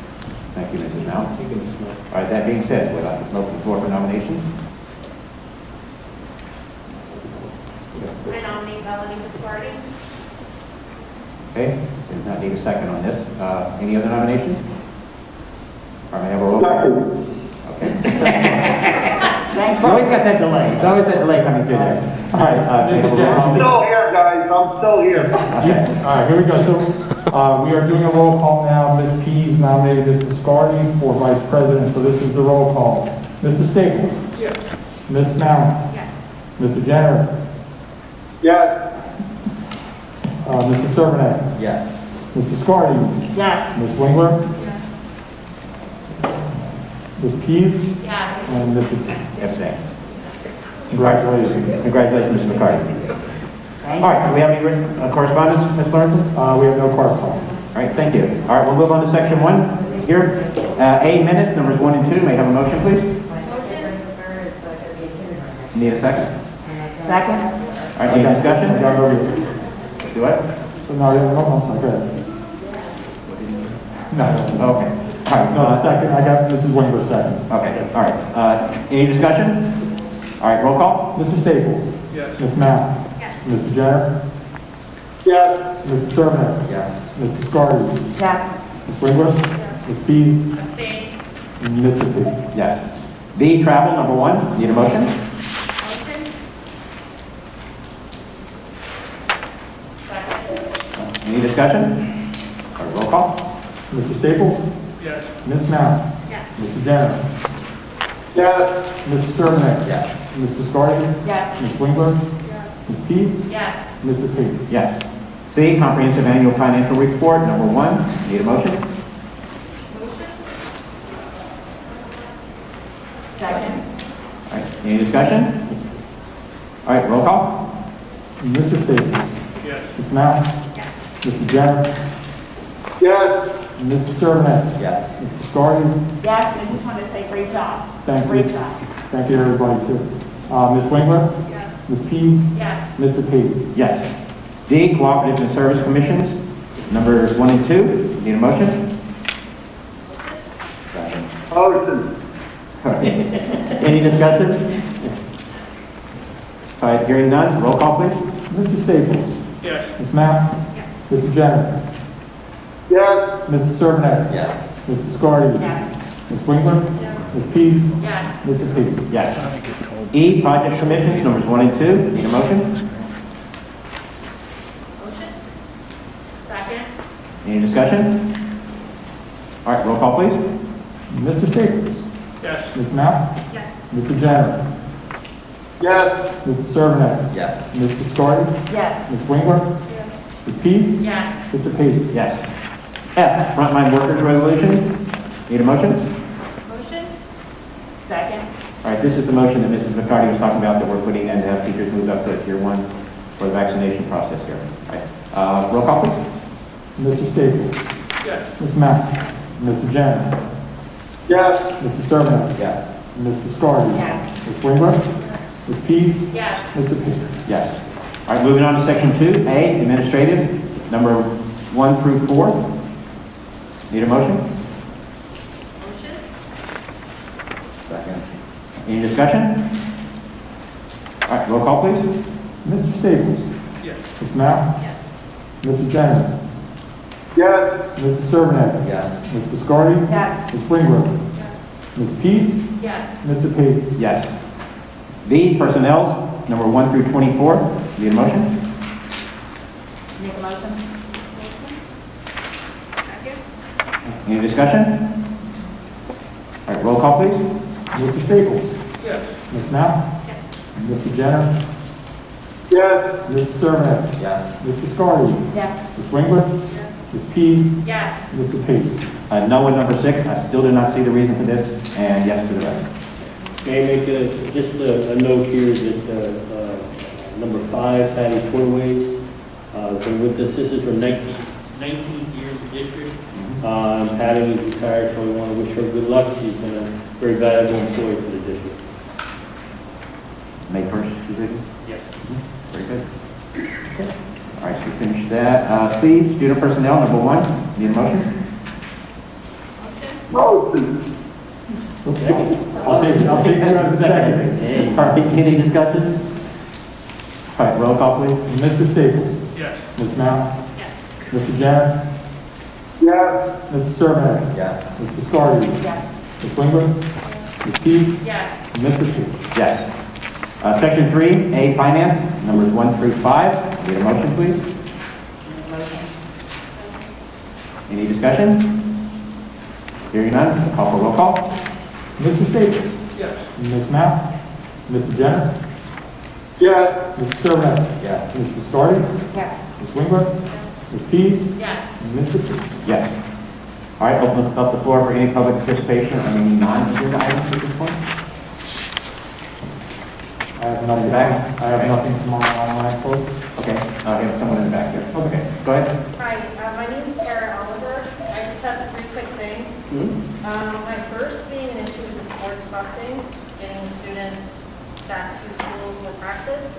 Thank you, Mrs. Mount. All right, that being said, we'll open the floor for nominations. I nominate Melanie Biscardi. Okay, does not need a second on this. Any other nominations? All right, may I have a roll? Second. Okay. Thanks, you always got that delay. It's always that delay coming through there. All right, may I have a roll I'm call? still here, guys, I'm still here. Yeah, all right, here we go. So we are doing a roll call now. Ms. Pease nominated Ms. Biscardi for Vice President, so this is the roll call. Mr. Staples? Yes. Ms. Mount? Yes. Mr. Jenner? Yes. Mr. Servanek? Yes. Ms. Biscardi? Yes. Ms. Wingler? Yes. Ms. Pease? Yes. And Mr. Abstain. Congratulations. Congratulations, Mr. McCarty. All right, do we have any written correspondence, Ms. Lawrence? We have no correspondence. All right, thank you. All right, we'll move on to section 1 here. A, minutes, numbers 1 and 2. May I have a motion, please? Need a second? Second? All right, any discussion? Do what? No, I'm sorry, go ahead. No. Okay. All right. No, the second, I got Mrs. Wingler second. Okay, all right. Any discussion? All right, roll call? Mr. Staples? Yes. Ms. Mount? Yes. Mr. Jenner? Yes. Mrs. Servanek? Yes. Ms. Biscardi? Yes. Ms. Wingler? Ms. Pease? Abstain. And Mr. P. Yes. B, travel, number 1. Need a motion? Motion? Second. Any discussion? All right, roll call? Mr. Staples? Yes. Ms. Mount? Yes. Mr. Jenner? Yes. Mrs. Servanek? Yes. Ms. Biscardi? Yes. Ms. Wingler? Yes. Ms. Pease? Yes. Mr. P. Yes. C, comprehensive annual financial report, number 1. Need a motion? Motion? Second? All right, any discussion? All right, roll call? Mr. Staples? Yes. Ms. Mount? Yes. Mr. Jenner? Yes. Mrs. Servanek? Yes. Ms. Biscardi? Yes, I just wanted to say great job. Thank you. Great job. Thank you, everybody, too. Ms. Wingler? Yes. Ms. Pease? Yes. Mr. P. Yes. D, cooperative and service commissions, numbers 1 and 2. Need a motion? Motion. Any discussion? All right, hearing none, roll call, please. Mr. Staples? Yes. Ms. Mount? Yes. Mr. Jenner? Yes. Mrs. Servanek? Yes. Ms. Biscardi? Yes. Ms. Wingler? Yes. Ms. Pease? Yes. Mr. P. Yes. E, project commissions, numbers 1 and 2. Need a motion? Motion? Second. Any discussion? All right, roll call, please. Mr. Staples? Yes. Ms. Mount? Yes. Mr. Jenner? Yes. Mrs. Servanek? Yes. Ms. Biscardi? Yes. Ms. Wingler? Yes. Ms. Pease? Yes. Mr. P. Yes. F, frontline workers resolution. Need a motion? Motion? Second? All right, this is the motion that Mrs. McCarty was talking about that we're putting in to have teachers move up to tier 1 for the vaccination process here. All right. Roll call, please. Mr. Staples? Yes. Ms. Mount? Mr. Jenner? Yes. Mrs. Servanek? Yes. Ms. Biscardi? Yes. Ms. Wingler? Ms. Pease? Yes. Mr. P. Yes. All right, moving on to section 2A, administrative, number 1 through 4. Need a motion? Motion? Second. Any discussion? All right, roll call, please. Mr. Staples? Yes. Ms. Mount? Yes. Mr. Jenner? Yes. Mrs. Servant. Yes. Ms. Biscardi. Yes. Ms. Ringler. Ms. Pease. Yes. Mr. Page. Yes. V, personnel, number 1 through 24. Need a motion? Make a motion? Any discussion? All right, roll call, please. Mr. Staples. Yes. Ms. Mount. Mr. Jenner. Yes. Mrs. Servant. Yes. Ms. Biscardi. Yes. Ms. Ringler. Ms. Pease. Yes. Mr. Page. No on number 6. I still do not see the reason for this, and yes to the rest. May I make just a note here that number 5, Patty Porterways, been with us. This is her 19th year in the district. Patty is retired, so we want to wish her good luck. She's been a very valuable employee for the district. May 1st, decision? Yes. Very good. Okay. All right, so we finished that. C, student personnel, number 1. Need a motion? Motion. Okay. I'll take that as a second. All right, any discussion? All right, roll call, please. Mr. Staples. Yes. Ms. Mount. Mr. Jenner. Yes. Mrs. Servant. Yes. Ms. Biscardi. Yes. Ms. Ringler. Ms. Pease. Yes. And Mr. Page. Yes. Section 3, A, finance, numbers 1 through 5. Need a motion, please? Any discussion? Hearing none, I'll call for roll call. Mr. Staples. Yes. Ms. Mount. Mr. Jenner. Yes. Mrs. Servant. Yes. Ms. Biscardi. Yes. Ms. Ringler. Ms. Pease. Yes. And Mr. Page. Yes. All right, open up the floor for any public participation on any non-agenda items at this point. I have nothing back. I have nothing from my online folks. Okay, we have someone in the back here. Okay, go ahead. Hi, my name is Erin Oliver. I just have 3 quick things. My first being an issue with the sports busing, getting students back to school for practice.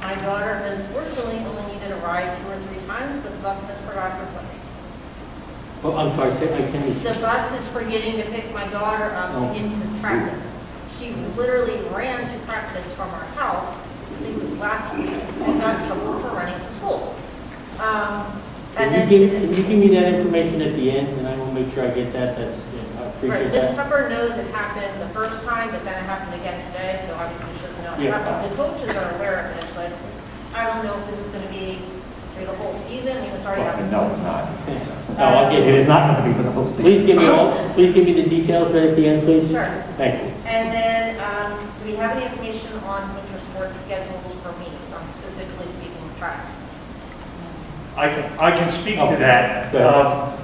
My daughter has fortunately only needed a ride 2 or 3 times, but the bus has forgot her place. Oh, I'm sorry, I can't. The bus is forgetting to pick my daughter up into practice. She literally ran to practice from our house, I think it was last week, and got in trouble for running to school. Can you give me that information at the end, and I will make sure I get that? I appreciate Ms. that. Pepper knows it happened the first time, but then it happened again today, so obviously she doesn't know it Yeah. happened. The coaches are aware of it, but I don't know if this is gonna be through the whole season. I mean, it's already happened. No, it's not. No, I'll get It it. is not going to be for the whole season. Please give me the details right at the end, please. Sure. Thank you. And then, do we have any information on winter sports schedules for meets? I'm specifically speaking of track. I can speak to that. Go ahead.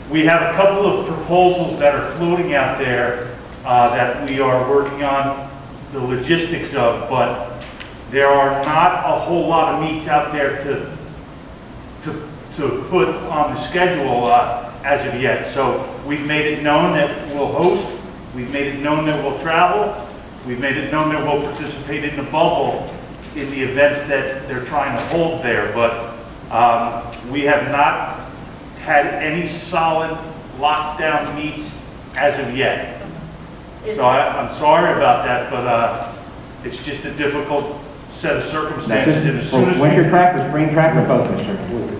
We have a couple of proposals that are floating out there that we are working on the logistics of, but there are not a whole lot of meets out there to put on the schedule as of yet. So we've made it known that we'll host, we've made it known that we'll travel, we've made it known that we'll participate in the bubble in the events that they're trying to hold there, but we have not had any solid lockdown meets as of yet. So I'm sorry about that, but it's just a difficult set of circumstances. And as soon as winter track or spring track or both, Mr.?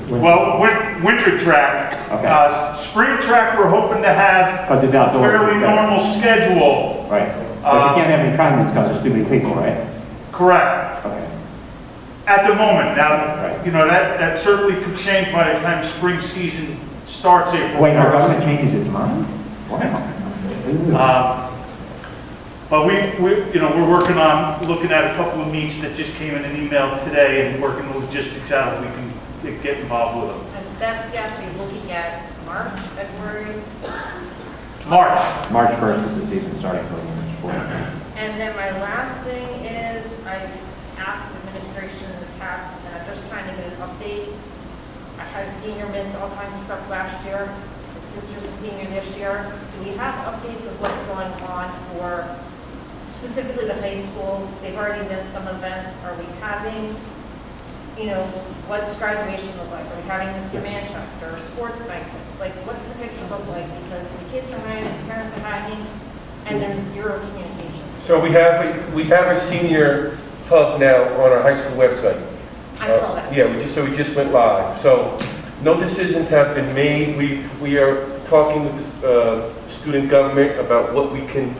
Well, winter track. Okay. Spring track, we're hoping to have Because it's a outdoors. fairly normal schedule. Right. But you can't have any tournaments because there's too many people, right? Correct. Okay. At the moment. Now, Right. you know, that certainly could change by the time spring season starts April Wait, our 1st. government changes its mind? Wow. But we're working on looking at a couple of meets that just came in an email today and working the logistics out if we can get involved with them. And best guess, are you looking at March, February? March. March 1st is the season starting for winter sport. And then my last thing is, I've asked administration in the past, and I'm just trying to get an update. I had a senior miss all kinds of stuff last year. My sister's a senior this year. Do we have updates of what's going on for specifically the high school? They've already missed some events. Are we having, what does graduation look like? Are we having Mr. Manchester, sports banquets? Like, what's the picture look like? Because the kids are hiding, the parents are hiding, and there's zero communication. So we have a senior hub now on our high school website. I saw that. Yeah, we just went live. So No decisions have been made. We are talking with the student government about what we can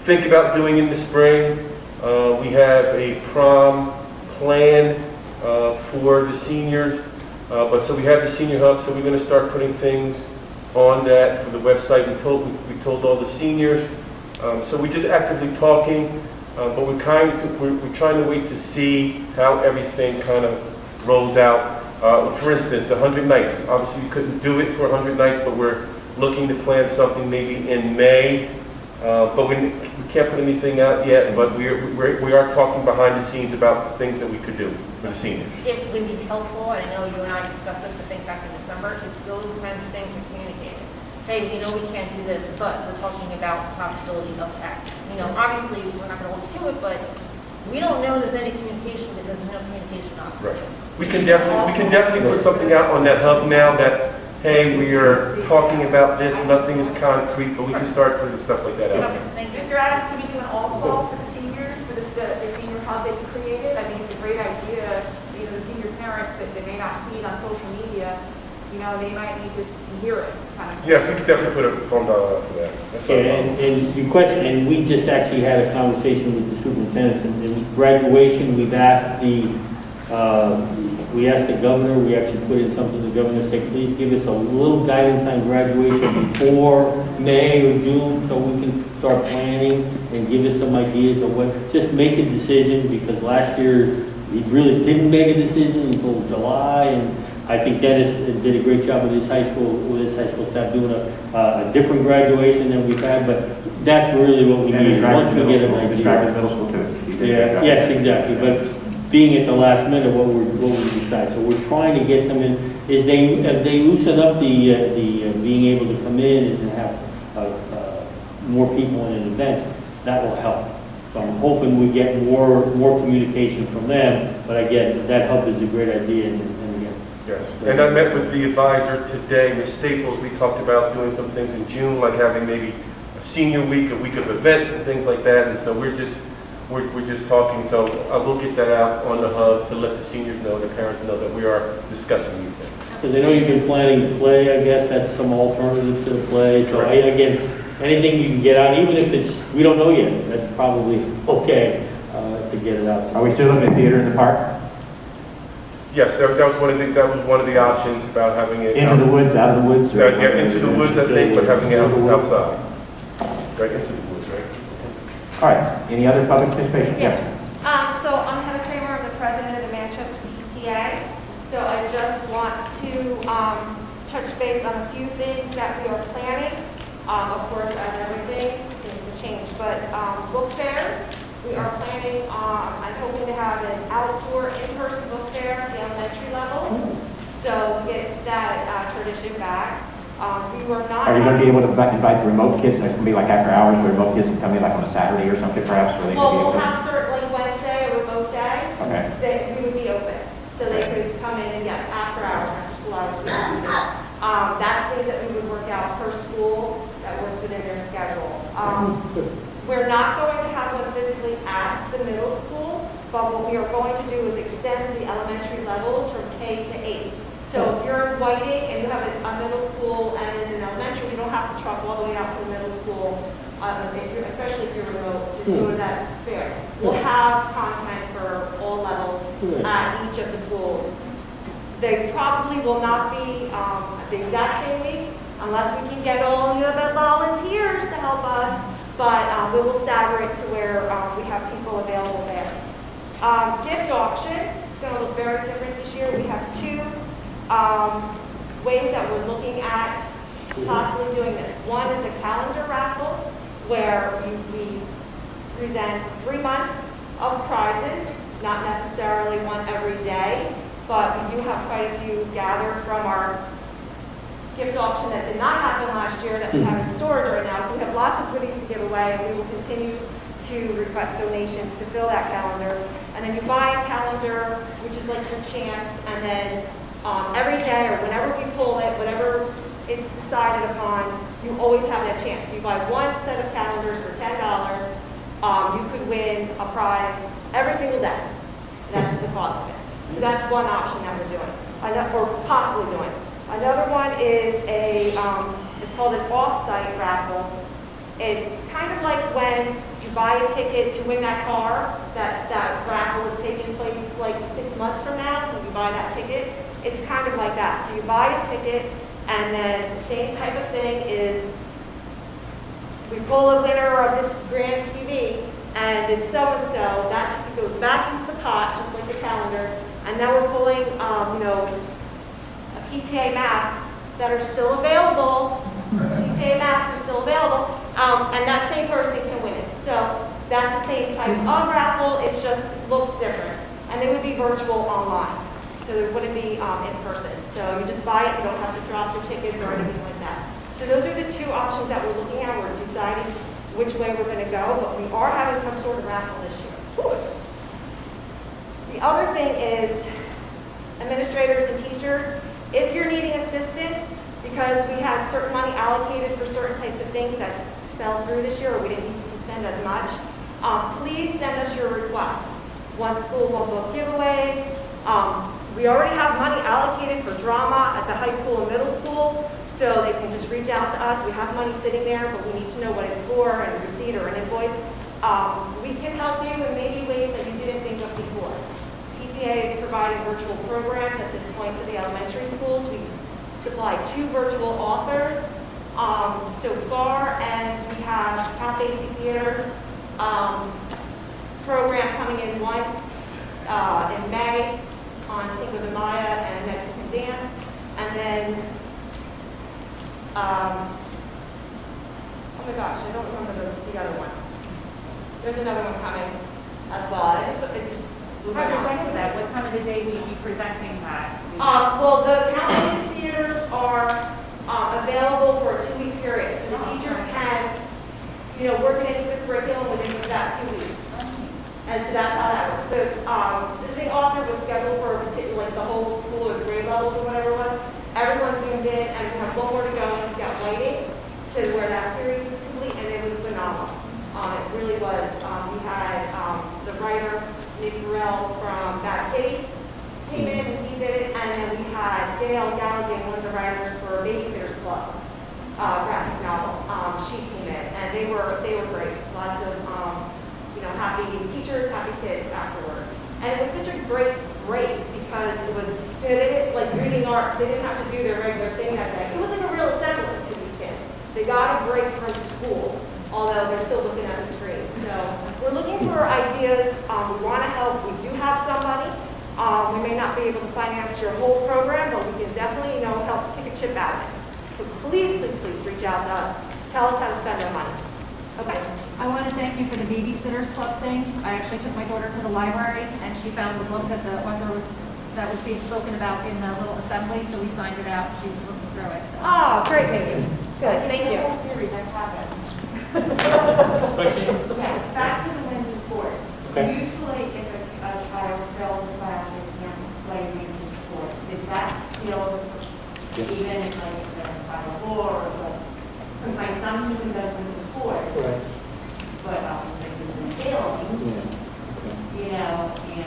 think about doing in the spring. We have a prom planned for the seniors, but so we have the senior hub, so we're going to start putting things on that for the website. We told all the seniors. So we're just actively talking, but we're trying to wait to see how everything kind of rolls out. For instance, the 100 nights. Obviously, we couldn't do it for 100 nights, but we're looking to plan something maybe in May. But we can't put anything out yet, but we are talking behind the scenes about things that we could do for the seniors. If it would be helpful, I know you and I discussed this, I think, back in December, if those kinds of things are communicated. Hey, we know we can't do this, but we're talking about the possibility of X. Obviously, we're not going to hold you to it, but we don't know there's any communication because there's no communication on it. Right. We can definitely put something out on that hub now that, hey, we are talking about this, nothing is concrete, but we can start putting stuff like that out. Thank you. Mr. Adams, can we do an all-call for the seniors, for the senior hub that you created? I think it's a great idea. The senior parents that may not see it on social media, they might need to hear it. Yes, we could definitely put a phone dial out for that. That's not a problem. And your question, and we just actually had a conversation with the superintendents, and in graduation, we asked the governor, we actually put in something, the governor said, please give us a little guidance on graduation before May or June, so we can start planning and give us some ideas of what, just make a decision, because last year, we really didn't make a decision until July, and I think Dennis did a great job with his high school staff doing a different graduation than we've had, but that's really what we need. Once we get an idea. Middle school too. Yeah, yes, exactly, but being at the last minute, what we decide. So we're trying to get some in, as they loosen up the being able to come in and have more people in events, that will help. So I'm hoping we get more communication from them, but again, that hub is a great idea, and again. Yes, and I met with the advisor today, Ms. Staples. We talked about doing some things in June, like having maybe a senior week, a week of events and things like that, and so we're just talking, so I will get that out on the hub to let the seniors know, the parents know that we are discussing these things. Because I know you've been planning to play, I guess, that's some alternatives to the play, so again, anything you can get out, even if we don't know yet, that's probably okay to get it out. Are we still looking at theater in the park? Yes, that was one of the options about having it. Into the woods, out of the woods? Yeah, into the woods, I think, but having it outside. Right, into the woods, right? All right, any other public participation? Yes. So I'm Heather Kramer, I'm the president of the Manchester PTA. So I just want to touch base on a few things that we are planning. Of course, as everything, things can change, but book fairs, we are planning on, I'm hoping to have an outdoor in-person book fair at the elementary level. So get that tradition back. We were not. Are you going to be able to invite the remote kids? It's going to be like after hours, where remote kids can come in like on a Saturday or something perhaps? Where they Well, could be we'll open? have certainly Wednesday, a remote day. Okay. That we would be open. So they could come in and yes, after hours, after school hours. we would do that. That's things that we would work out per school that works within their schedule. We're not going to have them physically at the middle school, but what we are going to do is extend the elementary levels from K to 8. So if you're in Whiting and you have a middle school and an elementary, you don't have to truck all the way out to the middle school, especially if you're remote, to go to that fair. We'll have content for all levels at each of the schools. They probably will not be the exact same week unless we can get all of the volunteers to help us, but we will stagger it to where we have people available there. Gift auction is going to look very different this year. We have two ways that we're looking at possibly doing this. One is a calendar raffle where we present 3 months of prizes, not necessarily one every day, but we do have quite a few gathered from our gift auction that did not happen last year that we have in storage right now. So we have lots of goodies to give away, and we will continue to request donations to fill that calendar. And then you buy a calendar, which is like your chance, and then every day or whenever we pull it, whatever it's decided upon, you always have that chance. You buy one set of calendars for $10, you could win a prize every single day. That's the cost of it. So that's one option that we're doing, or possibly doing. Another one is it's called an off-site raffle. It's kind of like when you buy a ticket to win that car, that raffle is taking place like 6 months from now, when you buy that ticket. It's kind of like that. So you buy a ticket, and then the same type of thing is we pull a winner of this grand TV, and it's so-and-so, that ticket goes back into the pot, just like the calendar, and then we're pulling, PTA masks that are still available. PTA masks are still available, and that same person can win it. So that's the same type of raffle, it just looks different. And they would be virtual online, so it wouldn't be in person. So you just buy it, you don't have to drop your tickets or anything like that. So those are the two options that we're looking at. We're deciding which way we're going to go, but we are having some sort of raffle this year. The other thing is administrators and teachers, if you're needing assistance, because we had certain money allocated for certain types of things that fell through this year, or we didn't need to spend as much, please send us your requests. One school will book giveaways. We already have money allocated for drama at the high school and middle school, so they can just reach out to us. We have money sitting there, but we need to know what it's for, and a receipt or an invoice. We can help you in maybe ways that you didn't think of before. PTA is providing virtual programs at this point to the elementary schools. We supplied 2 virtual authors so far, and we have Cafes and Theaters program coming in in May on Cinco de Mayo and Mexican dance, and then oh my gosh, I don't remember the other one. There's another one coming as well. It just When is that? What time of the day will you be presenting that? well, the Cafes and Theaters are available for a 2-week period, so the teachers can, work it into the curriculum within that 2 weeks. And so that's how that works. The author was scheduled for like the whole school or grade levels or whatever it was. Everyone zoomed in, and we have 1 more to go, and we've got lighting to where that series is complete, and it was phenomenal. It really was. We had the writer, Nick Burrell from Bad Kitty came in and he did it, and then we had Gail Galligan, one of the writers for Babysitter's Club, graphic novel. She came in, and they were great. Lots of happy teachers, happy kids afterwards. And it was such a great break because it was they didn't like reading art. They didn't have to do their regular thing that day. It was like a real assembly to these kids. They got a break from school, although they're still looking at the screen. So we're looking for ideas. We want to help. We do have some money. We may not be able to finance your whole program, but we can definitely, help kick a chip out of it. So please, please, please reach out to us. Tell us how to spend our money. Okay. I want to thank you for the Babysitters Club thing. I actually took my daughter to the library, and she found the book that the author was being spoken about in the little assembly, so we signed it out. She was looking through it. So. Oh, great news. Good. Thank you. Question? Yeah, back to the winter sport. Okay. Usually if a child fails a class and can't play winter sport, is that still, even if like it's a Final Four or what? Because my son usually does winter sport. Right. But like it's failing, and.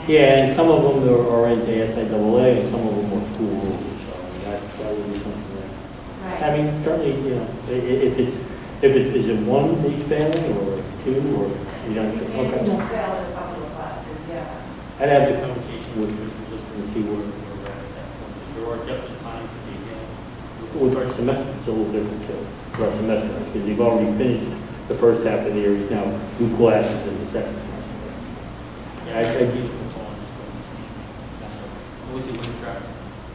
Yeah, and some of them are in the SIAA, and some of them are school rules, so that would be something that. Right. I mean, certainly, if it is in one that he's failing, or 2, or, sure, okay. Failed a couple of classes, yeah. I'd have the conversation with Mr. Lister and see where we're at that point. There are definitely times that they can. With our semester, it's a little different too, for our semester, because you've already finished the first half of the year, he's now new classes in the second semester. Yeah, I do. What was your winter track?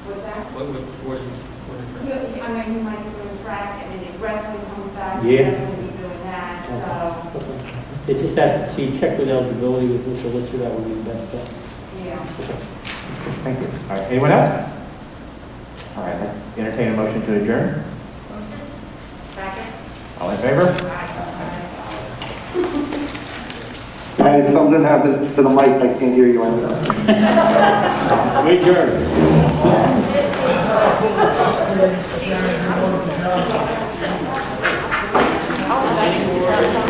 What's that? What sport is winter track? I mean, you might be doing track, and then if wrestling comes back, Yeah. you're going to be doing that, so, It just has to see, check with eligibility with Mr. Lister, that would be the best bet. yeah. Thank you. All right, anyone else? All right, entertain a motion to adjourn. Second? All in favor? Guys, something happened to the mic, I can't hear you anymore. We adjourn.